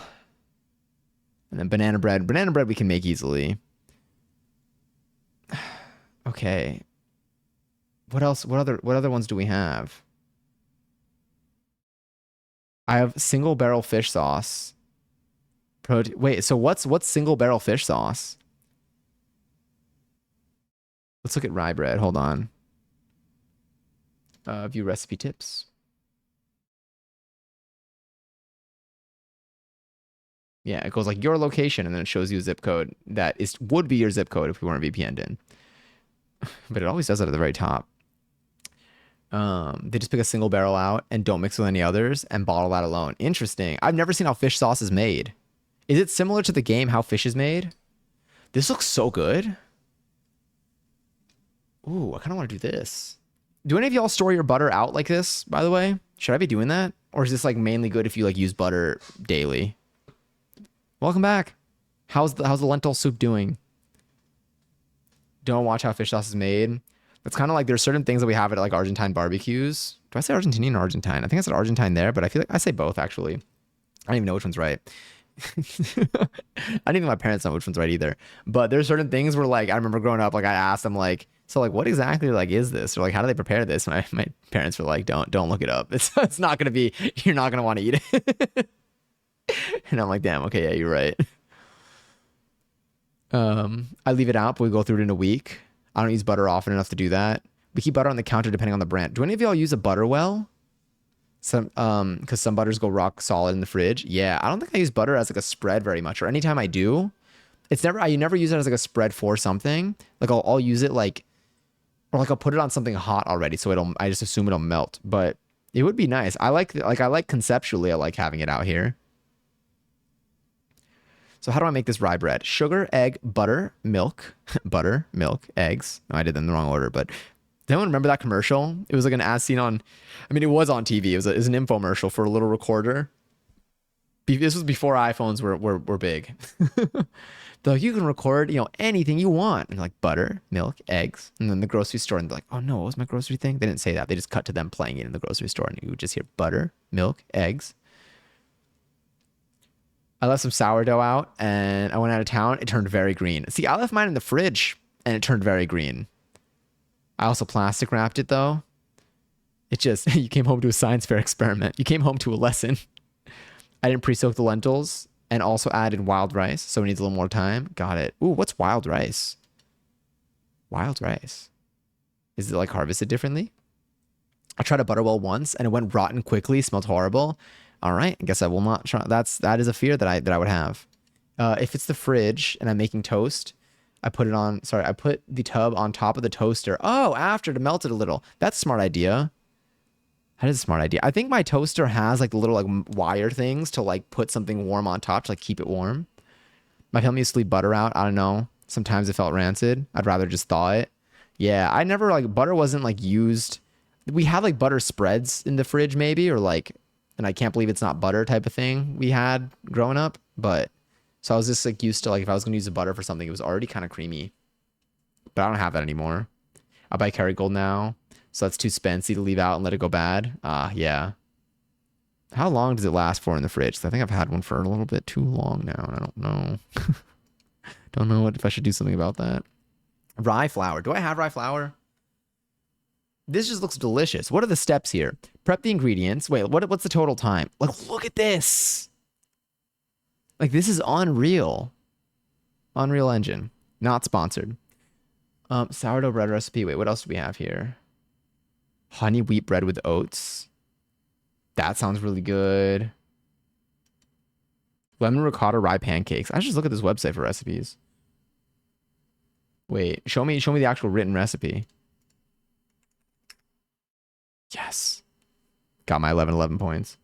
And then banana bread. Banana bread we can make easily. Okay. What else? What other ones do we have? I have single barrel fish sauce. Wait, so what's single barrel fish sauce? Let's look at rye bread. Hold on. View recipe tips. Yeah, it goes like your location, and then it shows you a zip code that would be your zip code if we weren't VPN'd in. But it always does that at the very top. They just pick a single barrel out and don't mix with any others and bottle that alone. Interesting. I've never seen how fish sauce is made. Is it similar to the game How Fish is Made? This looks so good. Ooh, I kind of want to do this. Do any of y'all store your butter out like this, by the way? Should I be doing that? Or is this like mainly good if you like use butter daily? Welcome back. How's the lentil soup doing? Don't watch How Fish Sauce is Made. It's kind of like there's certain things that we have at like Argentine barbecues. Do I say Argentinian or Argentine? I think I said Argentine there, but I feel like I say both actually. I don't even know which one's right. I don't even my parents know which one's right either. But there's certain things where like I remember growing up, like I asked them like, so like what exactly like is this? Or like how do they prepare this? My parents were like, don't look it up. It's not gonna be, you're not gonna want to eat it. And I'm like, damn, okay, yeah, you're right. I leave it out, but we go through it in a week. I don't use butter often enough to do that. We keep butter on the counter depending on the brand. Do any of y'all use a butter well? Because some butters go rock solid in the fridge. Yeah, I don't think I use butter as like a spread very much. Or anytime I do, I never use it as like a spread for something. Like I'll use it like, or like I'll put it on something hot already, so I just assume it'll melt. But it would be nice. I like conceptually, I like having it out here. So how do I make this rye bread? Sugar, egg, butter, milk, butter, milk, eggs. No, I did them in the wrong order, but does anyone remember that commercial? It was like an as seen on, I mean, it was on TV. It was an infomercial for a little recorder. This was before iPhones were big. They're like, you can record, anything you want. And like butter, milk, eggs. And then the grocery store, and they're like, oh no, what was my grocery thing? They didn't say that. They just cut to them playing it in the grocery store, and you would just hear butter, milk, eggs. I left some sourdough out, and I went out of town. It turned very green. See, I left mine in the fridge, and it turned very green. I also plastic wrapped it, though. It just, you came home to a science fair experiment. You came home to a lesson. I didn't pre-soak the lentils and also added wild rice, so it needs a little more time. Got it. Ooh, what's wild rice? Wild rice. Is it like harvested differently? I tried a butterwell once and it went rotten quickly, smelled horrible. All right, I guess I will not try. That is a fear that I would have. If it's the fridge and I'm making toast, I put the tub on top of the toaster. Oh, after to melt it a little. That's a smart idea. That is a smart idea. I think my toaster has like the little like wire things to like put something warm on top to like keep it warm. My family used to leave butter out. I don't know. Sometimes it felt rancid. I'd rather just thaw it. Yeah, I never like butter wasn't like used. We had like butter spreads in the fridge maybe, or like, and I can't believe it's not butter type of thing we had growing up. But so I was just like used to like if I was gonna use the butter for something, it was already kind of creamy. But I don't have that anymore. I buy Kerrygold now. So that's too spency to leave out and let it go bad. Yeah. How long does it last for in the fridge? 'Cause I think I've had one for a little bit too long now, and I don't know. Don't know if I should do something about that. Rye flour. Do I have rye flour? This just looks delicious. What are the steps here? Prep the ingredients. Wait, what's the total time? Like, look at this. Like, this is unreal. Unreal Engine. Not sponsored. Sourdough bread recipe. Wait, what else do we have here? Honey wheat bread with oats. That sounds really good. Lemon ricotta rye pancakes. I should just look at this website for recipes. Wait, show me the actual written recipe. Yes. Got my 11 points.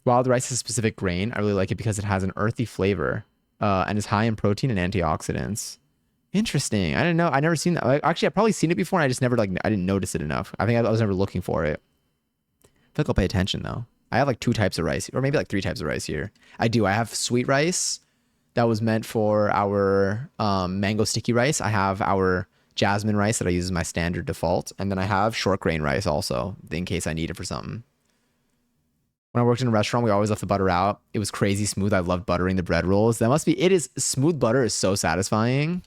Wild rice is a specific grain. I really like it because it has an earthy flavor and is high in protein and antioxidants. Interesting. I didn't know. I never seen that. Actually, I've probably seen it before and I just never I didn't notice it enough. I think I was never looking for it. I feel like I'll pay attention though. I have like 2 types of rice, or maybe like 3 types of rice here. I do. I have sweet rice that was meant for our mango sticky rice. I have our jasmine rice that I use as my standard default. And then I have short grain rice also in case I need it for something. When I worked in a restaurant, we always left the butter out. It was crazy smooth. I loved buttering the bread rolls. Smooth butter is so satisfying.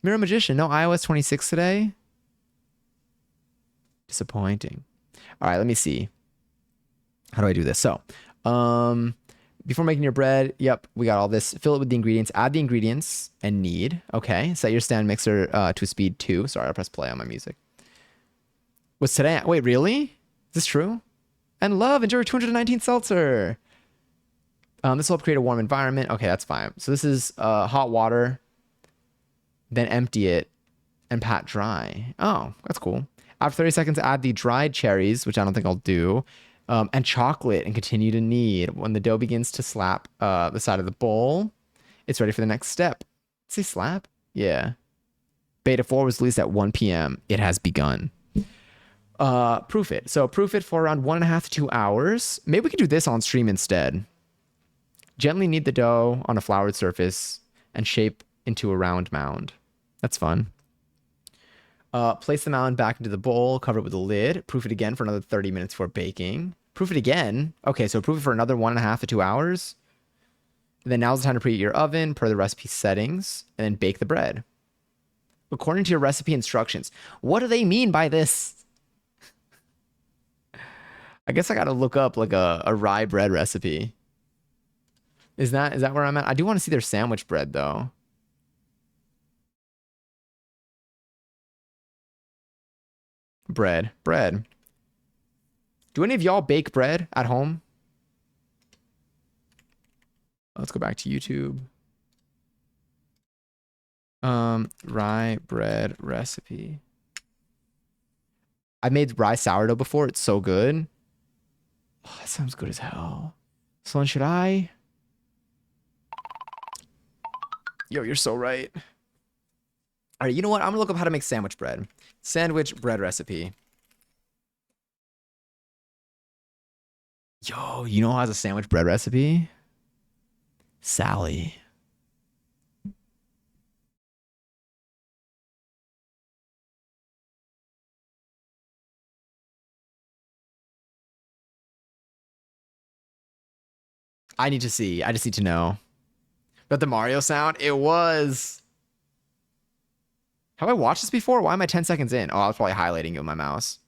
Mirror Magician, no iOS 26 today? Disappointing. All right, let me see. How do I do this? So, before making your bread, yep, we got all this. Fill it with the ingredients. Add the ingredients and knead. Okay, set your stand mixer to speed 2. Sorry, I'll press play on my music. What's today? Wait, really? Is this true? And love, enjoy 219 seltzer. This will help create a warm environment. Okay, that's fine. So this is hot water. Then empty it and pat dry. Oh, that's cool. After 30 seconds, add the dried cherries, which I don't think I'll do, and chocolate, and continue to knead. When the dough begins to slap the side of the bowl, it's ready for the next step. Say slap? Yeah. Beta 4 was released at 1 p.m. It has begun. Proof it. So proof it for around 1.5 to 2 hours. Maybe we could do this on stream instead. Gently knead the dough on a floured surface and shape into a round mound. That's fun. Place the mound back into the bowl, cover it with a lid. Proof it again for another 30 minutes before baking. Proof it again. Okay, so proof it for another 1.5 to 2 hours. And then now's the time to preheat your oven per the recipe settings, and then bake the bread. According to your recipe instructions. What do they mean by this? I guess I gotta look up like a rye bread recipe. Is that where I'm at? I do want to see their sandwich bread though. Bread. Do any of y'all bake bread at home? Let's go back to YouTube. Rye bread recipe. I made rye sourdough before. It's so good. Oh, that sounds good as hell. So then should I? Yo, you're so right. All right, you know what? I'm gonna look up how to make sandwich bread. Sandwich bread recipe. Yo, you know who has a sandwich bread recipe? Sally. I need to see. I just need to know. But the Mario sound, it was. Have I watched this before? Why am I 10 seconds in? Oh, I was probably highlighting it with my mouse.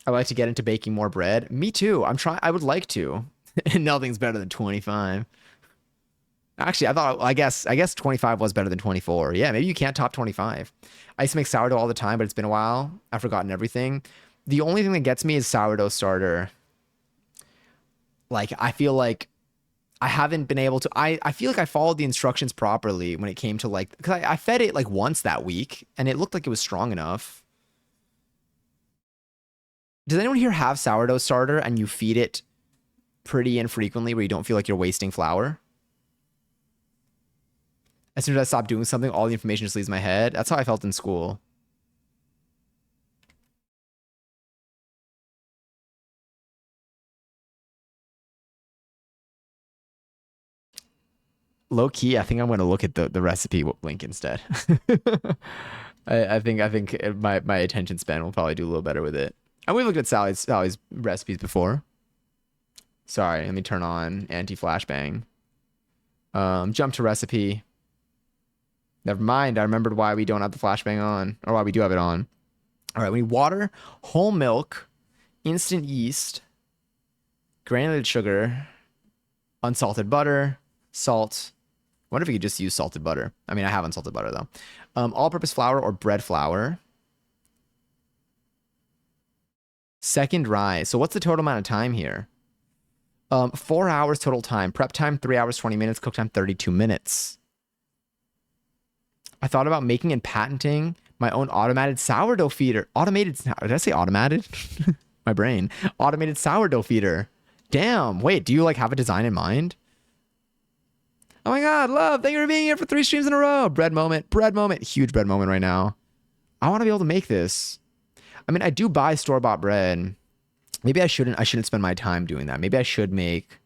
I like to get into baking more bread. Me too. I'm trying. I would like to. And nothing's better than 25. Actually, I guess 25 was better than 24. Yeah, maybe you can't top 25. I used to make sourdough all the time, but it's been a while. I've forgotten everything. The only thing that gets me is sourdough starter. Like, I feel like I haven't been able to. I feel like I followed the instructions properly when it came to like, because I fed it like once that week and it looked like it was strong enough. Does anyone here have sourdough starter and you feed it pretty infrequently where you don't feel like you're wasting flour? As soon as I stop doing something, all the information just leaves my head. That's how I felt in school. Low key, I think I'm gonna look at the recipe link instead. I think my attention span will probably do a little better with it. And we've looked at Sally's recipes before. Sorry, let me turn on anti-flashbang. Jump to recipe. Never mind. I remembered why we don't have the flashbang on, or why we do have it on. All right, we need water, whole milk, instant yeast, granulated sugar, unsalted butter, salt. I wonder if we could just use salted butter. I mean, I have unsalted butter though. All-purpose flour or bread flour. Second rye. So what's the total amount of time here? 4 hours total time. Prep time 3 hours 20 minutes. Cook time 32 minutes. I thought about making and patenting my own automated sourdough feeder. Automated. Did I say automated? My brain. Automated sourdough feeder. Damn. Wait, do you like have a design in mind? Oh my God, love. Thank you for being here for 3 streams in a row. Bread moment. Bread moment. Huge bread moment right now. I want to be able to make this. I mean, I do buy store-bought bread. Maybe I shouldn't spend my time doing that. Maybe I should make.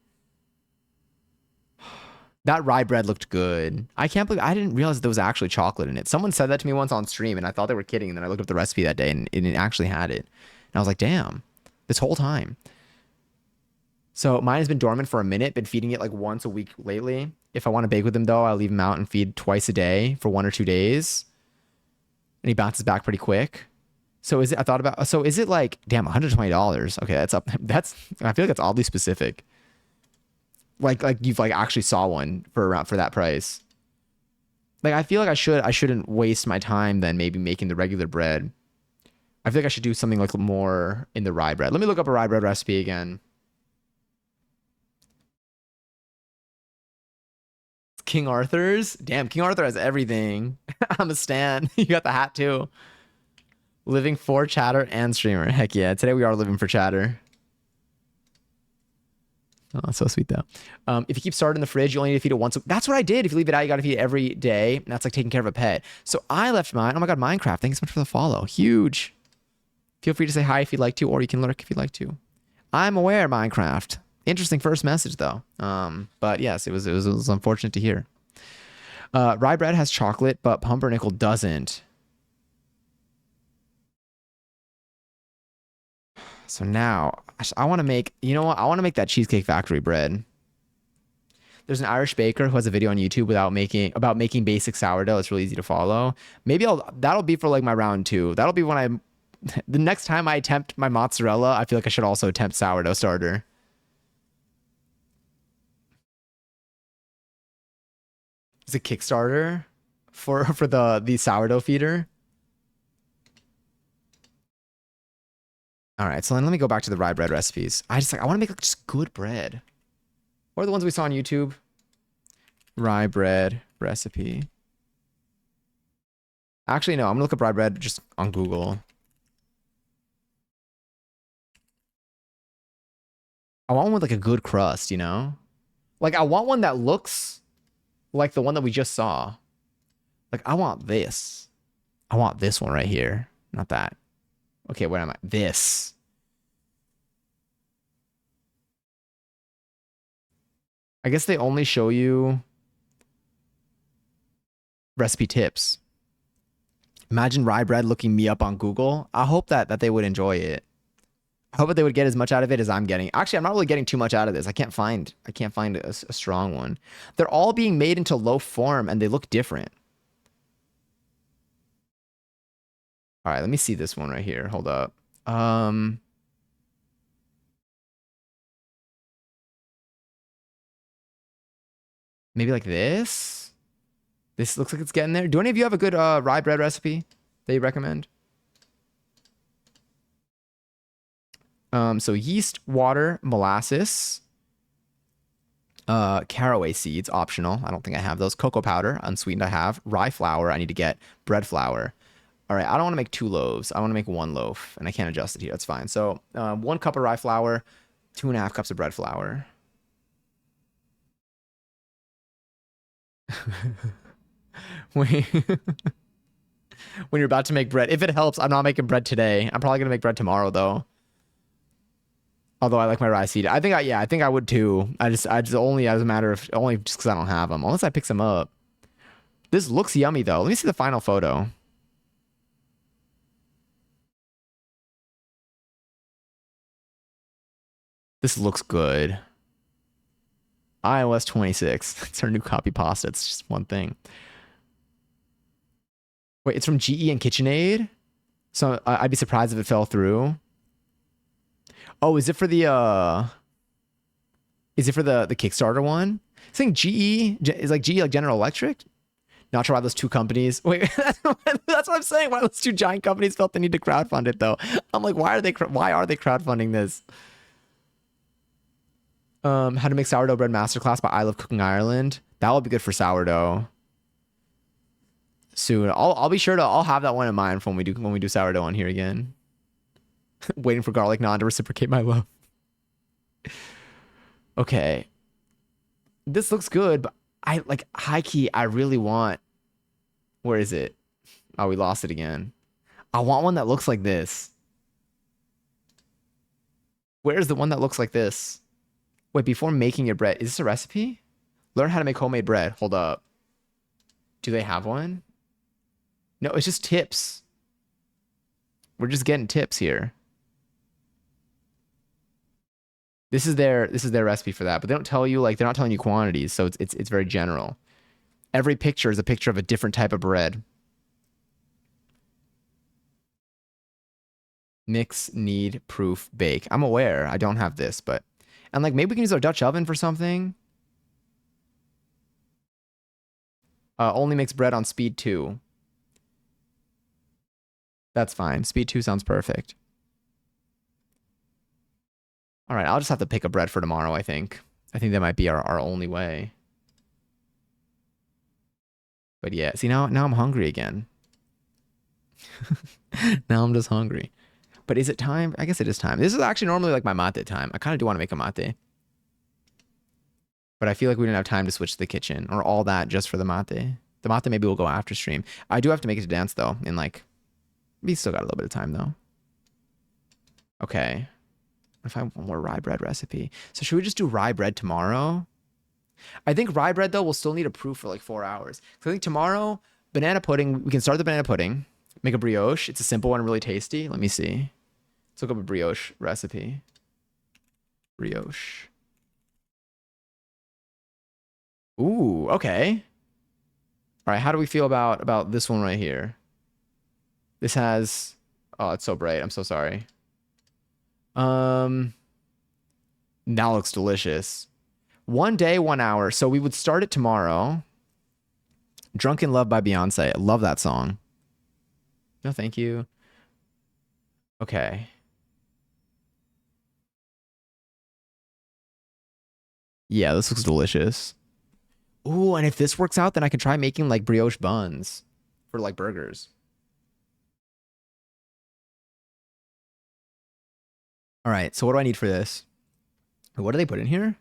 That rye bread looked good. I can't believe I didn't realize there was actually chocolate in it. Someone said that to me once on stream, and I thought they were kidding. And then I looked up the recipe that day, and it actually had it. And I was like, damn, this whole time. So mine has been dormant for a minute. Been feeding it like once a week lately. If I want to bake with him, though, I'll leave him out and feed twice a day for 1 or 2 days. And he bounces back pretty quick. So is it? I thought about. So is it like, damn, $120? Okay, that's up. That's. I feel like that's oddly specific. Like you've like actually saw one for that price. Like I feel like I shouldn't waste my time then maybe making the regular bread. I feel like I should do something like more in the rye bread. Let me look up a rye bread recipe again. King Arthur's? Damn, King Arthur has everything. I'm a stan. You got the hat too. Living for chatter and streamer. Heck yeah. Today we are living for chatter. Oh, that's so sweet though. If you keep starting in the fridge, you only need to feed it once. That's what I did. If you leave it out, you got to feed it every day. And that's like taking care of a pet. So I left mine. Oh my God, Minecraft. Thanks so much for the follow. Huge. Feel free to say hi if you'd like to, or you can lurk if you'd like to. I'm aware, Minecraft. Interesting first message though. But yes, it was unfortunate to hear. Rye bread has chocolate, but pumpernickel doesn't. So now I want to make, you know what? I want to make that Cheesecake Factory bread. There's an Irish baker who has a video on YouTube about making basic sourdough. It's really easy to follow. Maybe that'll be for like my round 2. That'll be when the next time I attempt my mozzarella, I feel like I should also attempt sourdough starter. It's a Kickstarter for the sourdough feeder. All right, so then let me go back to the rye bread recipes. I want to make like just good bread. What are the ones we saw on YouTube? Rye bread recipe. Actually, no, I'm gonna look up rye bread just on Google. I want one with like a good crust, you know? Like I want one that looks like the one that we just saw. Like I want this. I want this one right here. Not that. Okay, where am I? This. I guess they only show you recipe tips. Imagine rye bread looking me up on Google. I hope that they would enjoy it. I hope that they would get as much out of it as I'm getting. Actually, I'm not really getting too much out of this. I can't find a strong one. They're all being made into loaf form and they look different. All right, let me see this one right here. Hold up. Maybe like this. This looks like it's getting there. Do any of you have a good rye bread recipe that you recommend? So yeast, water, molasses, caraway seeds, optional. I don't think I have those. Cocoa powder, unsweetened I have. Rye flour, I need to get. Bread flour. All right, I don't want to make 2 loaves. I want to make 1 loaf, and I can't adjust it here. That's fine. So 1 cup of rye flour, 2.5 cups of bread flour. when you're about to make bread. If it helps, I'm not making bread today. I'm probably gonna make bread tomorrow though. Although I like my rye seed. I think I would too. I just only as a matter of only just because I don't have them. Unless I pick some up. This looks yummy though. Let me see the final photo. This looks good. iOS 26. It's our new copy pasta. It's just one thing. Wait, it's from GE and KitchenAid? So I'd be surprised if it fell through. Oh, is it for the Kickstarter one? I think GE is like GE like General Electric. Not sure why those 2 companies. Wait, that's what I'm saying. Why those 2 giant companies felt the need to crowdfund it though. I'm like, why are they crowdfunding this? How to make sourdough bread masterclass by I Love Cooking Ireland. That would be good for sourdough. Soon, I'll be sure to. I'll have that one in mind for when we do sourdough on here again. Waiting for garlic naan to reciprocate my love. Okay, this looks good, but I like high key. I really want. Where is it? Oh, we lost it again. I want one that looks like this. Where's the one that looks like this? Wait, before making your bread, is this a recipe? Learn how to make homemade bread. Hold up. Do they have one? No, it's just tips. We're just getting tips here. This is their recipe for that, but they don't tell you like they're not telling you quantities, so it's very general. Every picture is a picture of a different type of bread. Mix, knead, proof, bake. I'm aware I don't have this, but and like maybe we can use our Dutch oven for something. Only makes bread on speed 2. That's fine. Speed 2 sounds perfect. All right, I'll just have to pick a bread for tomorrow, I think. I think that might be our only way. But yeah, see now I'm hungry again. Now I'm just hungry. But is it time? I guess it is time. This is actually normally like my mate time. I kind of do want to make a mate. But I feel like we didn't have time to switch to the kitchen or all that just for the mate. The mate maybe we'll go after stream. I do have to make it to dance though. In like, we still got a little bit of time though. Okay. If I want more rye bread recipe. So should we just do rye bread tomorrow? I think rye bread though will still need a proof for like 4 hours. So I think tomorrow, banana pudding, we can start the banana pudding, make a brioche. It's a simple one, really tasty. Let me see. Let's look up a brioche recipe. Brioche. Ooh, okay. All right, how do we feel about this one right here? This has, oh, it's so bright. I'm so sorry. Now looks delicious. 1 day, 1 hour. So we would start it tomorrow. Drunken Love by Beyonce. I love that song. No, thank you. Okay. Yeah, this looks delicious. Ooh, and if this works out, then I can try making like brioche buns for like burgers. All right, so what do I need for this? What do they put in here?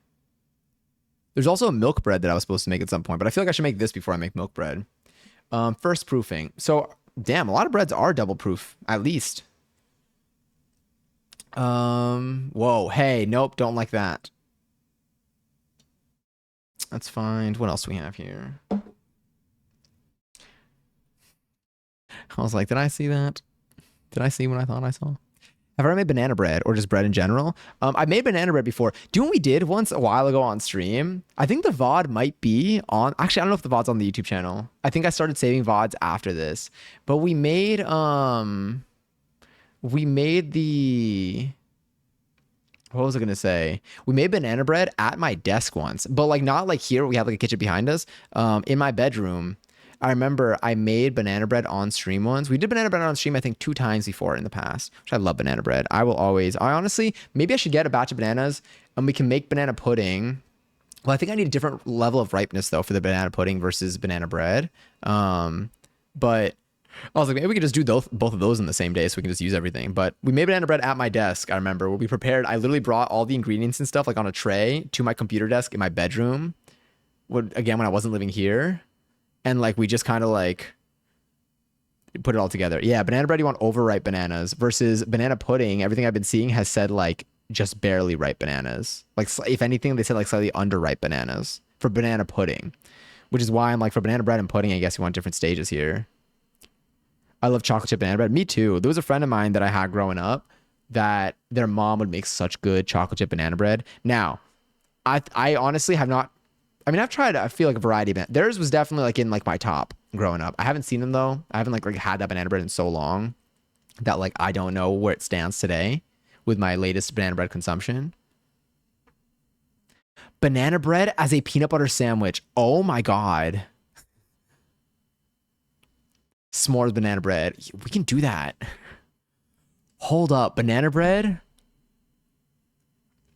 There's also a milk bread that I was supposed to make at some point, but I feel like I should make this before I make milk bread. First proofing. So, damn, a lot of breads are double proof, at least. Whoa, hey, nope, don't like that. That's fine. What else do we have here? I was like, did I see that? Did I see what I thought I saw? Have I ever made banana bread or just bread in general? I made banana bread before. Do you know what we did once a while ago on stream? I think the VOD might be on. Actually, I don't know if the VOD's on the YouTube channel. I think I started saving VODs after this. But we made the, what was I gonna say? We made banana bread at my desk once, but like not like here. We have like a kitchen behind us. In my bedroom. I remember I made banana bread on stream once. We did banana bread on stream, I think 2 times before in the past, which I love banana bread. I honestly, maybe I should get a batch of bananas and we can make banana pudding. Well, I think I need a different level of ripeness though for the banana pudding versus banana bread. But I was like, maybe we could just do both of those in the same day so we can just use everything. But we made banana bread at my desk, I remember, where we prepared. I literally brought all the ingredients and stuff like on a tray to my computer desk in my bedroom. When I wasn't living here. And like we just kind of like put it all together. Yeah, banana bread, you want overripe bananas versus banana pudding. Everything I've been seeing has said like just barely ripe bananas. Like if anything, they said like slightly underripe bananas for banana pudding, which is why I'm like for banana bread and pudding, I guess you want different stages here. I love chocolate chip banana bread. Me too. There was a friend of mine that I had growing up that their mom would make such good chocolate chip banana bread. Now, I honestly have not. I mean, I've tried, I feel like a variety of it. Theirs was definitely like in like my top growing up. I haven't seen them though. I haven't like had that banana bread in so long that like I don't know where it stands today with my latest banana bread consumption. Banana bread as a peanut butter sandwich. Oh my God. S'mores banana bread. We can do that. Hold up. Banana bread?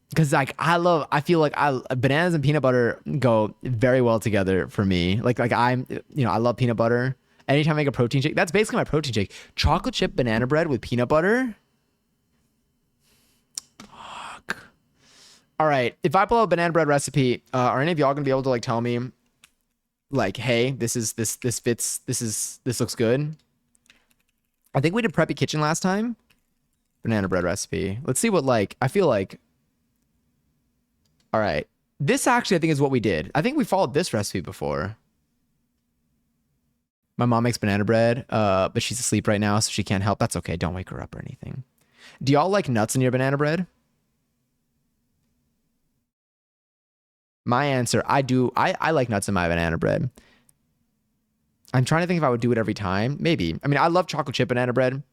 Because like I feel like bananas and peanut butter go very well together for me. Like I love peanut butter. Anytime I make a protein shake, that's basically my protein shake. Chocolate chip banana bread with peanut butter. Fuck. All right, if I pull out a banana bread recipe, are any of y'all gonna be able to like tell me, like, hey, this fits, this looks good? I think we did Preppy Kitchen last time. Banana bread recipe. Let's see what like I feel like. All right. This actually, I think, is what we did. I think we followed this recipe before. My mom makes banana bread, but she's asleep right now, so she can't help. That's okay. Don't wake her up or anything. Do y'all like nuts in your banana bread? My answer, I do. I like nuts in my banana bread. I'm trying to think if I would do it every time. Maybe. I mean, I love chocolate chip banana bread.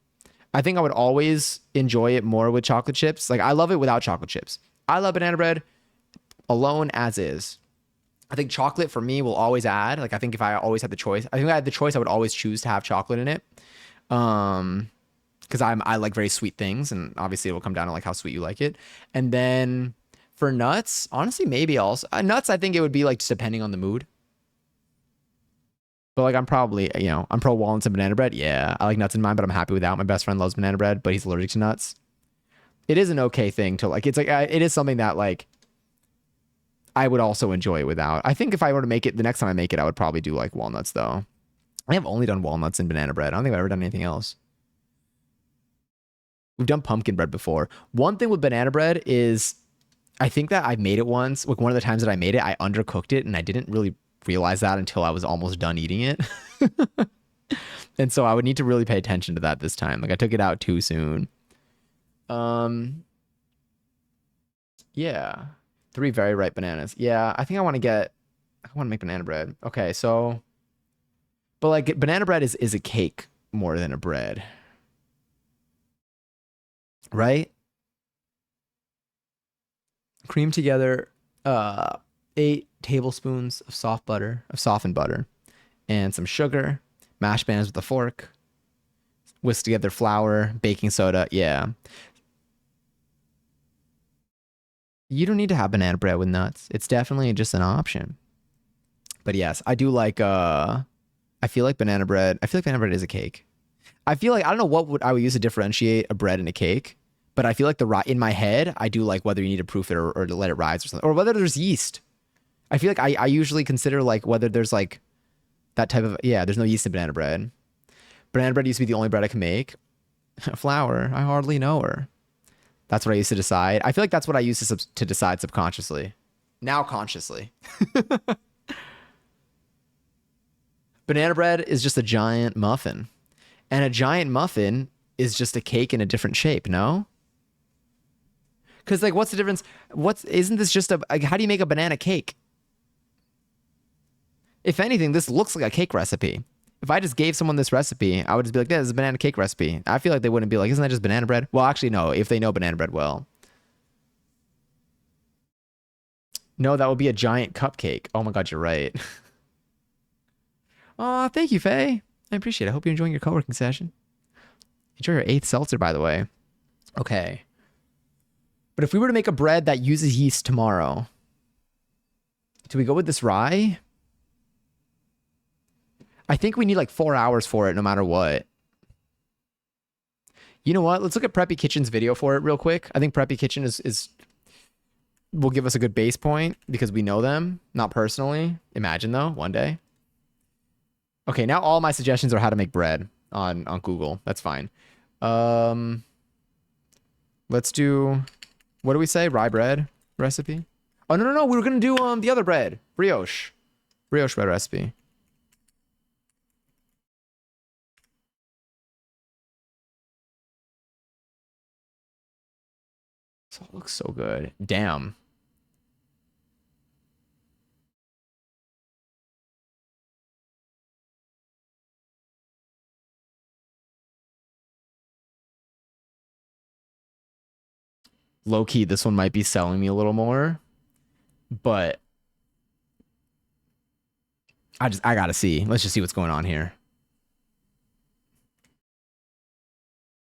I think I would always enjoy it more with chocolate chips. Like, I love it without chocolate chips. I love banana bread alone as is. I think chocolate for me will always add. Like, I think if I always had the choice, I think if I had the choice, I would always choose to have chocolate in it. Because I like very sweet things, and obviously it will come down to like how sweet you like it. And then for nuts, honestly, maybe also nuts. I think it would be like just depending on the mood. But like I'm probably, I'm pro walnuts and banana bread. Yeah, I like nuts in mine, but I'm happy without. My best friend loves banana bread, but he's allergic to nuts. It is an okay thing to like. It's like it is something that like I would also enjoy without. I think if I were to make it the next time I make it, I would probably do like walnuts though. I have only done walnuts and banana bread. I don't think I've ever done anything else. We've done pumpkin bread before. One thing with banana bread is I think that I made it once. Like one of the times that I made it, I undercooked it and I didn't really realize that until I was almost done eating it. And so I would need to really pay attention to that this time. Like I took it out too soon. Yeah. 3 very ripe bananas. Yeah, I think I want to make banana bread. Okay, so but like banana bread is a cake more than a bread. Right? Cream together 8 tablespoons of softened butter, and some sugar, mash bananas with a fork, whisk together flour, baking soda. Yeah. You don't need to have banana bread with nuts. It's definitely just an option. But yes, I do like I feel like banana bread is a cake. I feel like I don't know what I would use to differentiate a bread and a cake, but I feel like in my head, I do like whether you need to proof it or to let it rise or something, or whether there's yeast. I feel like I usually consider like whether there's like that type of, there's no yeast in banana bread. Banana bread used to be the only bread I can make. Flour, I hardly know her. That's what I used to decide. I feel like that's what I used to decide subconsciously. Now consciously. Banana bread is just a giant muffin. And a giant muffin is just a cake in a different shape, no? Because, like, what's the difference? Isn't this just like, how do you make a banana cake? If anything, this looks like a cake recipe. If I just gave someone this recipe, I would just be like, this is a banana cake recipe. I feel like they wouldn't be like, isn't that just banana bread? Well, actually, no. If they know banana bread well. No, that would be a giant cupcake. Oh my God, you're right. Oh, thank you, Faye. I appreciate it. I hope you're enjoying your co-working session. Enjoy your 8th seltzer, by the way. Okay. But if we were to make a bread that uses yeast tomorrow, do we go with this rye? I think we need like 4 hours for it no matter what. You know what? Let's look at Preppy Kitchen's video for it real quick. I think Preppy Kitchen is will give us a good base point because we know them, not personally. Imagine though, one day. Okay, now all my suggestions are how to make bread on Google. That's fine. Let's do, what do we say? Rye bread recipe? Oh, no. We were going to do the other bread. Brioche. Brioche bread recipe. So it looks so good. Damn. Low key, this one might be selling me a little more, but I gotta see. Let's just see what's going on here.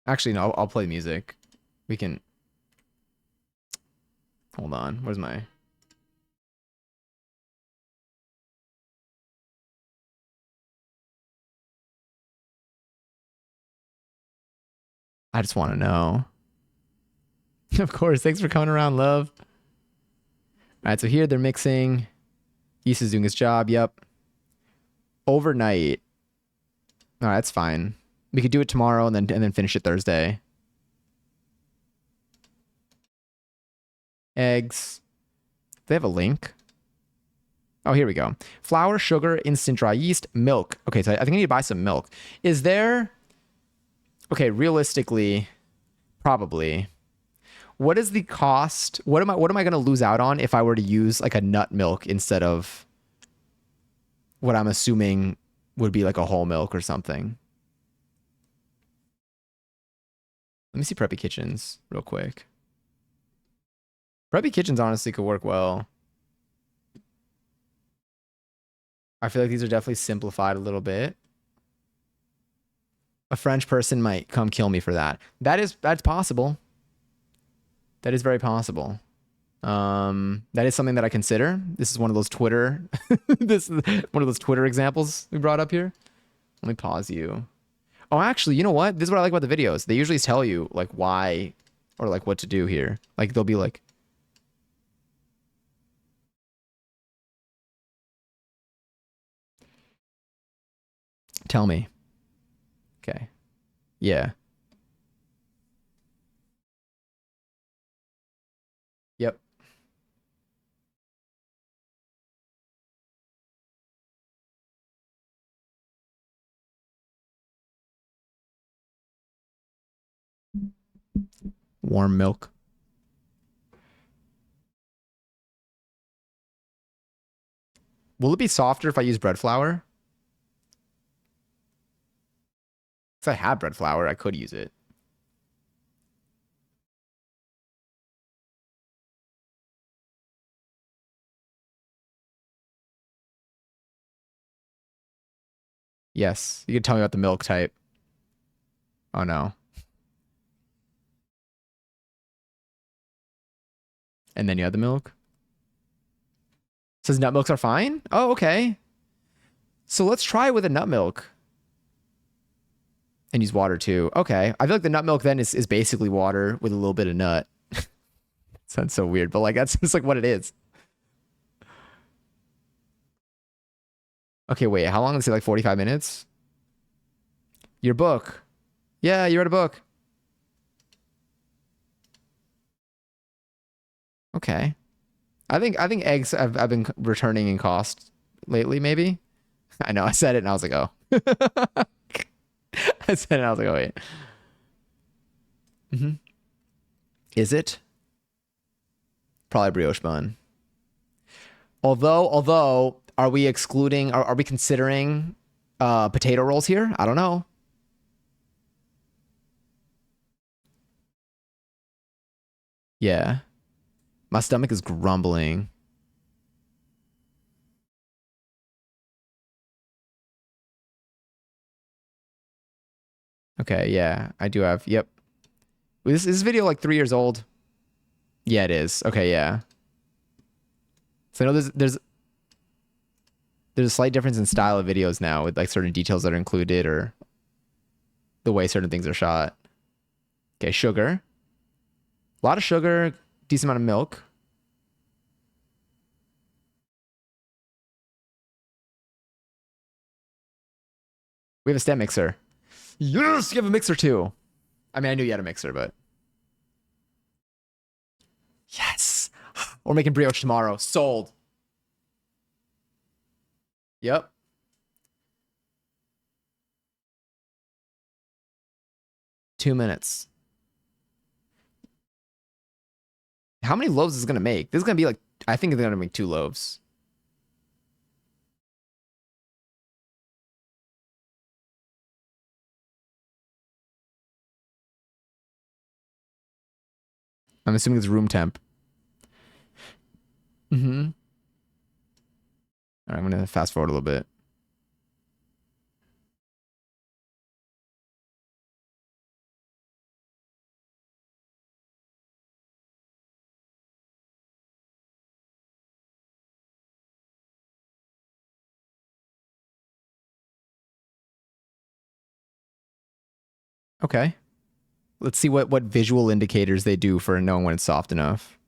Actually, no, I'll play music. We can, hold on. Where's my, I just want to know. Of course. Thanks for coming around, love. All right, so here they're mixing. Yeast is doing his job. Yep. Overnight. All right, that's fine. We could do it tomorrow and then finish it Thursday. Eggs. They have a link. Oh, here we go. Flour, sugar, instant dry yeast, milk. Okay, so I think I need to buy some milk. Is there... Okay, realistically, probably. What is the cost? What am I going to lose out on if I were to use like a nut milk instead of what I'm assuming would be like a whole milk or something? Let me see Preppy Kitchens real quick. Preppy Kitchens honestly could work well. I feel like these are definitely simplified a little bit. A French person might come kill me for that. That's possible. That is very possible. That is something that I consider. This is one of those Twitter this is one of those Twitter examples we brought up here. Let me pause you. Oh, actually, you know what? This is what I like about the videos. They usually tell you like why or like what to do here. Like they'll be like, tell me. Okay. Yeah. Yep. Warm milk. Will it be softer if I use bread flour? If I have bread flour, I could use it. Yes. You can tell me about the milk type. Oh no. And then you have the milk. It says nut milks are fine? Oh, okay. So let's try it with a nut milk. And use water too. Okay. I feel like the nut milk then is basically water with a little bit of nut. Sounds so weird, but like that's just like what it is. Okay, wait. How long is it? Like 45 minutes? Your book. Yeah, you read a book. Okay. I think eggs have been returning in cost lately, maybe. I know I said it and I was like, oh. I said it and I was like, oh wait. Hmm. Is it? Probably brioche bun. Although, are we excluding? Are we considering potato rolls here? I don't know. Yeah, my stomach is grumbling. Okay, yeah, I do have. Yep. This video like 3 years old. Yeah, it is. Okay, yeah. So I know there's a slight difference in style of videos now with like certain details that are included or the way certain things are shot. Okay, sugar. A lot of sugar, decent amount of milk. We have a step mixer. Yes, you have a mixer too. I mean, I knew you had a mixer, but yes. We're making brioche tomorrow. Sold. Yep. 2 minutes. How many loaves is it gonna make? This is gonna be like, I think it's gonna make 2 loaves. I'm assuming it's room temp. Mm-hmm. All right, I'm gonna fast forward a little bit. Okay. Let's see what visual indicators they do for knowing when it's soft enough.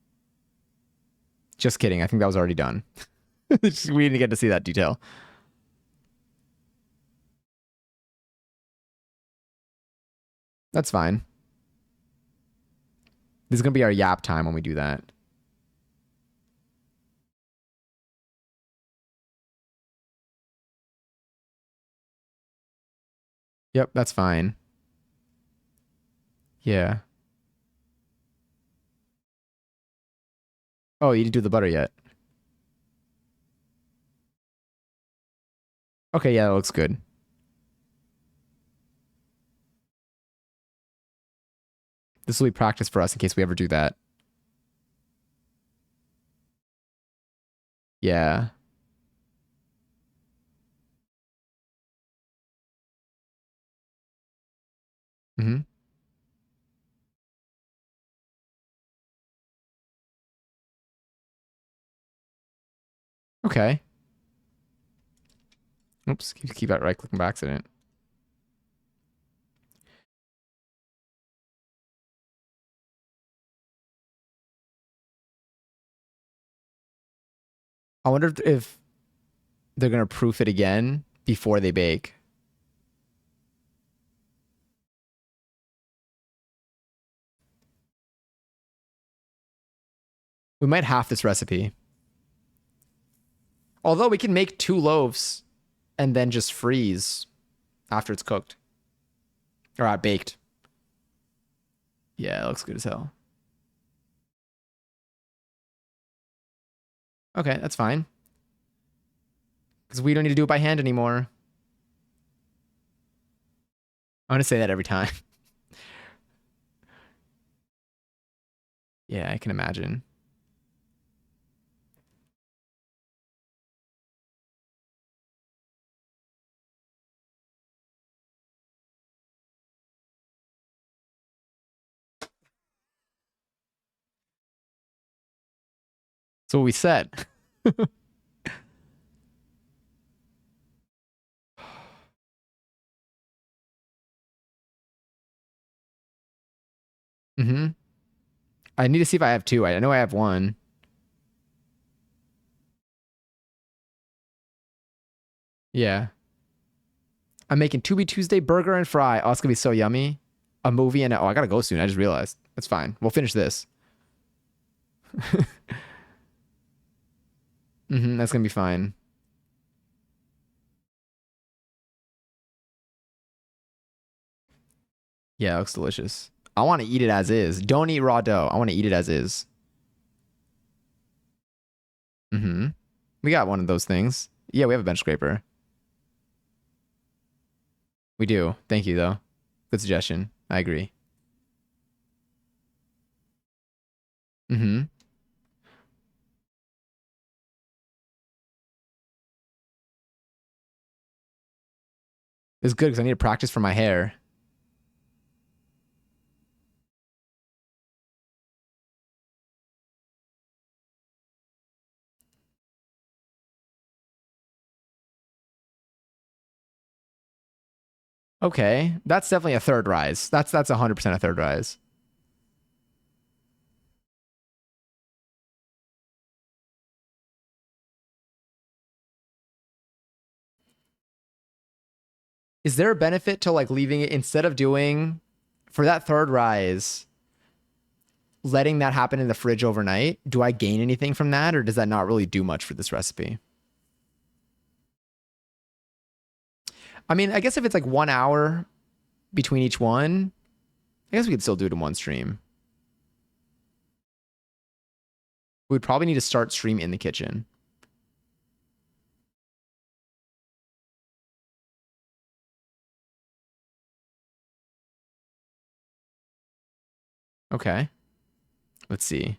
Just kidding. I think that was already done. We didn't get to see that detail. That's fine. This is gonna be our yap time when we do that. Yep, that's fine. Yeah. Oh, you didn't do the butter yet. Okay, yeah, that looks good. This will be practice for us in case we ever do that. Yeah. Hmm. Okay. Oops, keep that right clicking by accident. I wonder if they're gonna proof it again before they bake. We might half this recipe. Although we can make 2 loaves and then just freeze after it's cooked. Or baked. Yeah, it looks good as hell. Okay, that's fine. Because we don't need to do it by hand anymore. I'm gonna say that every time. Yeah, I can imagine. So what we said. Hmm. I need to see if I have two. I know I have one. Yeah. I'm making 2B Tuesday burger and fry. Oh, it's gonna be so yummy. A movie and I gotta go soon. I just realized. That's fine. We'll finish this. That's gonna be fine. Yeah, it looks delicious. I want to eat it as is. Don't eat raw dough. I want to eat it as is. Mm-hmm. We got one of those things. Yeah, we have a bench scraper. We do. Thank you, though. Good suggestion. I agree. Mm-hmm. It's good because I need to practice for my hair. Okay, that's definitely a third rise. That's 100% a third rise. Is there a benefit to like leaving it instead of doing for that third rise, letting that happen in the fridge overnight? Do I gain anything from that, or does that not really do much for this recipe? I mean, I guess if it's like 1 hour between each one, I guess we could still do it in one stream. We would probably need to start stream in the kitchen. Okay. Let's see.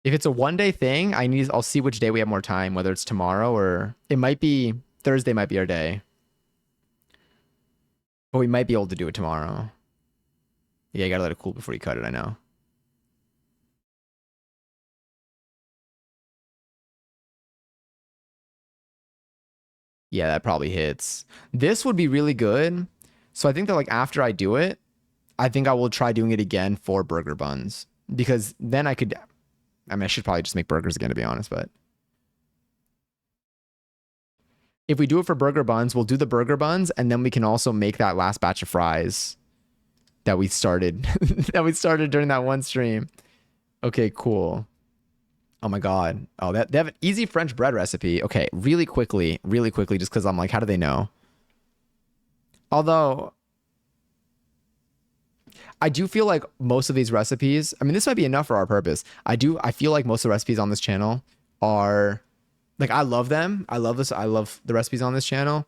If it's a 1 day thing, I'll see which day we have more time, whether it's tomorrow or it might be Thursday might be our day. But we might be able to do it tomorrow. Yeah, you gotta let it cool before you cut it, I know. Yeah, that probably hits. This would be really good. So I think that like after I do it, I think I will try doing it again for burger buns. Because then I mean I should probably just make burgers again to be honest, but if we do it for burger buns, we'll do the burger buns and then we can also make that last batch of fries that we started that we started during that one stream. Okay, cool. Oh my God. Oh, they have an easy French bread recipe. Okay, really quickly, just because I'm like, how do they know? Although I do feel like most of these recipes, I mean, this might be enough for our purpose. I feel like most of the recipes on this channel are like, I love them. I love this. I love the recipes on this channel.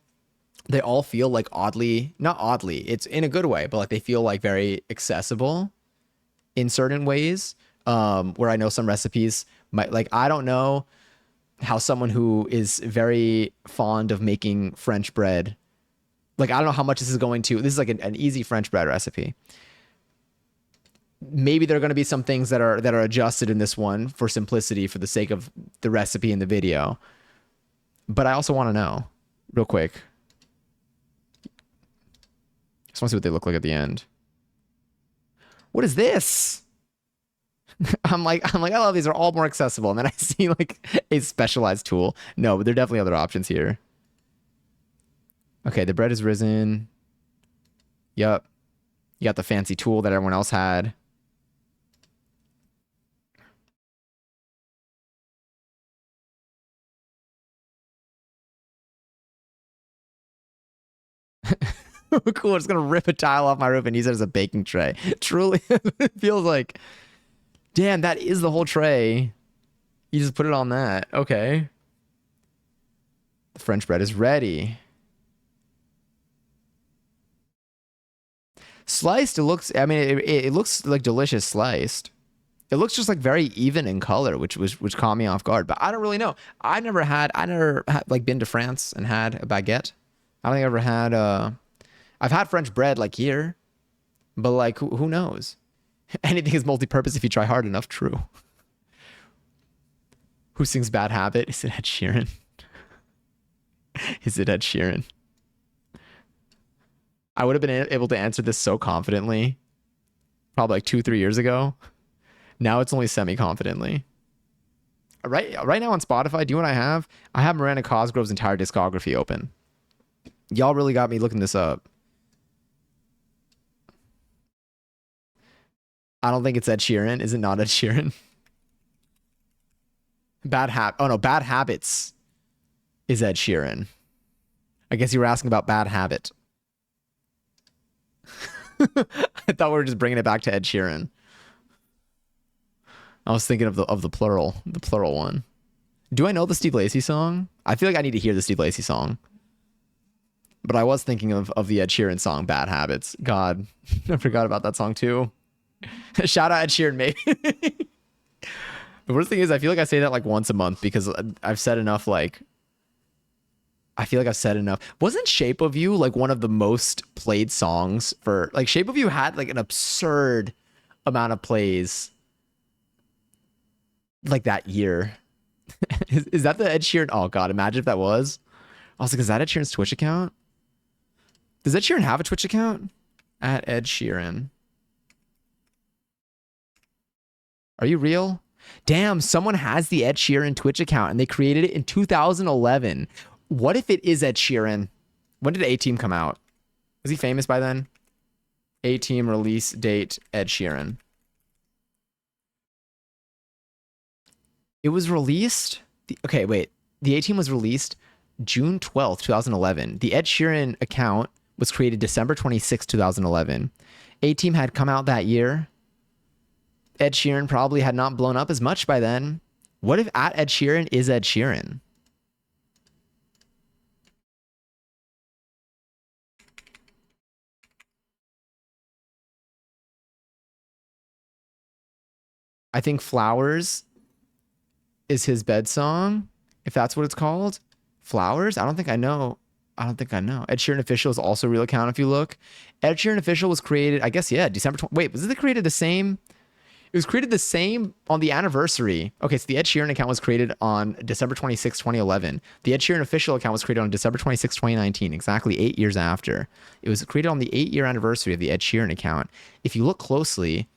They all feel like not oddly, it's in a good way, but like they feel like very accessible in certain ways. Where I know some recipes might like, I don't know how someone who is very fond of making French bread, like, I don't know how much this is like an easy French bread recipe. Maybe there are going to be some things that are adjusted in this one for simplicity for the sake of the recipe in the video. But I also want to know real quick. Just want to see what they look like at the end. What is this? I'm like, I love these are all more accessible. And then I see like a specialized tool. No, but there are definitely other options here. Okay, the bread is risen. Yup. You got the fancy tool that everyone else had. Cool. It's gonna rip a tile off my roof and use it as a baking tray. Truly, it feels like, damn, that is the whole tray. You just put it on that. Okay. The French bread is ready. Sliced, it looks. I mean, it looks like delicious sliced. It looks just like very even in color, which caught me off guard. But I don't really know. I never had like been to France and had a baguette. I don't think I ever had. I've had French bread like here, but like who knows? Anything is multi-purpose if you try hard enough. True. Who sings Bad Habit? Is it Ed Sheeran? Is it Ed Sheeran? I would have been able to answer this so confidently, probably like 2, 3 years ago. Now it's only semi-confidently. Right now on Spotify, do you know what I have? I have Miranda Cosgrove's entire discography open. Y'all really got me looking this up. I don't think it's Ed Sheeran. Is it not Ed Sheeran? Oh no, Bad Habits is Ed Sheeran. I guess you were asking about Bad Habit. I thought we were just bringing it back to Ed Sheeran. I was thinking of the plural one. Do I know the Steve Lacy song? I feel like I need to hear the Steve Lacy song. But I was thinking of the Ed Sheeran song, Bad Habits. God, I forgot about that song too. Shout out Ed Sheeran, maybe. The worst thing is, I feel like I say that like once a month because I've said enough. Like, I feel like I've said enough. Wasn't Shape of You like one of the most played songs for like Shape of You had like an absurd amount of plays like that year? Is that the Ed Sheeran? Oh God, imagine if that was. I was like, is that Ed Sheeran's Twitch account? Does Ed Sheeran have a Twitch account? At Ed Sheeran. Are you real? Damn, someone has the Ed Sheeran Twitch account and they created it in 2011. What if it is Ed Sheeran? When did A-Team come out? Was he famous by then? A-Team release date, Ed Sheeran. It was released? Okay, wait. The A-Team was released June 12th, 2011. The Ed Sheeran account was created December 26th, 2011. A-Team had come out that year. Ed Sheeran probably had not blown up as much by then. What if at Ed Sheeran is Ed Sheeran? I think Flowers is his bed song, if that's what it's called. Flowers? I don't think I know. I don't think I know. Ed Sheeran Official is also a real account if you look. Ed Sheeran Official was created, I guess, yeah, December 20. Wait, was it created the same? It was created the same on the anniversary. Okay, so the Ed Sheeran account was created on December 26, 2011. The Ed Sheeran Official account was created on December 26, 2019, exactly 8 years after. It was created on the 8-year anniversary of the Ed Sheeran account. If you look closely,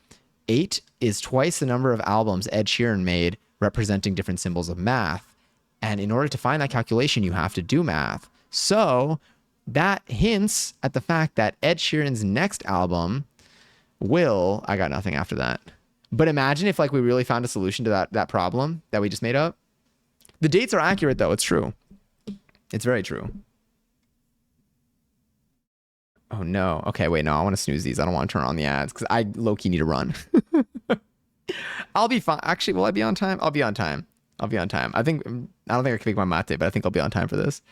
8 is twice the number of albums Ed Sheeran made representing different symbols of math. And in order to find that calculation, you have to do math. So that hints at the fact that Ed Sheeran's next album will... I got nothing after that. But imagine if like we really found a solution to that problem that we just made up. The dates are accurate though. It's true. It's very true. Oh no. Okay, wait, no, I want to snooze these. I don't want to turn on the ads because I low-key need to run. I'll be fine. Actually, will I be on time? I'll be on time. I'll be on time. I don't think I can make my mate, but I think I'll be on time for this.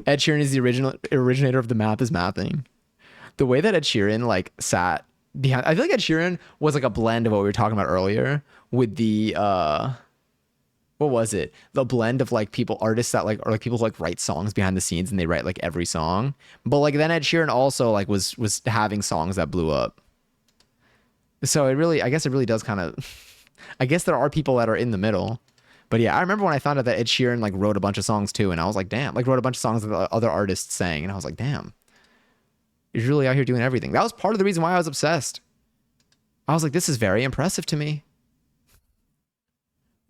Ed Sheeran is the originator of the math is mathing. The way that Ed Sheeran like sat behind, I feel like Ed Sheeran was like a blend of what we were talking about earlier with the what was it? The blend of like artists that like, or like people who like write songs behind the scenes and they write like every song. But like then Ed Sheeran also like was having songs that blew up. So I guess it really does kind of, I guess there are people that are in the middle. But yeah, I remember when I found out that Ed Sheeran like wrote a bunch of songs too, and I was like, damn, like wrote a bunch of songs that other artists sang, and I was like, damn, he's really out here doing everything. That was part of the reason why I was obsessed. I was like, this is very impressive to me.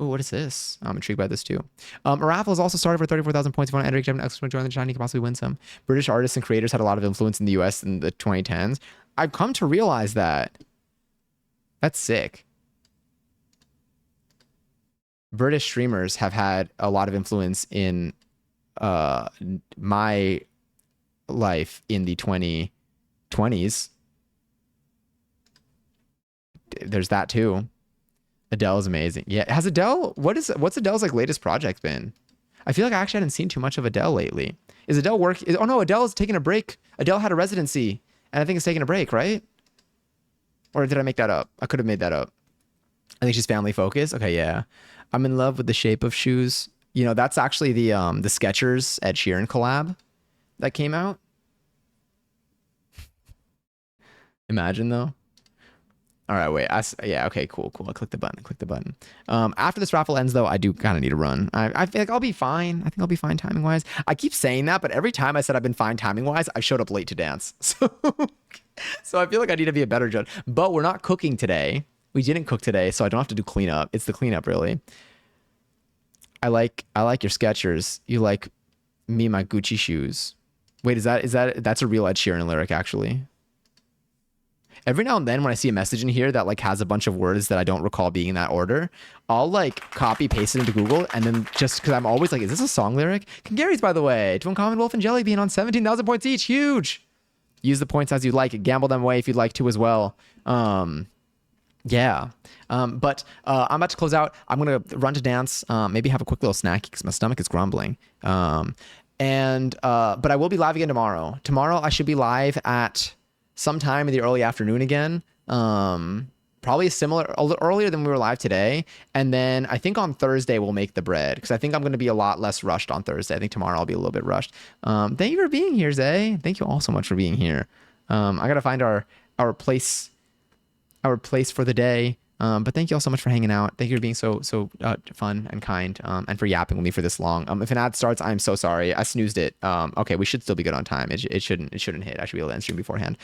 Oh, what is this? I'm intrigued by this too. A raffle is also started for 34,000 points. If you want to enter an extra join the channel, you can possibly win some. British artists and creators had a lot of influence in the US in the 2010s. I've come to realize that. That's sick. British streamers have had a lot of influence in my life in the 2020s. There's that too. Adele is amazing. Yeah, has Adele, what's Adele's like latest project been? I feel like I actually hadn't seen too much of Adele lately. Is Adele oh no, Adele's taking a break. Adele had a residency and I think it's taking a break, right? Or did I make that up? I could have made that up. I think she's family focused. Okay, yeah. I'm in love with the shape of shoes. You know, that's actually the Skechers Ed Sheeran collab that came out. Imagine though. All right, wait. Yeah, okay, cool. I click the button. After this raffle ends, though, I do kind of need to run. I feel like I'll be fine. I think I'll be fine timing wise. I keep saying that, but every time I said I've been fine timing wise, I showed up late to dance. So I feel like I need to be a better judge. But we're not cooking today. We didn't cook today, so I don't have to do cleanup. It's the cleanup, really. I like your Skechers. You like me, my Gucci shoes. Wait, that's a real Ed Sheeran lyric, actually. Every now and then when I see a message in here that like has a bunch of words that I don't recall being in that order, I'll like copy paste it into Google, and then just because I'm always like, is this a song lyric? Gary's, by the way, to Uncommon Wolf and Jelly Bean on 17,000 points each. Huge. Use the points as you like. Gamble them away if you'd like to as well. Yeah. But I'm about to close out. I'm going to run to dance, maybe have a quick little snack because my stomach is grumbling. But I will be live again tomorrow. Tomorrow I should be live at sometime in the early afternoon again. Probably a little earlier than we were live today. And then I think on Thursday we'll make the bread because I think I'm going to be a lot less rushed on Thursday. I think tomorrow I'll be a little bit rushed. Thank you for being here, Zay. Thank you all so much for being here. I got to find our place for the day. But thank you all so much for hanging out. Thank you for being so fun and kind, and for yapping with me for this long. If an ad starts, I'm so sorry. I snoozed it. Okay, we should still be good on time. It shouldn't hit. I should be able to end stream beforehand.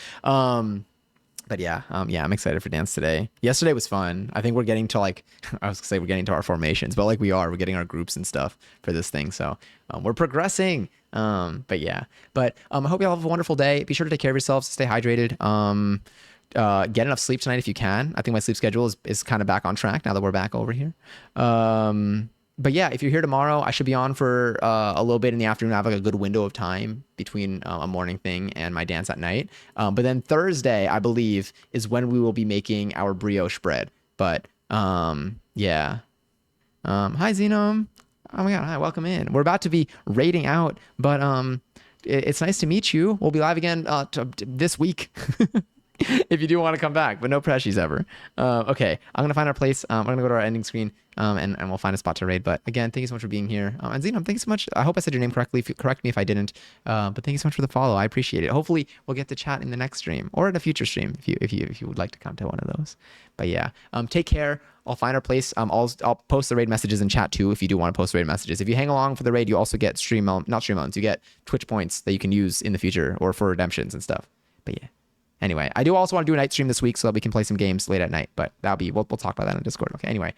But yeah, I'm excited for dance today. Yesterday was fun. I think we're getting to like, I was gonna say we're getting to our formations, but like we're getting our groups and stuff for this thing. So we're progressing. But yeah, I hope you all have a wonderful day. Be sure to take care of yourselves, stay hydrated. Get enough sleep tonight if you can. I think my sleep schedule is kind of back on track now that we're back over here. But yeah, if you're here tomorrow, I should be on for a little bit in the afternoon. I have like a good window of time between a morning thing and my dance at night. But then Thursday, I believe, is when we will be making our brioche bread. But yeah. Hi, Xenom. Oh my God. Hi, welcome in. We're about to be raiding out, but it's nice to meet you. We'll be live again this week. If you do want to come back, but no pressures ever. Okay, I'm gonna find our place. I'm gonna go to our ending screen, and we'll find a spot to raid. But again, thank you so much for being here. And Xenom, thank you so much. I hope I said your name correctly. Correct me if I didn't. But thank you so much for the follow. I appreciate it. Hopefully, we'll get to chat in the next stream or in a future stream if you would like to come to one of those. But yeah, take care. I'll find our place. I'll post the raid messages in chat too if you do want to post raid messages. If you hang along for the raid, you also get not stream elements. You get Twitch points that you can use in the future or for redemptions and stuff. But yeah. Anyway, I do also want to do a night stream this week so that we can play some games late at night, but we'll talk about that on Discord. Okay. Anyway,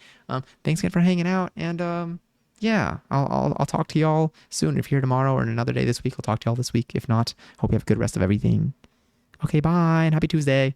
thanks again for hanging out, and yeah, I'll talk to y'all soon. If you're here tomorrow or another day this week, I'll talk to y'all this week. If not, hope you have a good rest of everything. Okay, bye, and happy Tuesday.